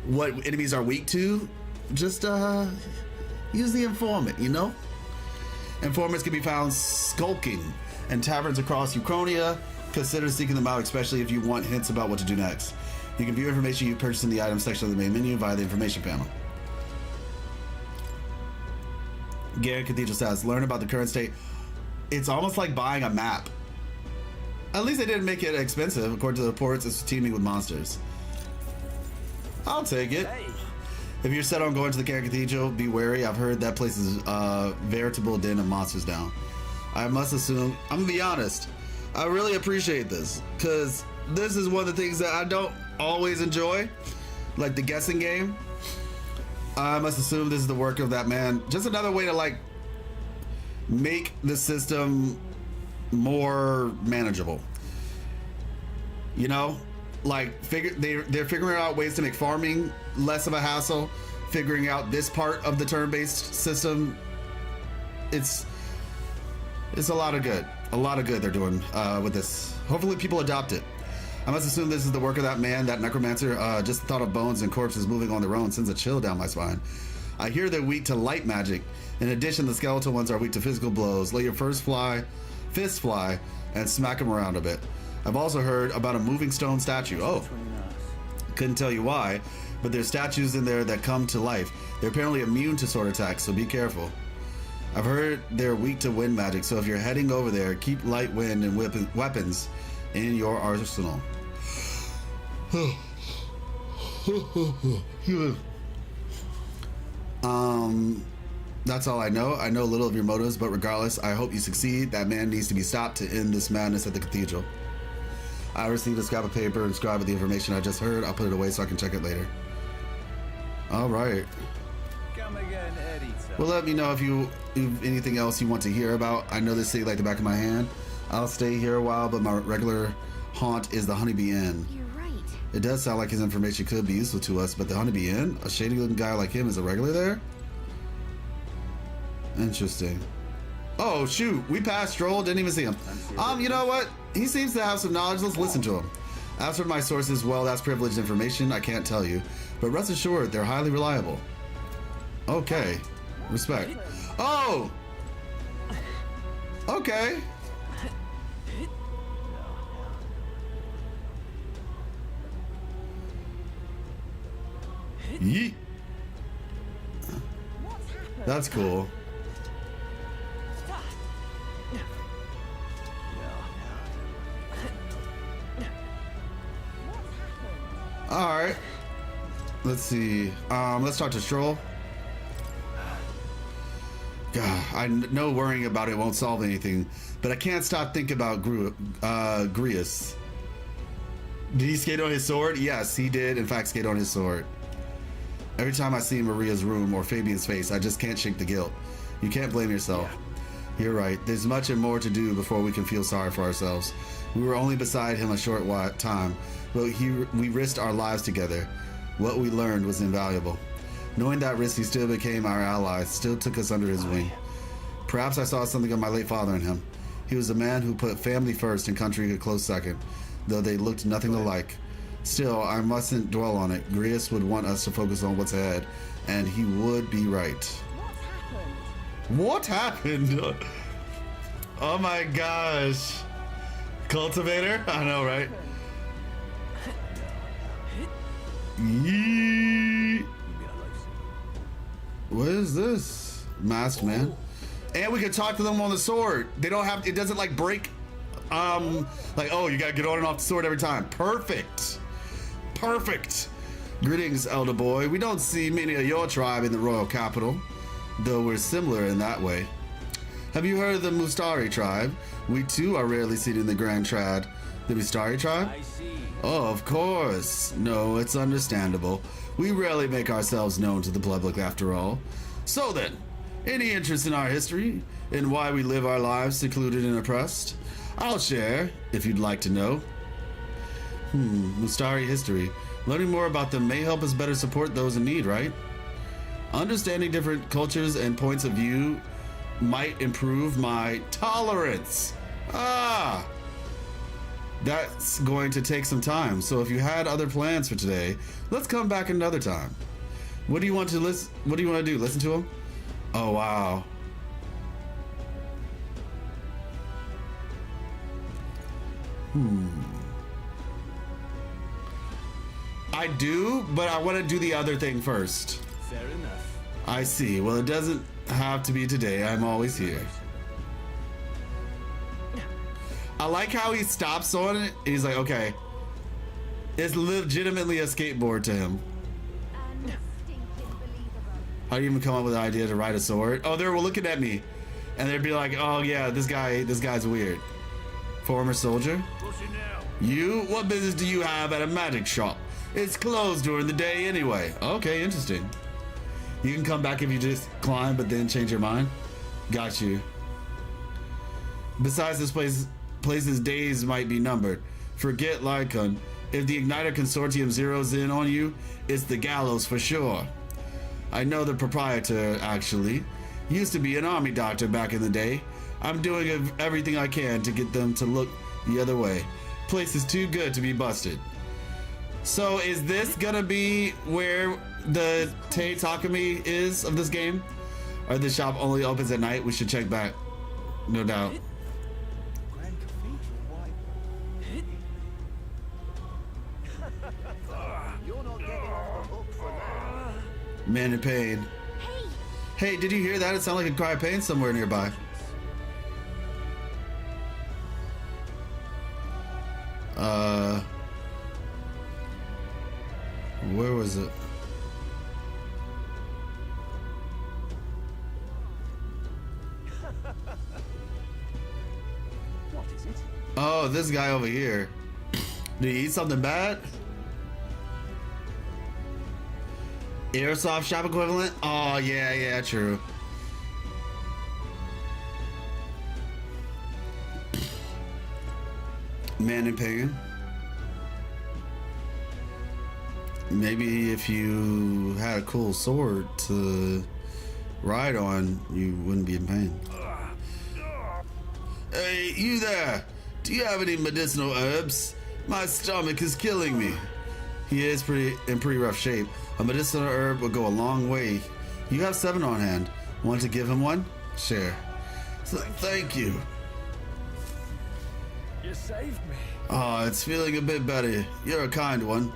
what enemies are weak to, just use the informant, you know? Informants can be found skulking in taverns across Ukrainia. Consider seeking them out, especially if you want hints about what to do next. You can view information you purchased in the item section of the main menu via the information panel. Grand Cathedral says, learn about the current state. It's almost like buying a map. At least they didn't make it expensive. According to the reports, it's teaming with monsters. I'll take it. Hey. If you're set on going to the Grand Cathedral, be wary. I've heard that place is a veritable den of monsters now. I must assume, I'm gonna be honest, I really appreciate this, because this is one of the things that I don't always enjoy, like the guessing game. I must assume this is the work of that man. Just another way to like make the system more manageable. You know, like they're figuring out ways to make farming less of a hassle. Figuring out this part of the turn-based system, it's a lot of good. A lot of good they're doing with this. Hopefully people adopt it. I must assume this is the work of that man, that necromancer. Just the thought of bones and corpses moving on their own sends a chill down my spine. I hear they're weak to light magic. In addition, the skeletal ones are weak to physical blows. Let your fist fly, and smack them around a bit. I've also heard about a moving stone statue. Oh, couldn't tell you why, but there's statues in there that come to life. They're apparently immune to sword attacks, so be careful. I've heard they're weak to wind magic, so if you're heading over there, keep light wind and weapons in your arsenal. That's all I know. I know little of your motives, but regardless, I hope you succeed. That man needs to be stopped to end this madness at the cathedral. I received a scrap of paper inscribed with the information I just heard. I'll put it away so I can check it later. All right. Come again, editor. Well, let me know if anything else you want to hear about. I know this city like the back of my hand. I'll stay here a while, but my regular haunt is the Honeybee Inn. You're right. It does sound like his information could be useful to us, but the Honeybee Inn? A shady-looking guy like him is a regular there? Interesting. Oh, shoot. We passed Stroll. Didn't even see him. You know what? He seems to have some knowledge. Let's listen to him. As for my sources, well, that's privileged information. I can't tell you. But rest assured, they're highly reliable. Okay. Respect. Oh! Okay. Yeet. That's cool. All right. Let's see. Let's talk to Stroll. God, I know worrying about it won't solve anything, but I can't stop thinking about Grius. Did he skate on his sword? Yes, he did, in fact, skate on his sword. Every time I see Maria's room or Fabian's face, I just can't shake the guilt. You can't blame yourself. You're right. There's much and more to do before we can feel sorry for ourselves. We were only beside him a short time, but we risked our lives together. What we learned was invaluable. Knowing that risk, he still became our ally, still took us under his wing. Perhaps I saw something of my late father in him. He was a man who put family first and country a close second, though they looked nothing alike. Still, I mustn't dwell on it. Grius would want us to focus on what's ahead, and he would be right. What happened? Oh my gosh. Cultivator? I know, right? Yee. What is this? Masked man. And we can talk to them on the sword. They don't have, it doesn't like break. Like, oh, you gotta get on and off the sword every time. Perfect. Perfect. Greetings, elder boy. We don't see many of your tribe in the royal capital, though we're similar in that way. Have you heard of the Mustari tribe? We too are rarely seen in the Grand Trad. The Mustari tribe? I see. Oh, of course. No, it's understandable. We rarely make ourselves known to the public after all. So then, any interest in our history, in why we live our lives secluded and oppressed? I'll share, if you'd like to know. Mustari history. Learning more about them may help us better support those in need, right? Understanding different cultures and points of view might improve my tolerance. That's going to take some time, so if you had other plans for today, let's come back another time. What do you want to listen? What do you want to do? Listen to him? Oh, wow. I do, but I want to do the other thing first. Fair enough. I see. Well, it doesn't have to be today. I'm always here. I like how he stops on it. He's like, okay. It's legitimately a skateboard to him. How do you even come up with the idea to ride a sword? Oh, they were looking at me. And they'd be like, oh yeah, this guy's weird. Former soldier? You? What business do you have at a magic shop? It's closed during the day anyway. Okay, interesting. You can come back if you just climb, but then change your mind. Got you. Besides, this place's days might be numbered. Forget Lycon. If the Igniter Consortium zeroes in on you, it's the gallows for sure. I know the proprietor, actually. Used to be an army doctor back in the day. I'm doing everything I can to get them to look the other way. Place is too good to be busted. So is this gonna be where the Tei Takumi is of this game? Or the shop only opens at night? We should check back. No doubt. Man in pain. Hey, did you hear that? It sounded like a cry of pain somewhere nearby. Where was it? What is it? Oh, this guy over here. Did he eat something bad? Airsoft shop equivalent? Oh, yeah, true. Man in pain. Maybe if you had a cool sword to ride on, you wouldn't be in pain. Hey, you there! Do you have any medicinal herbs? My stomach is killing me. He is in pretty rough shape. A medicinal herb will go a long way. You have 7 on hand. Want to give him one? Sure. Thank you. You saved me. Oh, it's feeling a bit better. You're a kind one.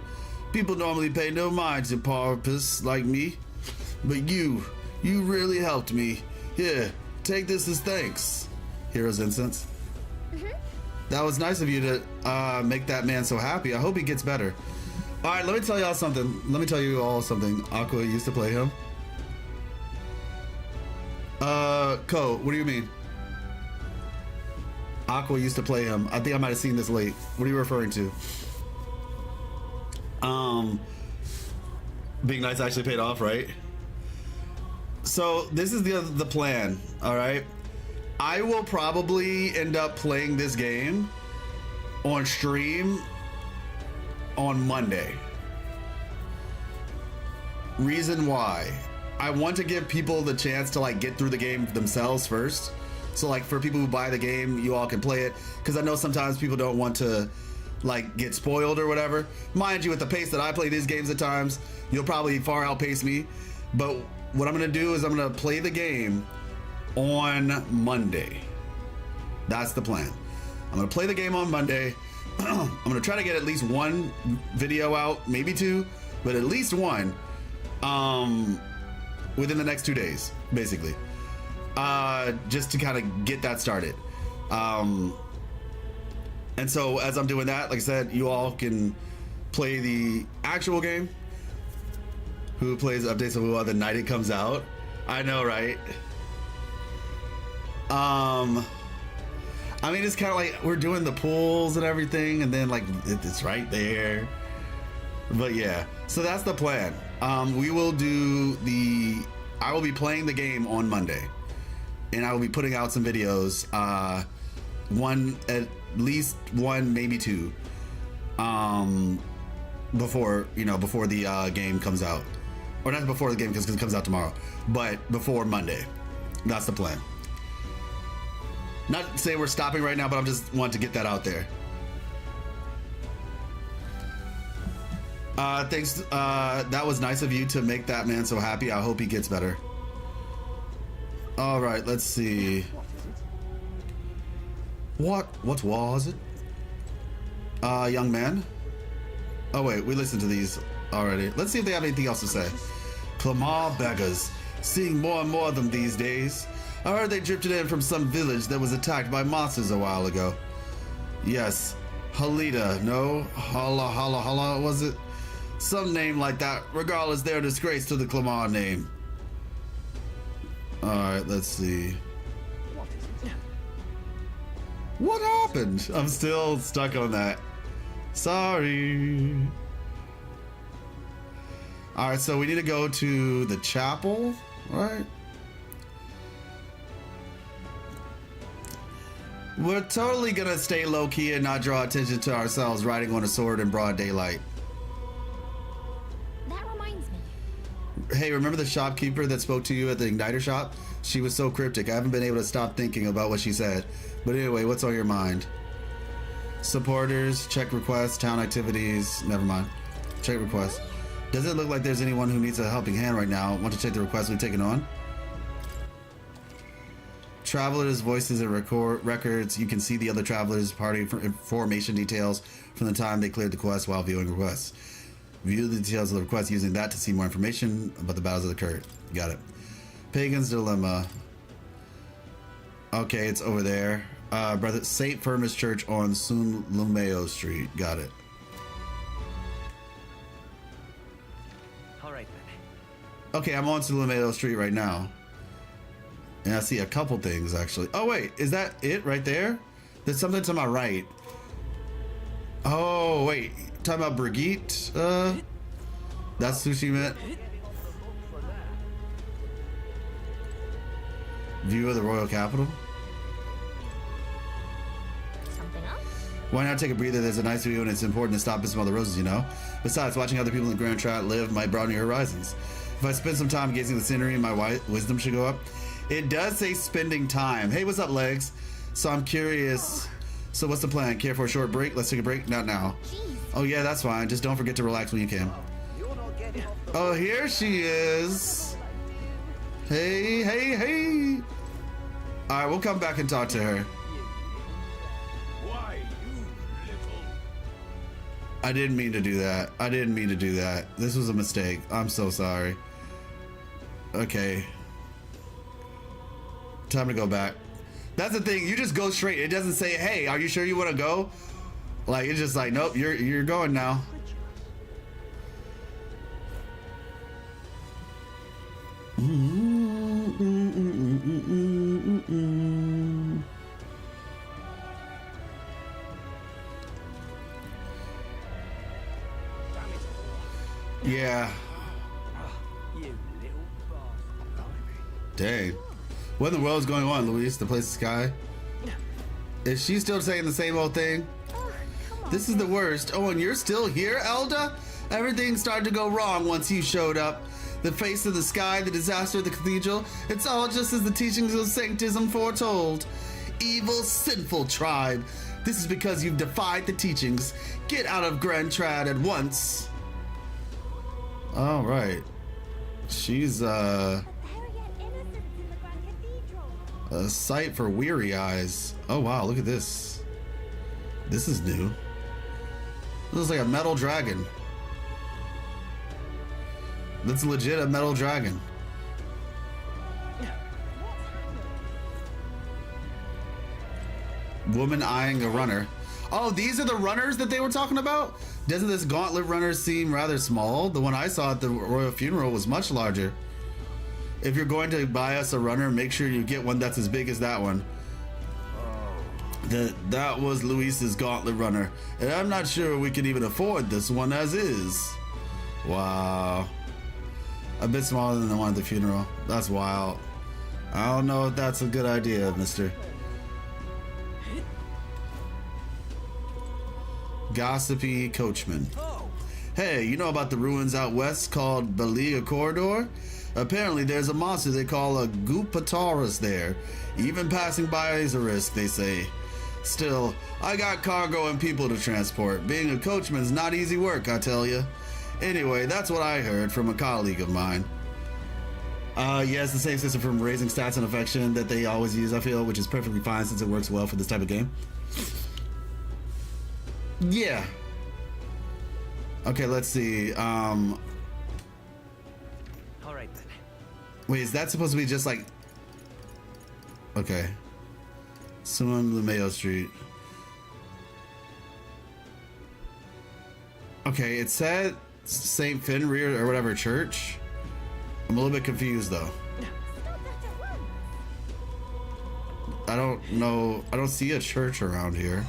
People normally pay no mind to paupers like me. But you really helped me. Here, take this as thanks. Hero's incense. That was nice of you to make that man so happy. I hope he gets better. All right, let me tell y'all something. Let me tell you all something. Aqua used to play him. Ko, what do you mean? Aqua used to play him. I think I might have seen this late. What are you referring to? Being nice actually paid off, right? So this is the plan, all right? I will probably end up playing this game on stream on Monday. Reason why? I want to give people the chance to like get through the game themselves first. So like for people who buy the game, you all can play it. Because I know sometimes people don't want to like get spoiled or whatever. Mind you, at the pace that I play these games at times, you'll probably far outpace me. But what I'm gonna do is I'm gonna play the game on Monday. That's the plan. I'm gonna play the game on Monday. I'm gonna try to get at least one video out, maybe 2, but at least one within the next 2 days, basically. Just to kind of get that started. And so as I'm doing that, like I said, you all can play the actual game. Who plays updates of the night it comes out? I know, right? I mean, it's kind of like we're doing the pools and everything, and then like it's right there. But yeah, so that's the plan. We will do I will be playing the game on Monday, and I will be putting out some videos. At least one, maybe 2. Before the game comes out, or not before the game because it comes out tomorrow, but before Monday. That's the plan. Not to say we're stopping right now, but I'm just wanting to get that out there. Thanks. That was nice of you to make that man so happy. I hope he gets better. All right, let's see. What was it? Young man? Oh wait, we listened to these already. Let's see if they have anything else to say. Clamar beggars. Seeing more and more of them these days. I heard they drifted in from some village that was attacked by monsters a while ago. Yes, Halida, no? Hala, was it? Some name like that. Regardless, they're a disgrace to the Clamar name. Alright, let's see. What happened? I'm still stuck on that. Sorry. Alright, so we need to go to the chapel, right? We're totally gonna stay low-key and not draw attention to ourselves riding on a sword in broad daylight. That reminds me. Hey, remember the shopkeeper that spoke to you at the Igniter shop? She was so cryptic. I haven't been able to stop thinking about what she said. But anyway, what's on your mind? Supporters, check requests, town activities. Never mind. Check requests. Does it look like there's anyone who needs a helping hand right now? Want to check the requests we've taken on? Travelers, voices, and records. You can see the other travelers' party formation details from the time they cleared the quest while viewing requests. View the details of the request using that to see more information about the battles that occurred. Got it. Pagan's Dilemma. Okay, it's over there. Brother St. Firmus Church on Sun Lumeo Street. Got it. All right then. Okay, I'm on Sun Lumeo Street right now. And I see a couple things, actually. Oh, wait. Is that it right there? There's something to my right. Oh, wait. Talking about Brigitte? That's who she meant? View of the Royal Capital? Something else? Why not take a breather? There's a nice view and it's important to stop and smell the roses, you know? Besides, watching other people in the Grand Trot live might broaden your horizons. If I spend some time gazing at the scenery, my wisdom should go up. It does say spending time. Hey, what's up, Legs? So I'm curious. So what's the plan? Care for a short break? Let's take a break. Not now. Oh yeah, that's fine. Just don't forget to relax when you can. Oh, here she is. Hey, hey, hey. All right, we'll come back and talk to her. I didn't mean to do that. I didn't mean to do that. This was a mistake. I'm so sorry. Okay. Time to go back. That's the thing. You just go straight. It doesn't say, "Hey, are you sure you want to go?" Like, it's just like, "Nope, you're going now." Yeah. Dang. What in the world is going on, Luis? The place is sky? Is she still saying the same old thing? This is the worst. Oh, and you're still here, Elda? Everything started to go wrong once you showed up. The face of the sky, the disaster of the cathedral. It's all just as the teachings of Sanctism foretold. Evil, sinful tribe. This is because you've defied the teachings. Get out of Grand Trad at once. All right. She's, a sight for weary eyes. Oh, wow. Look at this. This is new. This looks like a metal dragon. That's legit a metal dragon. Woman eyeing a runner. Oh, these are the runners that they were talking about? Doesn't this gauntlet runner seem rather small? The one I saw at the royal funeral was much larger. If you're going to buy us a runner, make sure you get one that's as big as that one. That was Luis's gauntlet runner. And I'm not sure we can even afford this one as is. Wow. A bit smaller than the one at the funeral. That's wild. I don't know if that's a good idea, mister. Gossipy coachman. Hey, you know about the ruins out west called Balia Corridor? Apparently there's a monster they call a Goopataurus there. Even passing by is a risk, they say. Still, I got cargo and people to transport. Being a coachman's not easy work, I tell you. Anyway, that's what I heard from a colleague of mine. Yeah, it's the same system from raising stats and affection that they always use, I feel, which is perfectly fine since it works well for this type of game. Yeah. Okay, let's see. All right then. Wait, is that supposed to be just like... Okay. Sun Lumeo Street. Okay, it said St. Finrir or whatever church. I'm a little bit confused though. I don't know. I don't see a church around here.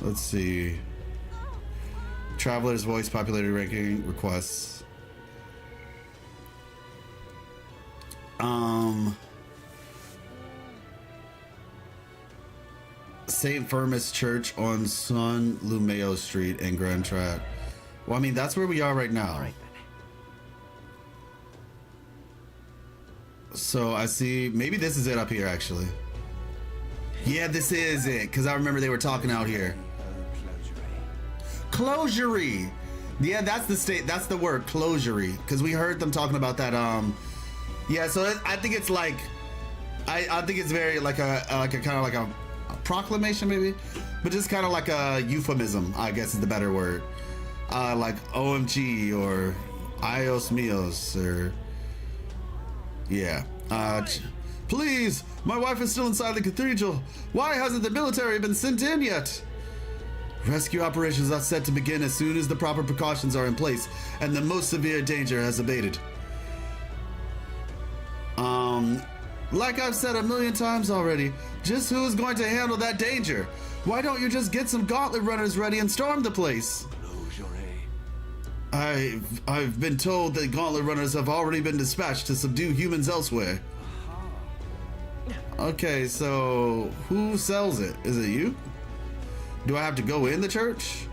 Let's see. Traveler's voice popularity ranking requests. St. Firmus Church on Sun Lumeo Street in Grand Trad. Well, I mean, that's where we are right now. So I see, maybe this is it up here actually. Yeah, this is it, because I remember they were talking out here. Closery. Yeah, that's the state. That's the word, closery, because we heard them talking about that. Yeah, so I think it's like, I think it's very like a kind of like a proclamation maybe, but just kind of like a euphemism, I guess is the better word. Like OMG or Ios Mios or yeah. Please, my wife is still inside the cathedral. Why hasn't the military been sent in yet? Rescue operations are set to begin as soon as the proper precautions are in place and the most severe danger has abated. Like I've said a million times already, just who is going to handle that danger? Why don't you just get some gauntlet runners ready and storm the place? I've been told that gauntlet runners have already been dispatched to subdue humans elsewhere. Okay, so who sells it? Is it you? Do I have to go in the church?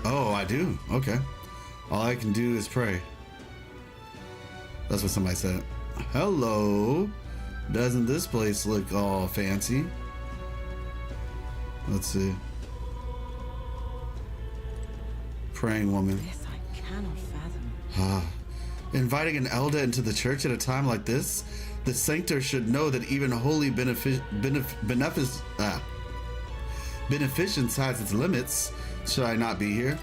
Oh, I do. Okay. All I can do is pray. That's what somebody said. Hello. Doesn't this place look all fancy? Let's see. Praying woman. This I cannot fathom. Inviting an elder into the church at a time like this? The sanctor should know that even holy beneficence has its limits. Should I not be here?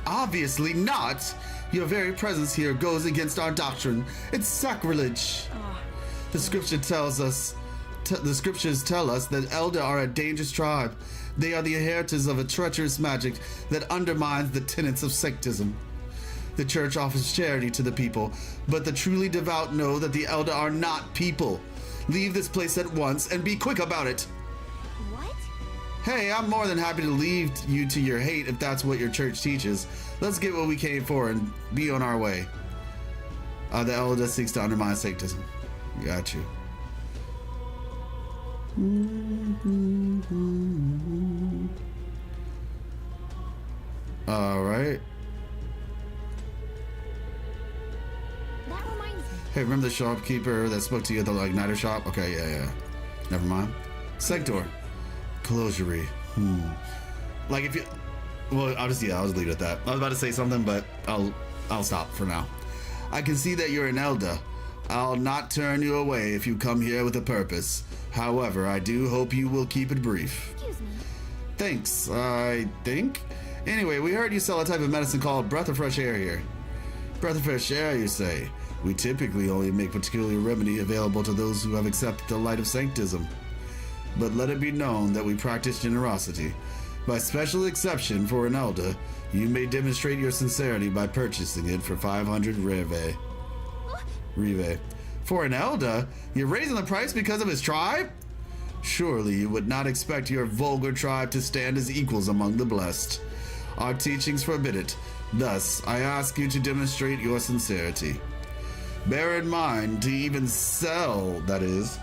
Obviously not. Your very presence here goes against our doctrine. It's sacrilege. The scripture tells us, the scriptures tell us that Elder are a dangerous tribe. They are the inheritors of a treacherous magic that undermines the tenets of sectism. The church offers charity to the people, but the truly devout know that the Elder are not people. Leave this place at once and be quick about it. What? Hey, I'm more than happy to leave you to your hate if that's what your church teaches. Let's get what we came for and be on our way. The Elder seeks to undermine sectism. Got you. All right. That reminds me. Hey, remember the shopkeeper that spoke to you at the Igniter shop? Okay, yeah. Never mind. Sector. Closery. Like if you... Well, I'll just leave it at that. I was about to say something, but I'll stop for now. I can see that you're an elder. I'll not turn you away if you come here with a purpose. However, I do hope you will keep it brief. Excuse me. Thanks, I think. Anyway, we heard you sell a type of medicine called breath of fresh air here. Breath of fresh air, you say? We typically only make particular remedy available to those who have accepted the light of sanctism. But let it be known that we practice generosity. By special exception for an elder, you may demonstrate your sincerity by purchasing it for 500 Rive. For an elder? You're raising the price because of his tribe? Surely you would not expect your vulgar tribe to stand as equals among the blessed. Our teachings forbid it. Thus, I ask you to demonstrate your sincerity. Bear in mind, to even sell, that is,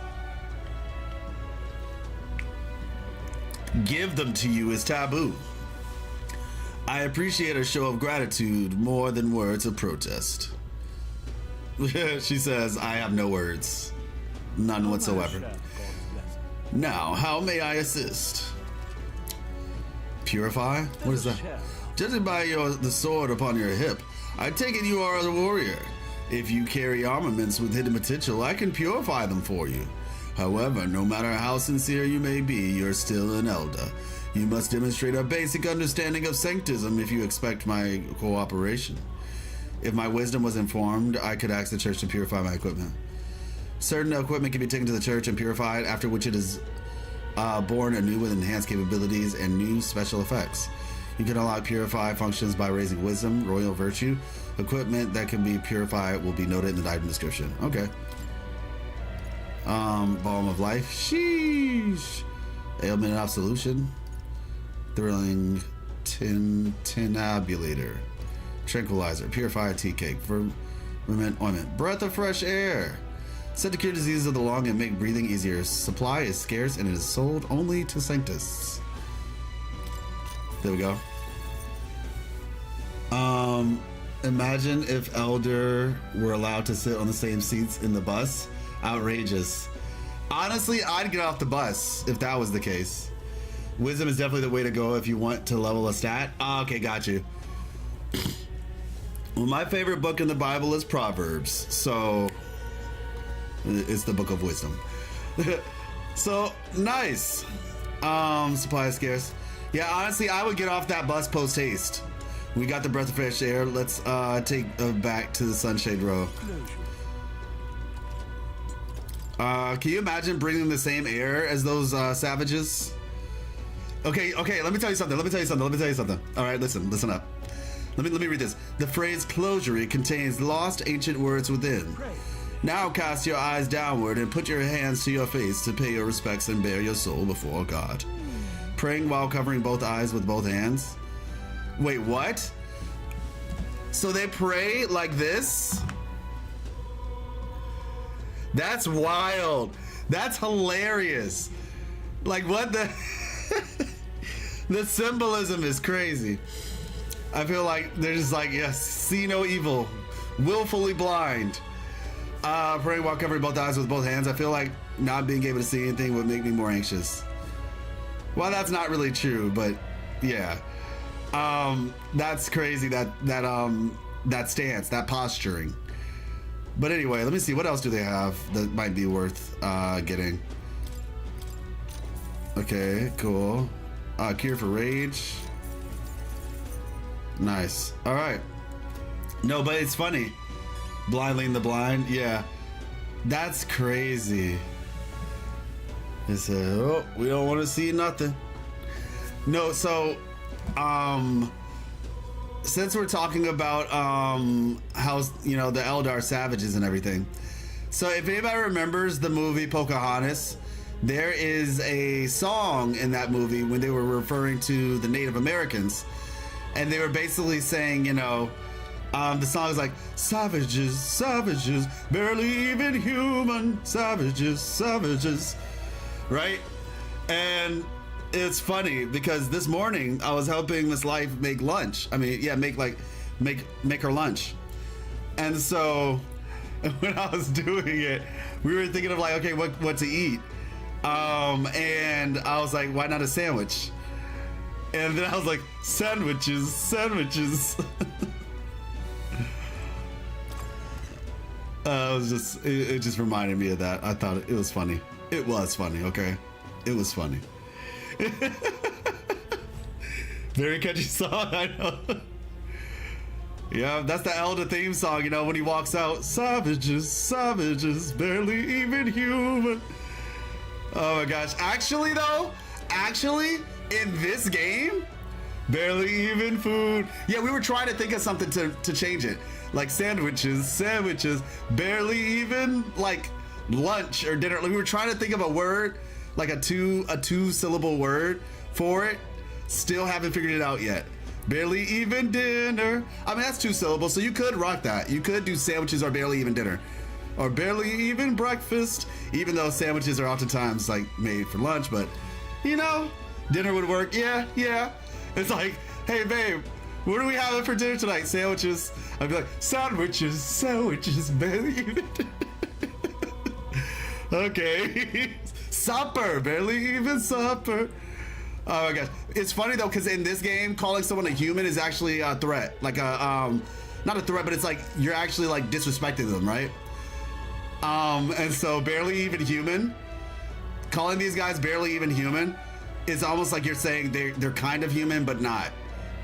give them to you is taboo. I appreciate a show of gratitude more than words of protest. She says, I have no words. None whatsoever. Now, how may I assist? Purify? What is that? Judging by the sword upon your hip, I take it you are the warrior. If you carry armaments with hidden potential, I can purify them for you. However, no matter how sincere you may be, you're still an elder. You must demonstrate a basic understanding of sanctism if you expect my cooperation. If my wisdom was informed, I could ask the church to purify my equipment. Certain equipment can be taken to the church and purified, after which it is born anew with enhanced capabilities and new special effects. You can unlock purify functions by raising wisdom, royal virtue. Equipment that can be purified will be noted in the item description. Okay. Balm of life. Sheesh. Ailment and absolution. Thrilling tinabulator. Tranquilizer. Purified tea cake. Ferment ointment. Breath of fresh air. Said to cure diseases of the lung and make breathing easier. Supply is scarce and it is sold only to sanctists. There we go. Imagine if Elder were allowed to sit on the same seats in the bus. Outrageous. Honestly, I'd get off the bus if that was the case. Wisdom is definitely the way to go if you want to level a stat. Oh, okay, got you. Well, my favorite book in the Bible is Proverbs, so it's the book of wisdom. So nice. Supply is scarce. Yeah, honestly, I would get off that bus post haste. We got the breath of fresh air. Let's take back to the Sunshade Row. Can you imagine breathing the same air as those savages? Okay, let me tell you something. All right, listen up. Let me read this. The phrase closury contains lost ancient words within. Now cast your eyes downward and put your hands to your face to pay your respects and bare your soul before God. Praying while covering both eyes with both hands. Wait, what? So they pray like this? That's wild. That's hilarious. Like, what the... The symbolism is crazy. I feel like they're just like, yes, see no evil, willfully blind. Praying while covering both eyes with both hands. I feel like not being able to see anything would make me more anxious. Well, that's not really true, but yeah. That's crazy, that stance, that posturing. But anyway, let me see, what else do they have that might be worth getting? Okay, cool. Cure for rage. Nice. All right. No, but it's funny. Blind leading the blind. Yeah. That's crazy. They said, oh, we don't want to see nothing. No, so, since we're talking about, how, you know, the Eldar savages and everything. So if anybody remembers the movie Pocahontas, there is a song in that movie when they were referring to the Native Americans, and they were basically saying, you know, the song is like, savages, savages, barely even human, savages, savages, right? And it's funny because this morning I was helping Miss Life make lunch. I mean, yeah, make her lunch. And so when I was doing it, we were thinking of like, okay, what to eat. And I was like, why not a sandwich? And then I was like, sandwiches, sandwiches. It just reminded me of that. I thought it was funny. It was funny, okay? It was funny. Very catchy song, I know. Yeah, that's the Elder theme song, you know, when he walks out. Savages, savages, barely even human. Oh my gosh. Actually, in this game, barely even food. Yeah, we were trying to think of something to change it. Like sandwiches, barely even like lunch or dinner. Like, we were trying to think of a word, like a two syllable word for it. Still haven't figured it out yet. Barely even dinner. I mean, that's 2 syllables, so you could rock that. You could do sandwiches or barely even dinner. Or barely even breakfast, even though sandwiches are oftentimes like made for lunch, but you know, dinner would work. Yeah. It's like, hey babe, what are we having for dinner tonight? Sandwiches. I'd be like, sandwiches, barely even okay. Supper, barely even supper. Oh my gosh. It's funny though, because in this game, calling someone a human is actually a threat. Like a, not a threat, but it's like, you're actually like disrespecting them, right? And so barely even human, calling these guys barely even human is almost like you're saying they're kind of human, but not,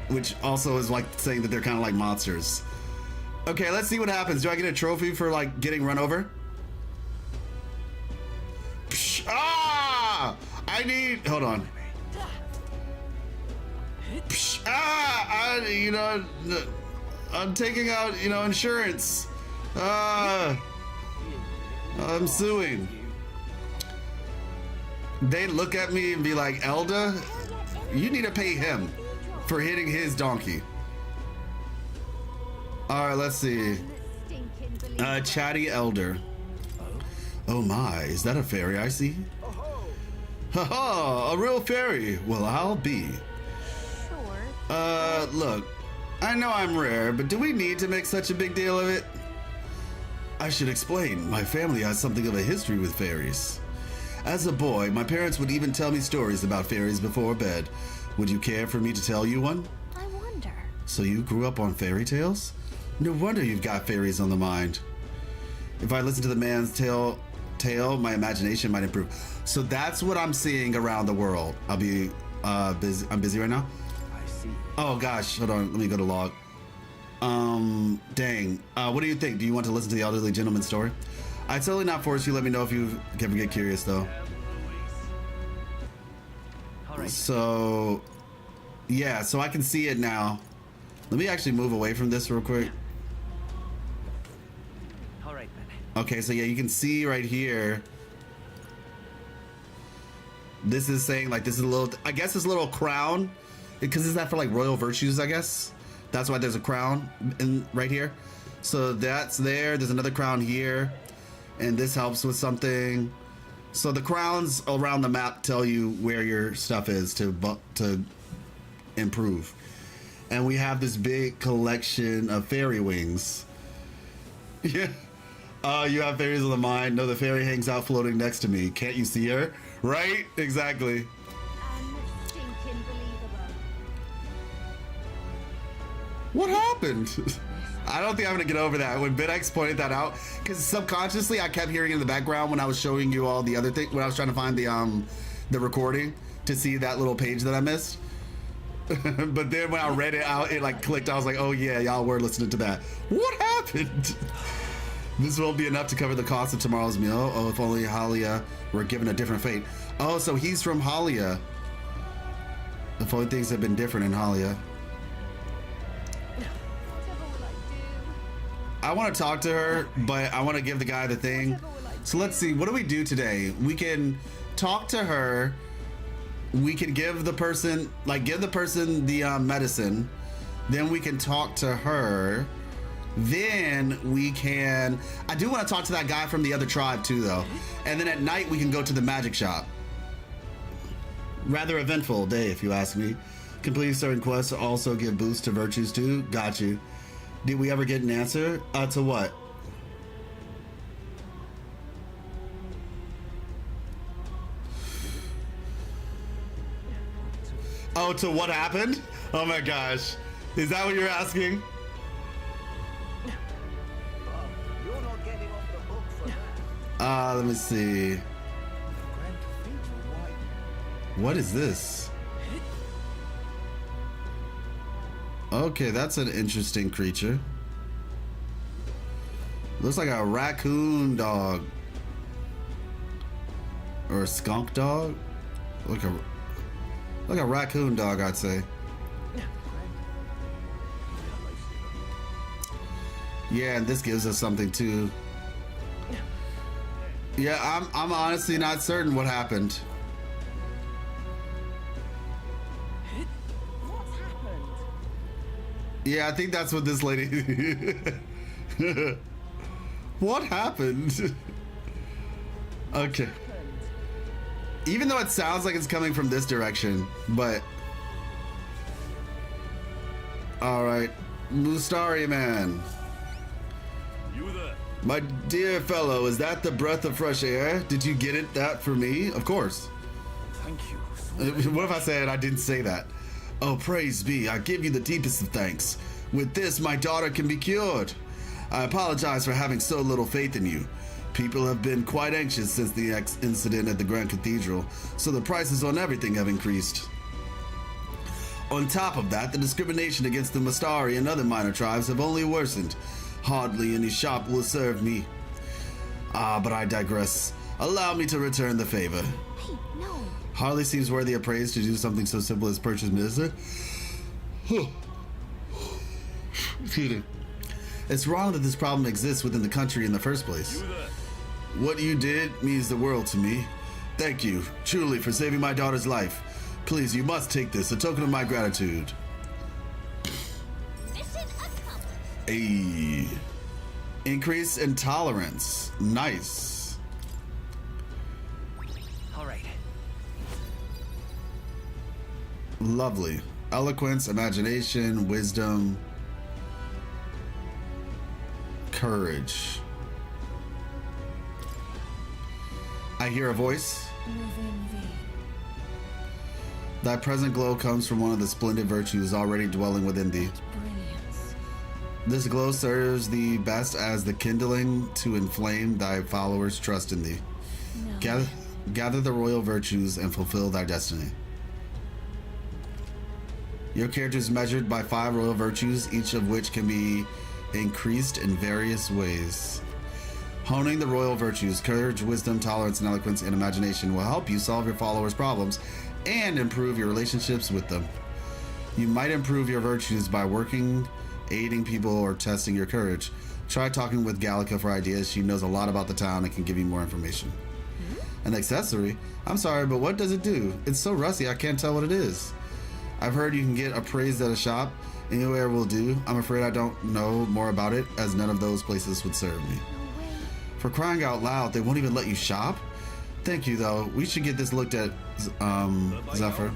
which also is like saying that they're kind of like monsters. Okay, let's see what happens. Do I get a trophy for like getting run over? Psh, ah! Hold on. Psh, I'm taking out, insurance. I'm suing. They look at me and be like, Elda, you need to pay him for hitting his donkey. All right, let's see. Chatty Elder. Oh my, is that a fairy I see? Haha, a real fairy. Well, I'll be. Sure. Look, I know I'm rare, but do we need to make such a big deal of it? I should explain. My family has something of a history with fairies. As a boy, my parents would even tell me stories about fairies before bed. Would you care for me to tell you one? I wonder. So you grew up on fairy tales? No wonder you've got fairies on the mind. If I listen to the man's tale, my imagination might improve. So that's what I'm seeing around the world. I'll be busy. I'm busy right now. I see. Oh gosh, hold on. Let me go to log. Dang. What do you think? Do you want to listen to the elderly gentleman's story? I totally not force you. Let me know if you ever get curious though. All right. So, yeah. So I can see it now. Let me actually move away from this real quick. All right then. Okay, so yeah, you can see right here. This is saying like this is a little. I guess this little crown, because is that for like royal virtues? I guess that's why there's a crown in right here. So that's there. There's another crown here, and this helps with something. So the crowns around the map tell you where your stuff is to improve. And we have this big collection of fairy wings. Yeah. You have fairies on the mind. No, the fairy hangs out floating next to me. Can't you see her? Right? Exactly. What happened? I don't think I'm gonna get over that. When BitX pointed that out, because subconsciously I kept hearing in the background when I was showing you all the other things, when I was trying to find the recording to see that little page that I missed. But then when I read it out, it like clicked. I was like, oh yeah, y'all were listening to that. What happened? This won't be enough to cover the cost of tomorrow's meal. Oh, if only Halia were given a different fate. Oh, so he's from Halia. If only things had been different in Halia. I want to talk to her, but I want to give the guy the thing. So let's see, what do we do today? We can talk to her. We can give the person the medicine. Then we can talk to her. Then we can, I do want to talk to that guy from the other tribe too though. And then at night we can go to the magic shop. Rather eventful day if you ask me. Completing certain quests also give boosts to virtues too. Got you. Did we ever get an answer? To what? Oh, to what happened? Oh my gosh. Is that what you're asking? Let me see. What is this? Okay, that's an interesting creature. Looks like a raccoon dog. Or a skunk dog? Like a raccoon dog, I'd say. Yeah, and this gives us something too. Yeah, I'm honestly not certain what happened. What's happened? Yeah, I think that's what this lady. What happened? Okay. Even though it sounds like it's coming from this direction, but all right, Mustari man. You there? My dear fellow, is that the breath of fresh air? Did you get it that for me? Of course. Thank you. What if I said I didn't say that? Oh, praise be. I give you the deepest of thanks. With this, my daughter can be cured. I apologize for having so little faith in you. People have been quite anxious since the incident at the Grand Cathedral, so the prices on everything have increased. On top of that, the discrimination against the Mustari and other minor tribes have only worsened. Hardly any shop will serve me. But I digress. Allow me to return the favor. Hey, no. Hardly seems worthy of praise to do something so simple as purchase medicine. Excuse me. It's wrong that this problem exists within the country in the first place. What you did means the world to me. Thank you, truly, for saving my daughter's life. Please, you must take this, a token of my gratitude. Ayy. Increase in tolerance. Nice. All right. Lovely. Eloquence, imagination, wisdom, courage. I hear a voice. Within thee. Thy present glow comes from one of the splendid virtues already dwelling within thee. Brilliance. This glow serves thee best as the kindling to inflame thy followers' trust in thee. No. Gather the royal virtues and fulfill thy destiny. Your character is measured by 5 royal virtues, each of which can be increased in various ways. Honing the royal virtues, courage, wisdom, tolerance, and eloquence, and imagination will help you solve your followers' problems and improve your relationships with them. You might improve your virtues by working, aiding people, or testing your courage. Try talking with Gallica for ideas. She knows a lot about the town and can give you more information. An accessory? I'm sorry, but what does it do? It's so rusty, I can't tell what it is. I've heard you can get appraised at a shop. Anywhere will do. I'm afraid I don't know more about it, as none of those places would serve me. For crying out loud, they won't even let you shop? Thank you, though. We should get this looked at, Zephyr.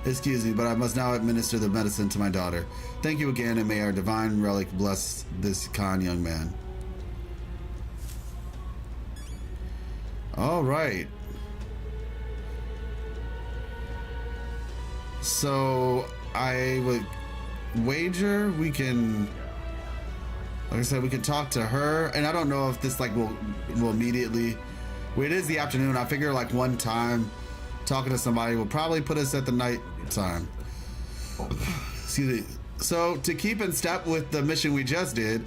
Excuse me, but I must now administer the medicine to my daughter. Thank you again, and may our divine relic bless this kind young man. All right. So I would wager we can, like I said, we can talk to her, and I don't know if this like will immediately. Well, it is the afternoon. I figure like one time talking to somebody will probably put us at the night time. Excuse me. So to keep in step with the mission we just did,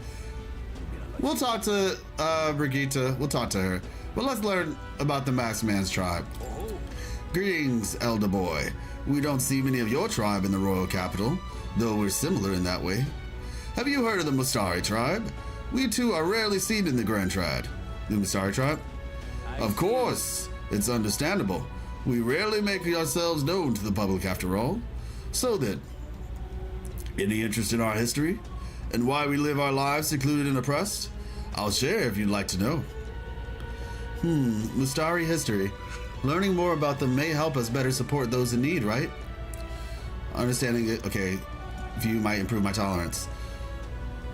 we'll talk to Brigitte. We'll talk to her. But let's learn about the Masked Man's tribe. Greetings, elder boy. We don't see many of your tribe in the royal capital, though we're similar in that way. Have you heard of the Mustari tribe? We too are rarely seen in the Grand Trad. The Mustari tribe? Of course, it's understandable. We rarely make ourselves known to the public after all. So then, any interest in our history? And why we live our lives secluded and oppressed? I'll share if you'd like to know. Mustari history. Learning more about them may help us better support those in need, right? Understanding it, okay, view might improve my tolerance.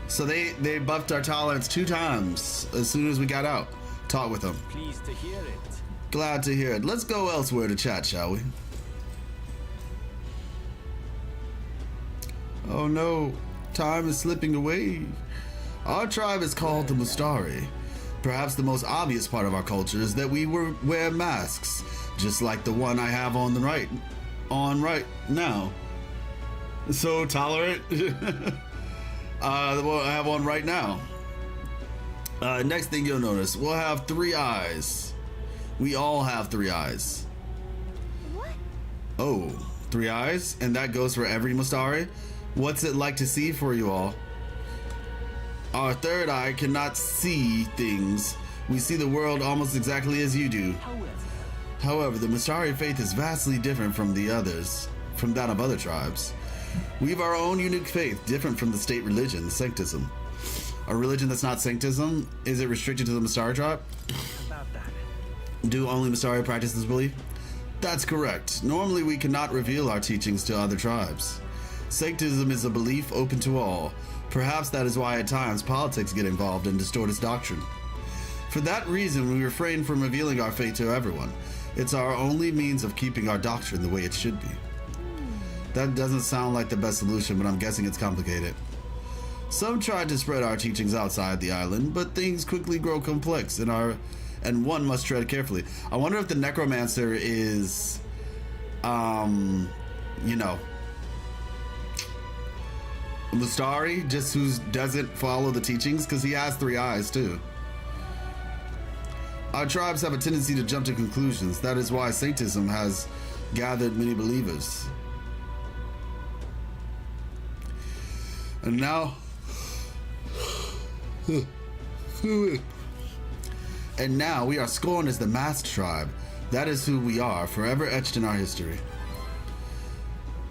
So they buffed our tolerance 2 times as soon as we got out. Talk with them. Pleased to hear it. Glad to hear it. Let's go elsewhere to chat, shall we? Oh no, time is slipping away. Our tribe is called the Mustari. Perhaps the most obvious part of our culture is that we wear masks, just like the one I have on right now. So tolerant. The one I have on right now. Next thing you'll notice, we'll have 3 eyes. We all have 3 eyes. What? Oh, 3 eyes? And that goes for every Mustari? What's it like to see for you all? Our 3rd eye cannot see things. We see the world almost exactly as you do. However, the Mustari faith is vastly different from that of other tribes. We've our own unique faith, different from the state religion, Sanctism. A religion that's not Sanctism, is it restricted to the Mustari tribe? About that. Do only Mustari practice this belief? That's correct. Normally we cannot reveal our teachings to other tribes. Sanctism is a belief open to all. Perhaps that is why at times politics get involved and distort its doctrine. For that reason, we refrain from revealing our faith to everyone. It's our only means of keeping our doctrine the way it should be. That doesn't sound like the best solution, but I'm guessing it's complicated. Some tried to spread our teachings outside the island, but things quickly grow complex and one must tread carefully. I wonder if the necromancer is, Mustari, just who doesn't follow the teachings, because he has 3 eyes too. Our tribes have a tendency to jump to conclusions. That is why Sanctism has gathered many believers. And now, we are scorned as the masked tribe. That is who we are, forever etched in our history.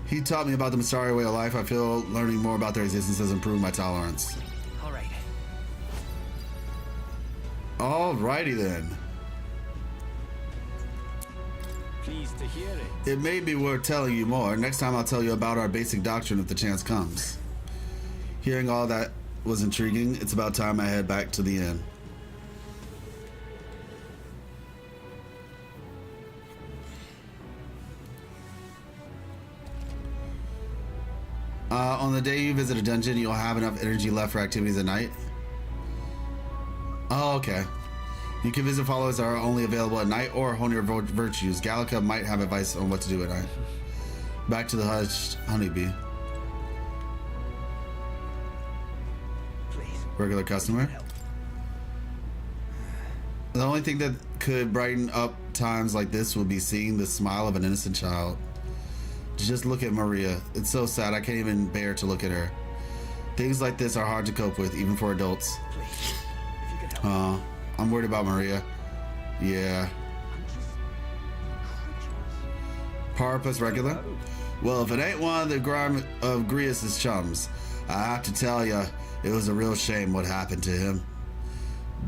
He taught me about the Mustari way of life. I feel learning more about their existence has improved my tolerance. All right. Alrighty then. Pleased to hear it. It may be worth telling you more. Next time I'll tell you about our basic doctrine if the chance comes. Hearing all that was intriguing. It's about time I head back to the inn. On the day you visit a dungeon, you'll have enough energy left for activities at night. Oh, okay. You can visit followers that are only available at night or hone your virtues. Gallica might have advice on what to do at night. Back to the hushed honeybee. Regular customer. The only thing that could brighten up times like this would be seeing the smile of an innocent child. Just look at Maria. It's so sad. I can't even bear to look at her. Things like this are hard to cope with, even for adults. I'm worried about Maria. Yeah. Par plus regular? Well, if it ain't one of the grime of Grius's chums, I have to tell ya, it was a real shame what happened to him.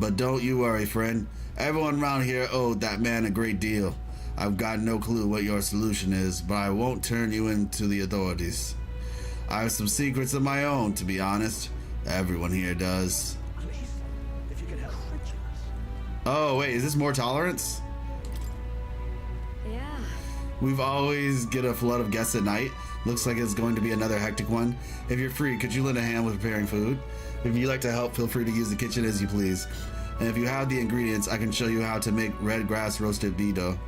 But don't you worry, friend. Everyone around here owed that man a great deal. I've got no clue what your solution is, but I won't turn you into the authorities. I have some secrets of my own, to be honest. Everyone here does. Oh, wait, is this more tolerance? Yeah. We've always get a flood of guests at night. Looks like it's going to be another hectic one. If you're free, could you lend a hand with preparing food? If you'd like to help, feel free to use the kitchen as you please. And if you have the ingredients, I can show you how to make red grass roasted bee dough.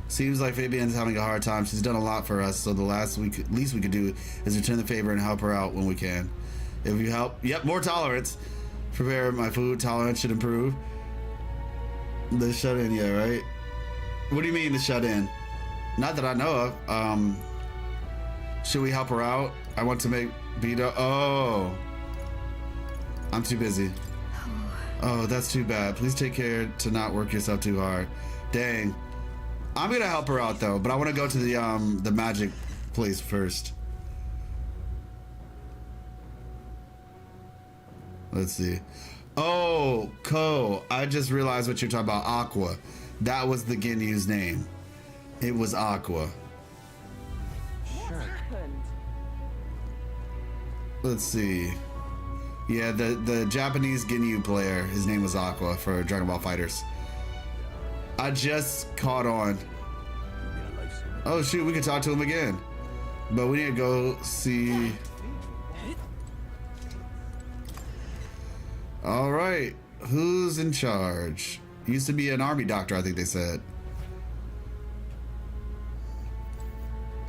Seems like Fabian's having a hard time. She's done a lot for us, so the least we could do is return the favor and help her out when we can. If you help, yep, more tolerance. Prepare my food, tolerance should improve. The shut-in, yeah, right? What do you mean the shut-in? Not that I know of. Should we help her out? I want to make bee dough. Oh. I'm too busy. Oh, that's too bad. Please take care to not work yourself too hard. Dang. I'm gonna help her out though, but I want to go to the magic place first. Let's see. Oh, Ko. I just realized what you're talking about. Aqua. That was the Ginyu's name. It was Aqua. Sure. Let's see. Yeah, the Japanese Ginyu player, his name was Aqua for Dragon Ball Fighters. I just caught on. Oh shoot, we could talk to him again. But we need to go see. All right, who's in charge? Used to be an army doctor, I think they said.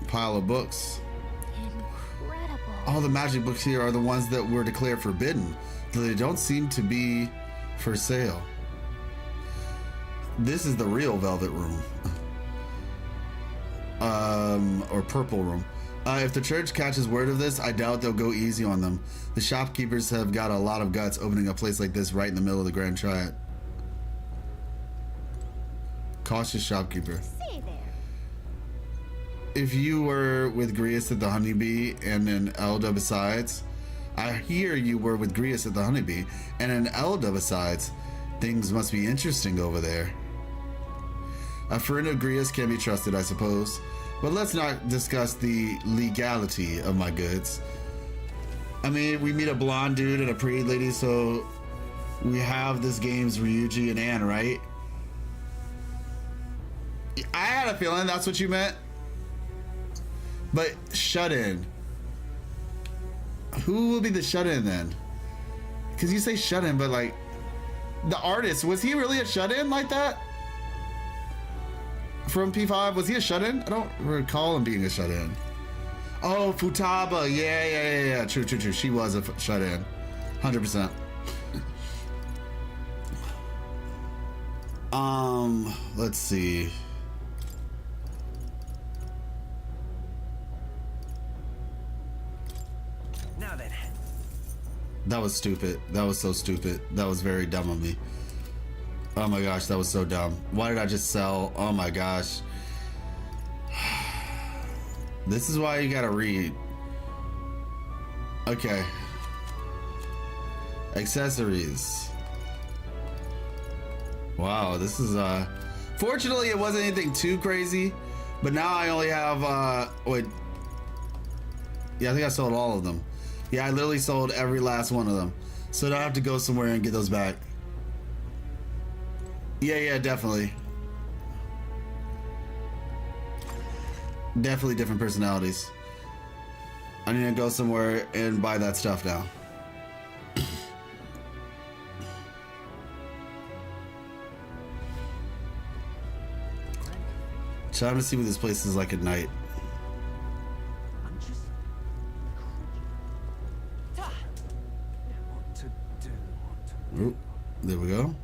Pile of books. Incredible. All the magic books here are the ones that were declared forbidden, though they don't seem to be for sale. This is the real Velvet Room. Or Purple Room. If the church catches word of this, I doubt they'll go easy on them. The shopkeepers have got a lot of guts opening a place like this right in the middle of the Grand Triad. Cautious shopkeeper. Say there. If you were with Grius at the Honeybee and an Elda besides, I hear you were with Grius at the Honeybee and an Elda besides. Things must be interesting over there. A friend of Grius can be trusted, I suppose. But let's not discuss the legality of my goods. I mean, we meet a blonde dude and a pretty lady, so we have this game's Ryuji and Anne, right? I had a feeling that's what you meant. But shut-in. Who will be the shut-in then? Because you say shut-in, but like, the artist, was he really a shut-in like that? From P5, was he a shut-in? I don't recall him being a shut-in. Oh, Futaba, yeah. True. She was a shut-in, 100%. Let's see. Now then. That was stupid. That was so stupid. That was very dumb of me. Oh my gosh, that was so dumb. Why did I just sell? Oh my gosh. This is why you gotta read. Okay. Accessories. Wow, this is fortunately it wasn't anything too crazy, but now I only have wait. Yeah, I think I sold all of them. Yeah, I literally sold every last one of them. So now I have to go somewhere and get those back. Yeah, definitely. Definitely different personalities. I I need to go somewhere and buy that stuff now. Time to see what this place is like at night. Oh, there we go.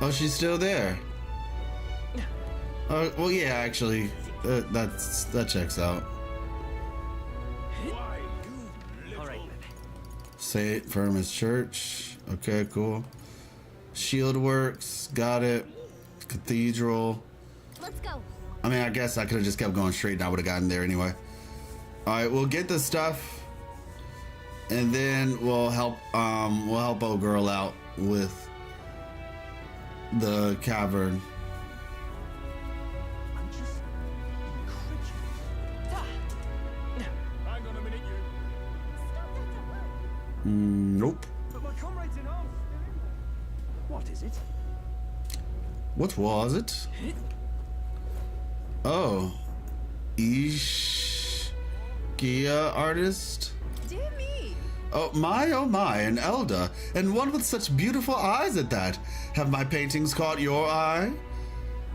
Oh, she's still there. Oh, well, yeah, actually, that checks out. St. Firmus Church. Okay, cool. Shield Works. Got it. Cathedral. Let's go. I mean, I guess I could have just kept going straight and I would have gotten there anyway. All right, we'll get the stuff, and then we'll help old girl out with the cavern. Nope. But my comrades in arms. What is it? What was it? Oh, Ishkia artist. Dear me. Oh my, an elder, and one with such beautiful eyes at that. Have my paintings caught your eye?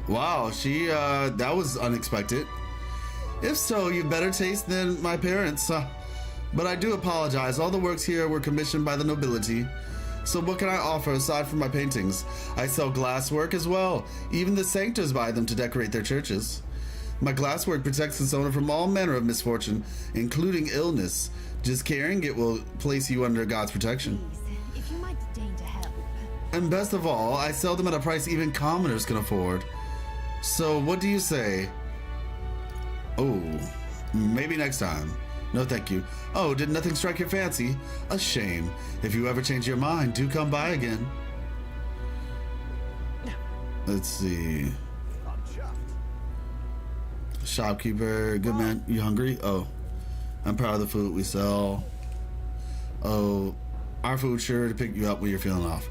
Wow, that was unexpected. If so, you've better taste than my parents. But I do apologize, all the works here were commissioned by the nobility. So what can I offer aside from my paintings? I sell glasswork as well. Even the sanctors buy them to decorate their churches. My glasswork protects its owner from all manner of misfortune, including illness. Just carrying it will place you under God's protection. Please, if you might deign to help. And best of all, I sell them at a price even commoners can afford. So what do you say? Oh, maybe next time. No, thank you. Oh, did nothing strike your fancy? A shame. If you ever change your mind, do come by again. Let's see. Shopkeeper, good man. You hungry? Oh, I'm proud of the food we sell. Oh, our food's sure to pick you up when you're feeling off.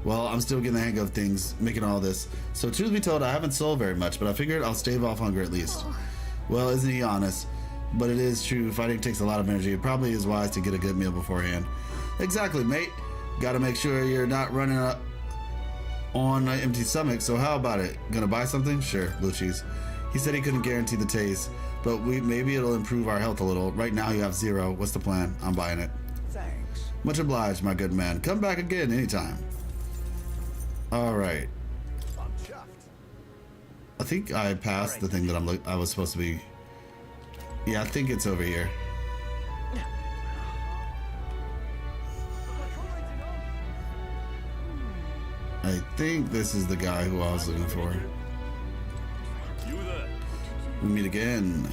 Well, I'm still getting the hang of things, making all this. So truth be told, I haven't sold very much, but I figured I'll stave off hunger at least. Well, isn't he honest? But it is true, fighting takes a lot of energy. It probably is wise to get a good meal beforehand. Exactly, mate. Gotta make sure you're not running up on an empty stomach, so how about it? Gonna buy something? Sure, blue cheese. He said he couldn't guarantee the taste, but maybe it'll improve our health a little. Right now you have 0. What's the plan? I'm buying it. Thanks. Much obliged, my good man. Come back again anytime. All right. I'm chuffed. I think I passed the thing that I was supposed to be. Yeah, I think it's over here. I think this is the guy who I was looking for. We meet again.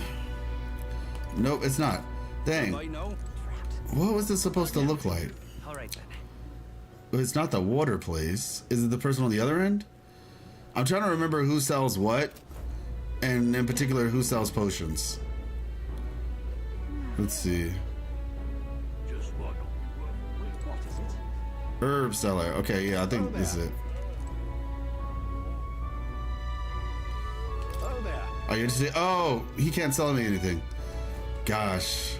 Nope, it's not. Dang. What was this supposed to look like? All right then. It's not the water place. Is it the person on the other end? I'm trying to remember who sells what, and in particular who sells potions. Let's see. Herb seller. Okay, yeah, I think this is it. Are you interested? Oh, he can't sell me anything. Gosh.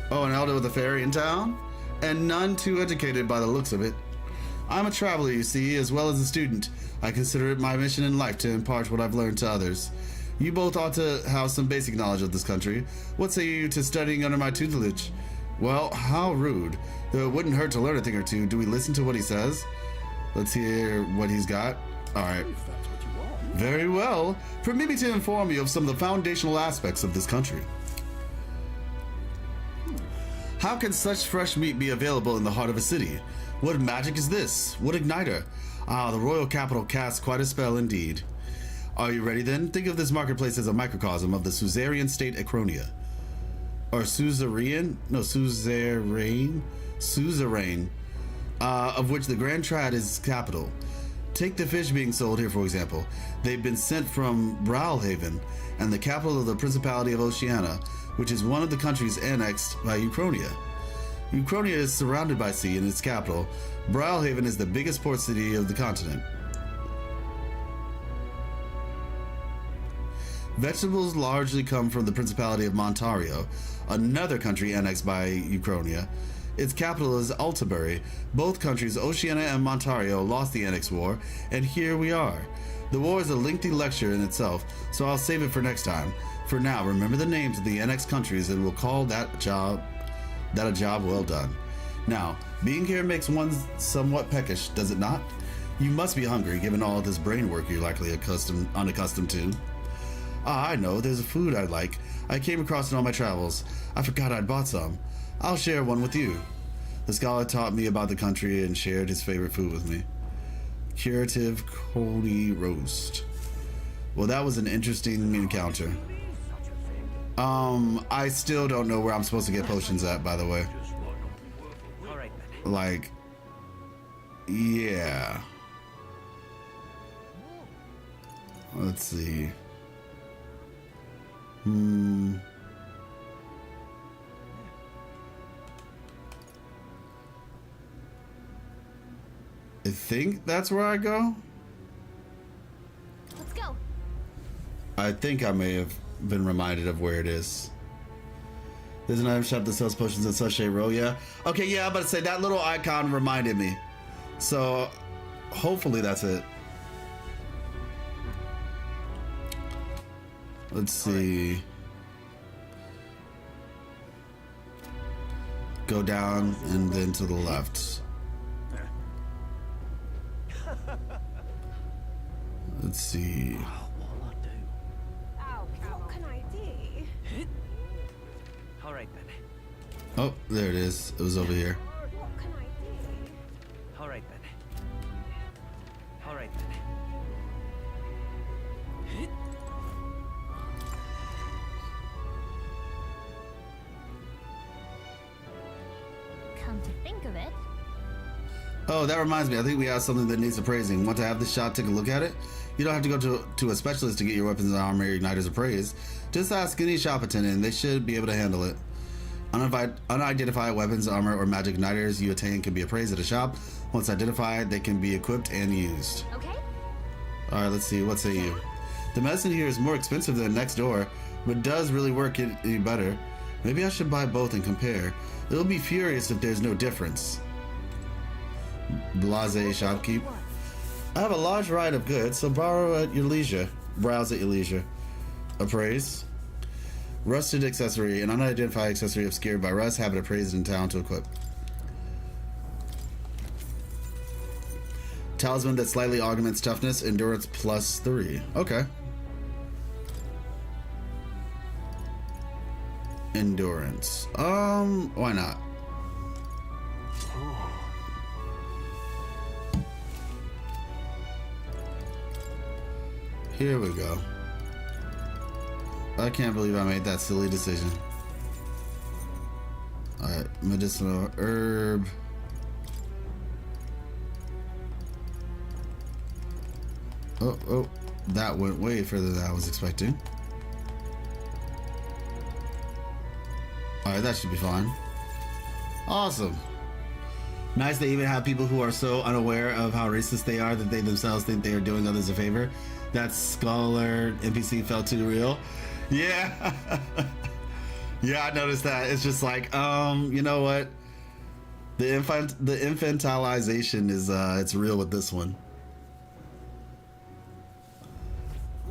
Oh, an elder with a fairy in town? And none too educated by the looks of it. I'm a traveler, you see, as well as a student. I consider it my mission in life to impart what I've learned to others. You both ought to have some basic knowledge of this country. What say you to studying under my tutelage? Well, how rude. Though it wouldn't hurt to learn a thing or two. Do we listen to what he says? Let's hear what he's got. All right. Very well. Permit me to inform you of some of the foundational aspects of this country. How can such fresh meat be available in the heart of a city? What magic is this? What igniter? Ah, the royal capital casts quite a spell indeed. Are you ready then? Think of this marketplace as a microcosm of the suzerain state Acronia. Or suzerain? No, suzerain. Suzerain. Of which the Grand Trad is capital. Take the fish being sold here, for example. They've been sent from Braalhaven, and the capital of the Principality of Oceania, which is one of the countries annexed by Uchronia. Uchronia is surrounded by sea in its capital. Braalhaven is the biggest port city of the continent. Vegetables largely come from the Principality of Montario, another country annexed by Uchronia. Its capital is Altabury. Both countries, Oceania and Montario, lost the Annex War, and here we are. The war is a lengthy lecture in itself, so I'll save it for next time. For now, remember the names of the annexed countries and we'll call that a job well done. Now, being here makes one somewhat peckish, does it not? You must be hungry, given all this brain work you're likely unaccustomed to. Ah, I know, there's a food I'd like. I came across it on my travels. I forgot I'd bought some. I'll share one with you. The scholar taught me about the country and shared his favorite food with me. Curative Cody roast. Well, that was an interesting encounter. I still don't know where I'm supposed to get potions at, by the way. Like, yeah. Let's see. I think that's where I go. Let's go. I think I may have been reminded of where it is. There's an item shop that sells potions in Sachet Row, yeah. Okay, yeah, I'm about to say that little icon reminded me. So hopefully that's it. Let's see. Go down and then to the left. Let's see. What can I do? All right then. Oh, there it is. It was over here. What can I do? All right then. All right then. Come to think of it. Oh, that reminds me. I think we have something that needs appraising. Want to have this shop take a look at it? You don't have to go to a specialist to get your weapons and armor igniters appraised. Just ask any shop attendant. They should be able to handle it. Unidentified weapons, armor, or magic igniters you attain can be appraised at a shop. Once identified, they can be equipped and used. Okay. All right, let's see. What say you? The medicine here is more expensive than next door, but does really work any better. Maybe I should buy both and compare. It'll be furious if there's no difference. Blase shopkeep. I have a large variety of goods, so borrow at your leisure. Browse at your leisure. Appraise. Rusted accessory. An unidentified accessory obscured by rust. Have it appraised in town to equip. Talisman that slightly augments toughness. Endurance +3. Okay. Endurance. Why not? Here we go. I can't believe I made that silly decision. Alright, medicinal herb. Oh, that went way further than I was expecting. Alright, that should be fine. Awesome. Nice they even have people who are so unaware of how racist they are that they themselves think they are doing others a favor. That scholar NPC felt too real. Yeah. Yeah, I noticed that. It's just like, you know what? The infantilization is it's real with this one.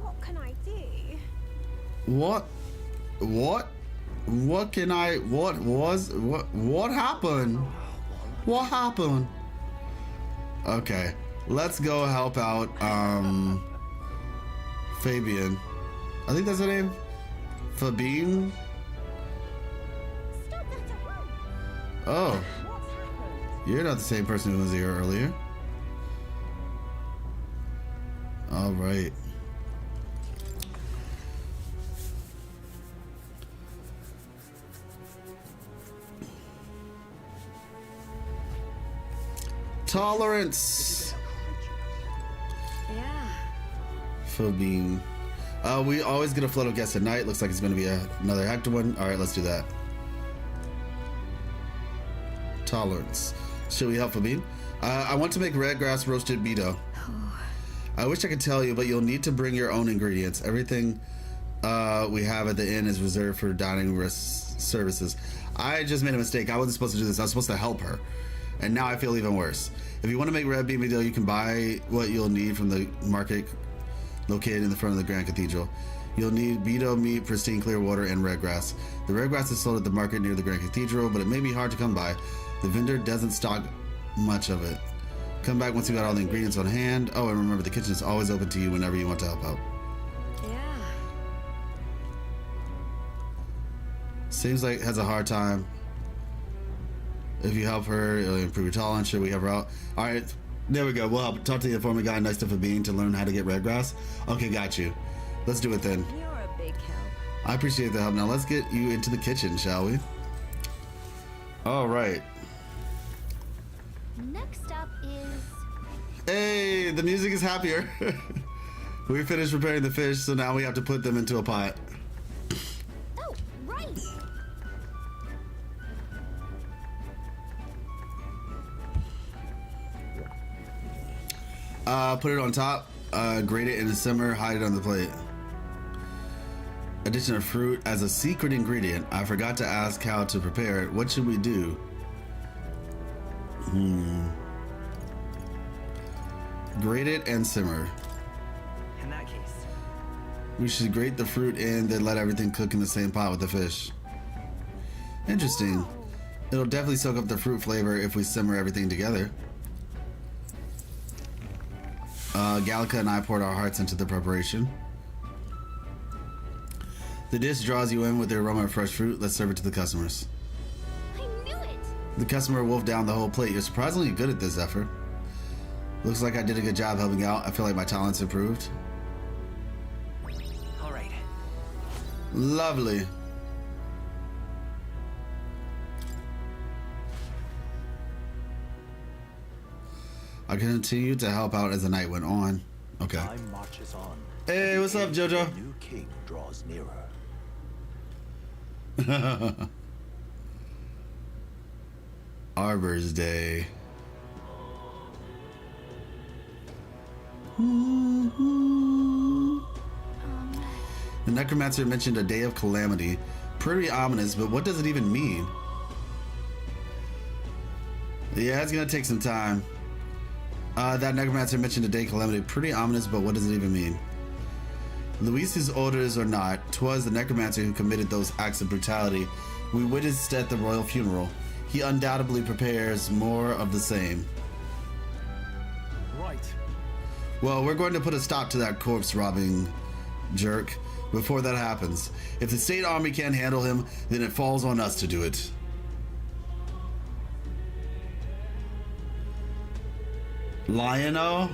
What can I do? What can I what happened? What happened? Okay, let's go help out Fabian. I think that's her name. Fabine. Oh, you're not the same person who was here earlier. All right. Tolerance. Phobine. We always get a flood of guests at night. Looks like it's going to be another Hector one. All right, let's do that. Tolerance. Should we help Phobine? I want to make red grass roasted beto. I wish I could tell you, but you'll need to bring your own ingredients. Everything we have at the inn is reserved for dining services. I just made a mistake. I wasn't supposed to do this. I was supposed to help her. And now I feel even worse. If you want to make red bean beto, you can buy what you'll need from the market located in the front of the Grand Cathedral. You'll need beto meat, pristine clear water, and red grass. The red grass is sold at the market near the Grand Cathedral, but it may be hard to come by. The vendor doesn't stock much of it. Come back once you got all the ingredients on hand. Oh, and remember, the kitchen is always open to you whenever you want to help out. Yeah. Seems like has a hard time. If you help her, it'll improve your tolerance. Should we help her out? All right, there we go. We'll help. Talk to the informant guy next to Phobine to learn how to get red grass. Okay, got you. Let's do it then. You're a big help. I appreciate the help. Now let's get you into the kitchen, shall we? All right. Next up is... Hey, the music is happier. We finished preparing the fish, so now we have to put them into a pot. Oh, right. Put it on top, grate it in a simmer, hide it on the plate. Addition of fruit as a secret ingredient. I forgot to ask how to prepare it. What should we do? Grate it and simmer. In that case, We should grate the fruit in, then let everything cook in the same pot with the fish. Interesting. It'll definitely soak up the fruit flavor if we simmer everything together. Gallica and I poured our hearts into the preparation. The dish draws you in with the aroma of fresh fruit. Let's serve it to the customers. I knew it. The customer wolfed down the whole plate. You're surprisingly good at this effort. Looks like I did a good job helping out. I feel like my talents improved. all right. Lovely. I continued to help out as the night went on. Okay. Time marches on. Hey, what's up, Jojo? The new king draws nearer. Arbor's Day. The necromancer mentioned a day of calamity. Pretty ominous, but what does it even mean? Yeah, it's gonna take some time. That necromancer mentioned a day of calamity. Pretty ominous, but what does it even mean? Luis's orders or not, 'twas the necromancer who committed those acts of brutality we witnessed at the royal funeral. He undoubtedly prepares more of the same. Right. Well, we're going to put a stop to that corpse robbing jerk before that happens. If the state army can't handle him, then it falls on us to do it. Lionel?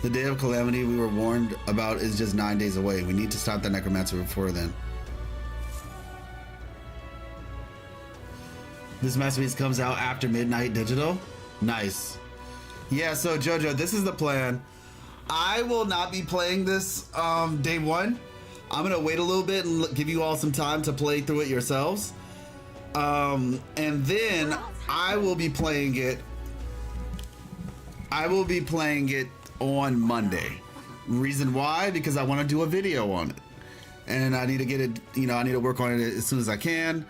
The day of calamity we were warned about is just 9 days away. We need to stop that necromancer before then. This masterpiece comes out after midnight digital. Nice. Yeah, so Jojo, this is the plan. I will not be playing this day one. I'm gonna wait a little bit and give you all some time to play through it yourselves. And then I will be playing it. I will be playing it on Monday. Reason why? Because I want to do a video on it. And I need to get it, I need to work on it as soon as I can.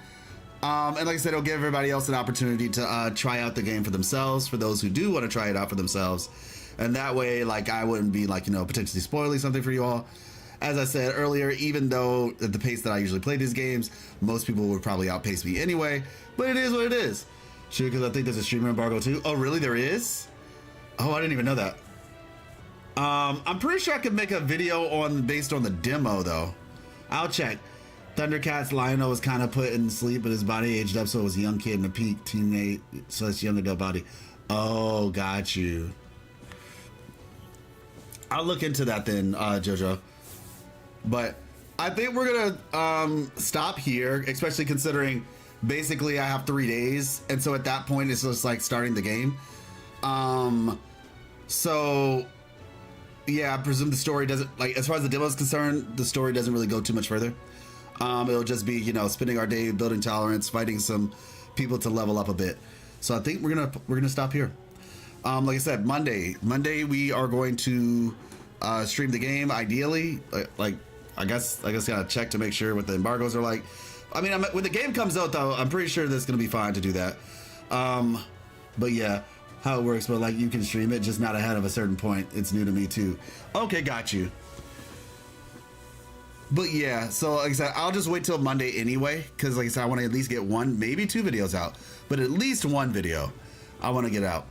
And like I said, it'll give everybody else an opportunity to try out the game for themselves, for those who do want to try it out for themselves. And that way, like, I wouldn't be, like, potentially spoiling something for you all. As I said earlier, even though at the pace that I usually play these games, most people would probably outpace me anyway. But it is what it is. Sure, because I think there's a streamer embargo too. Oh, really? There is? Oh, I didn't even know that. I'm pretty sure I could make a video based on the demo, though. I'll check. Thundercat's Lionel was kind of put in sleep, but his body aged up, so it was a young kid in a peak teenage, so it's young adult body. Oh, got you. I'll look into that then, Jojo. But I think we're gonna stop here, especially considering basically I have 3 days, and so at that point it's just like starting the game. So yeah, I presume the story doesn't, like, as far as the demo is concerned, the story doesn't really go too much further. It'll just be, you know, spending our day building tolerance, fighting some people to level up a bit. So I think we're gonna stop here. Like I said, Monday we are going to stream the game. Ideally, like I guess gotta check to make sure what the embargoes are like. I mean, when the game comes out, though, I'm pretty sure that's gonna be fine to do that. But yeah, how it works, but like you can stream it, just not ahead of a certain point. It's new to me too. Okay, got you. But yeah, so like I said, I'll just wait till Monday anyway, because like I said, I want to at least get one, maybe two videos out, but at least one video I want to get out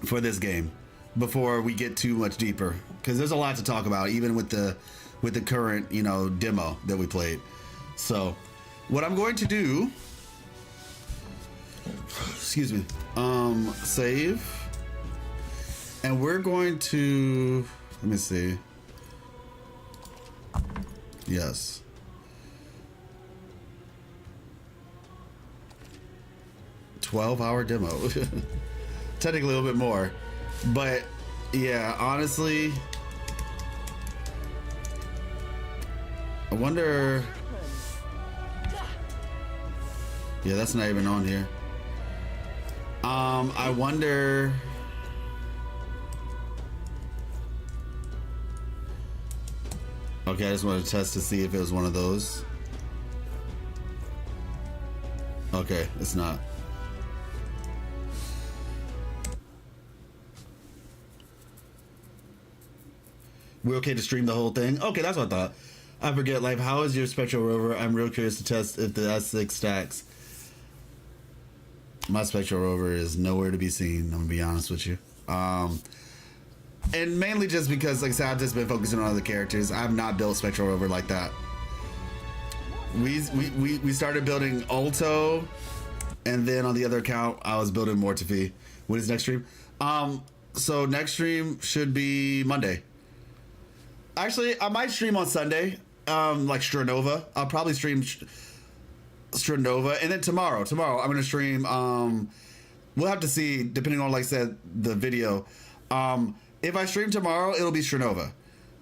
for this game before we get too much deeper, because there's a lot to talk about, even with the current, you know, demo that we played. So what I'm going to do, excuse me, save, and we're going to, let me see. Yes. $12-hour demo. Technically a little bit more. But yeah, honestly, I wonder. Yeah, that's not even on here. I wonder. Okay, I just wanted to test to see if it was one of those. Okay, it's not. We're okay to stream the whole thing? Okay, that's what I thought. I forget, like, how is your Spectral Rover? I'm real curious to test if the S6 stacks. My Spectral Rover is nowhere to be seen, I'm gonna be honest with you. And mainly just because, like I said, I've just been focusing on other characters. I've not built Spectral Rover like that. We started building Alto, and then on the other account, I was building Mortifi. When is next stream? So next stream should be Monday. Actually, I might stream on Sunday, like Strinova. I'll probably stream Strinova, and then tomorrow I'm gonna stream. We'll have to see, depending on, like I said, the video. If I stream tomorrow, it'll be Strinova.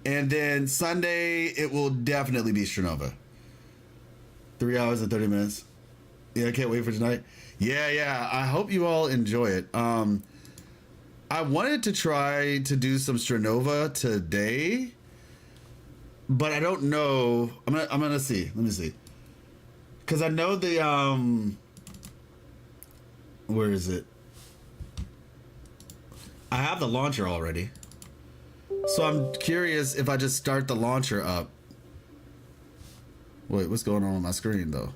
And then Sunday, it will definitely be Strinova. 3 hours and 30 minutes. Yeah, I can't wait for tonight. Yeah. I hope you all enjoy it. I wanted to try to do some Strinova today, but I don't know. I'm gonna see. Let me see. Because I know the where is it? I have the launcher already. So I'm curious if I just start the launcher up. Wait, what's going on with my screen though?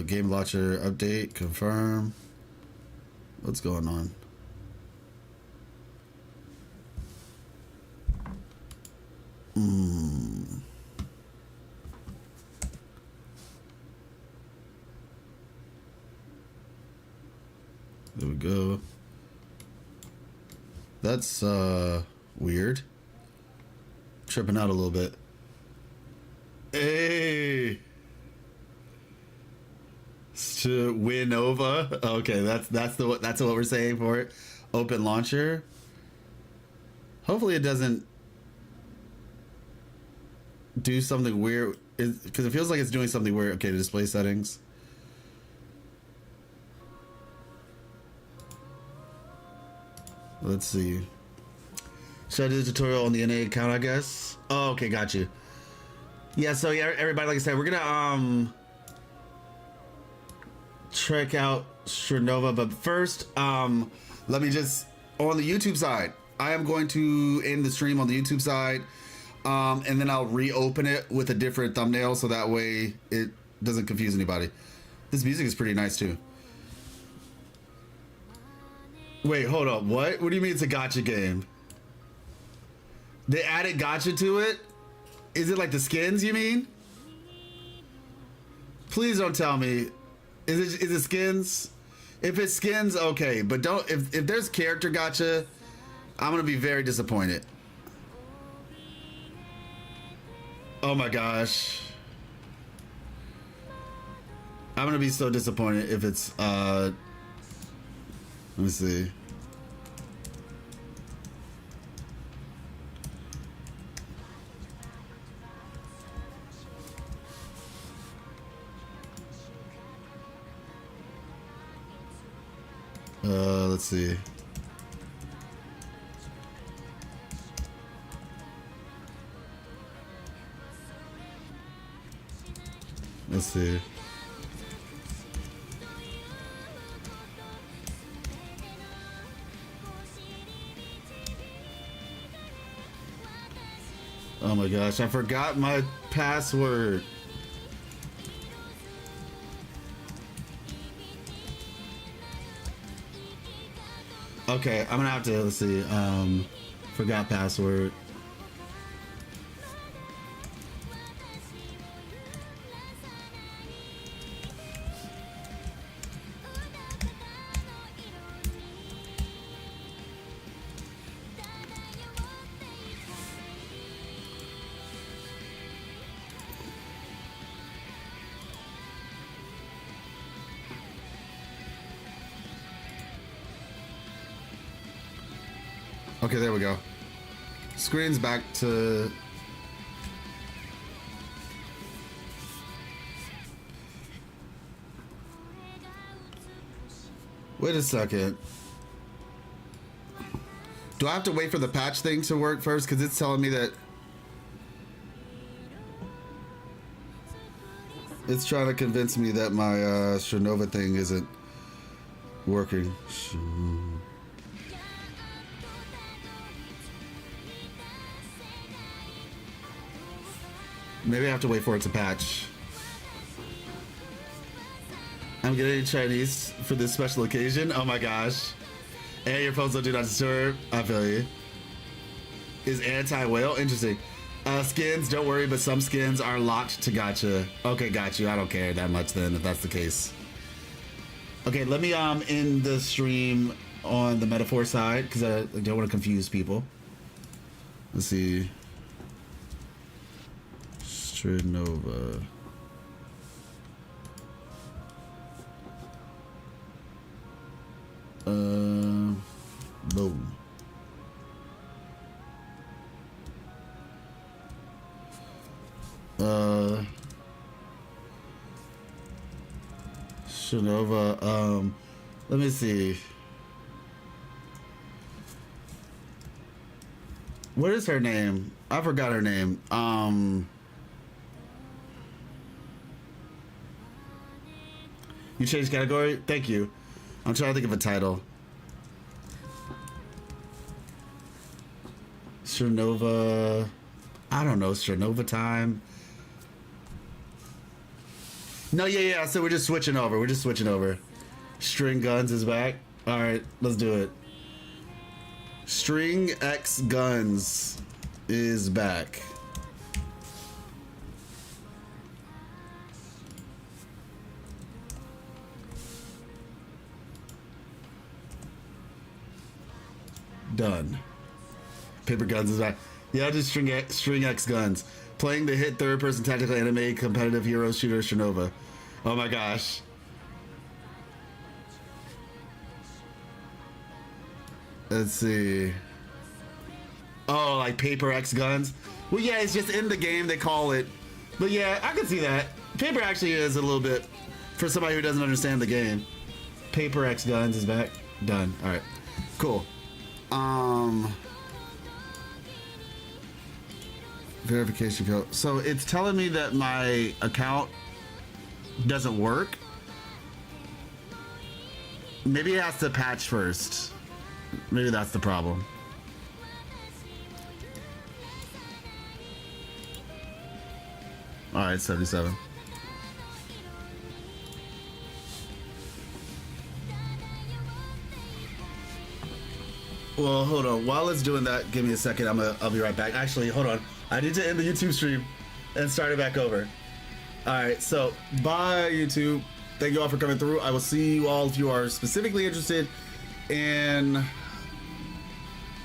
Game launcher update, confirm. What's going on? There we go. That's weird. Tripping out a little bit. Hey, to Winova. Okay, that's what we're saying for it. Open launcher. Hopefully it doesn't do something weird, because it feels like it's doing something weird. Okay, display settings. Let's see. Should I do the tutorial on the NA account, I guess? Oh, okay, got you. Yeah, so yeah, everybody, like I said, we're gonna check out Strinova, but first, let me just, on the YouTube side, I am going to end the stream on the YouTube side, and then I'll reopen it with a different thumbnail, so that way it doesn't confuse anybody. This music is pretty nice too. Wait, hold up. What? What do you mean it's a gacha game? They added gacha to it? Is it like the skins, you mean? Please don't tell me. Is it skins? If it's skins, okay. But don't, if there's character gacha, I'm gonna be very disappointed. Oh my gosh. I'm gonna be so disappointed if it's Let me see. Let's see. Let's see. Oh my gosh, I forgot my password. Okay, I'm gonna have to, let's see, forgot password. Okay, there we go. Screen's back to... Wait a second. Do I have to wait for the patch thing to work first? Because it's telling me that... It's trying to convince me that my Strinova thing isn't working. Maybe I have to wait for it to patch. I'm getting Chinese for this special occasion. Oh my gosh. And your phones don't do not disturb. I feel you. Is anti-whale? Interesting. Skins, don't worry, but some skins are locked to gotcha. Okay, got you. I don't care that much then if that's the case. Okay, let me end the stream on the metaphor side because I don't want to confuse people. Let's see. Strinova. Boom. Strinova. Let me see. What is her name? I forgot her name. You changed category? Thank you. I'm trying to think of a title. Strinova. I don't know. Strinova time. No, yeah. So we're just switching over. String Guns is back. All right, let's do it. String X Guns is back. Done. Paper Guns is back. Yeah, just String X Guns. Playing the hit third-person tactical anime competitive hero shooter Strinova. Oh my gosh. Let's see. Oh, like Paper X Guns? Well, yeah, it's just in the game they call it. But yeah, I can see that. Paper actually is a little bit, for somebody who doesn't understand the game. Paper X Guns is back. Done. All right. Cool. Verification code. So it's telling me that my account doesn't work. Maybe it has to patch first. Maybe that's the problem. All right, 77. Well, hold on. While it's doing that, give me a second. I'll be right back. Actually, hold on. I need to end the YouTube stream and start it back over. All right. So, bye, YouTube. Thank you all for coming through. I will see you all if you are specifically interested in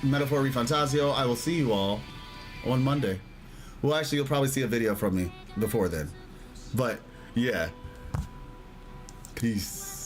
Metaphor ReFantazio. I will see you all on Monday. Well, actually, you'll probably see a video from me before then. But, yeah. Peace.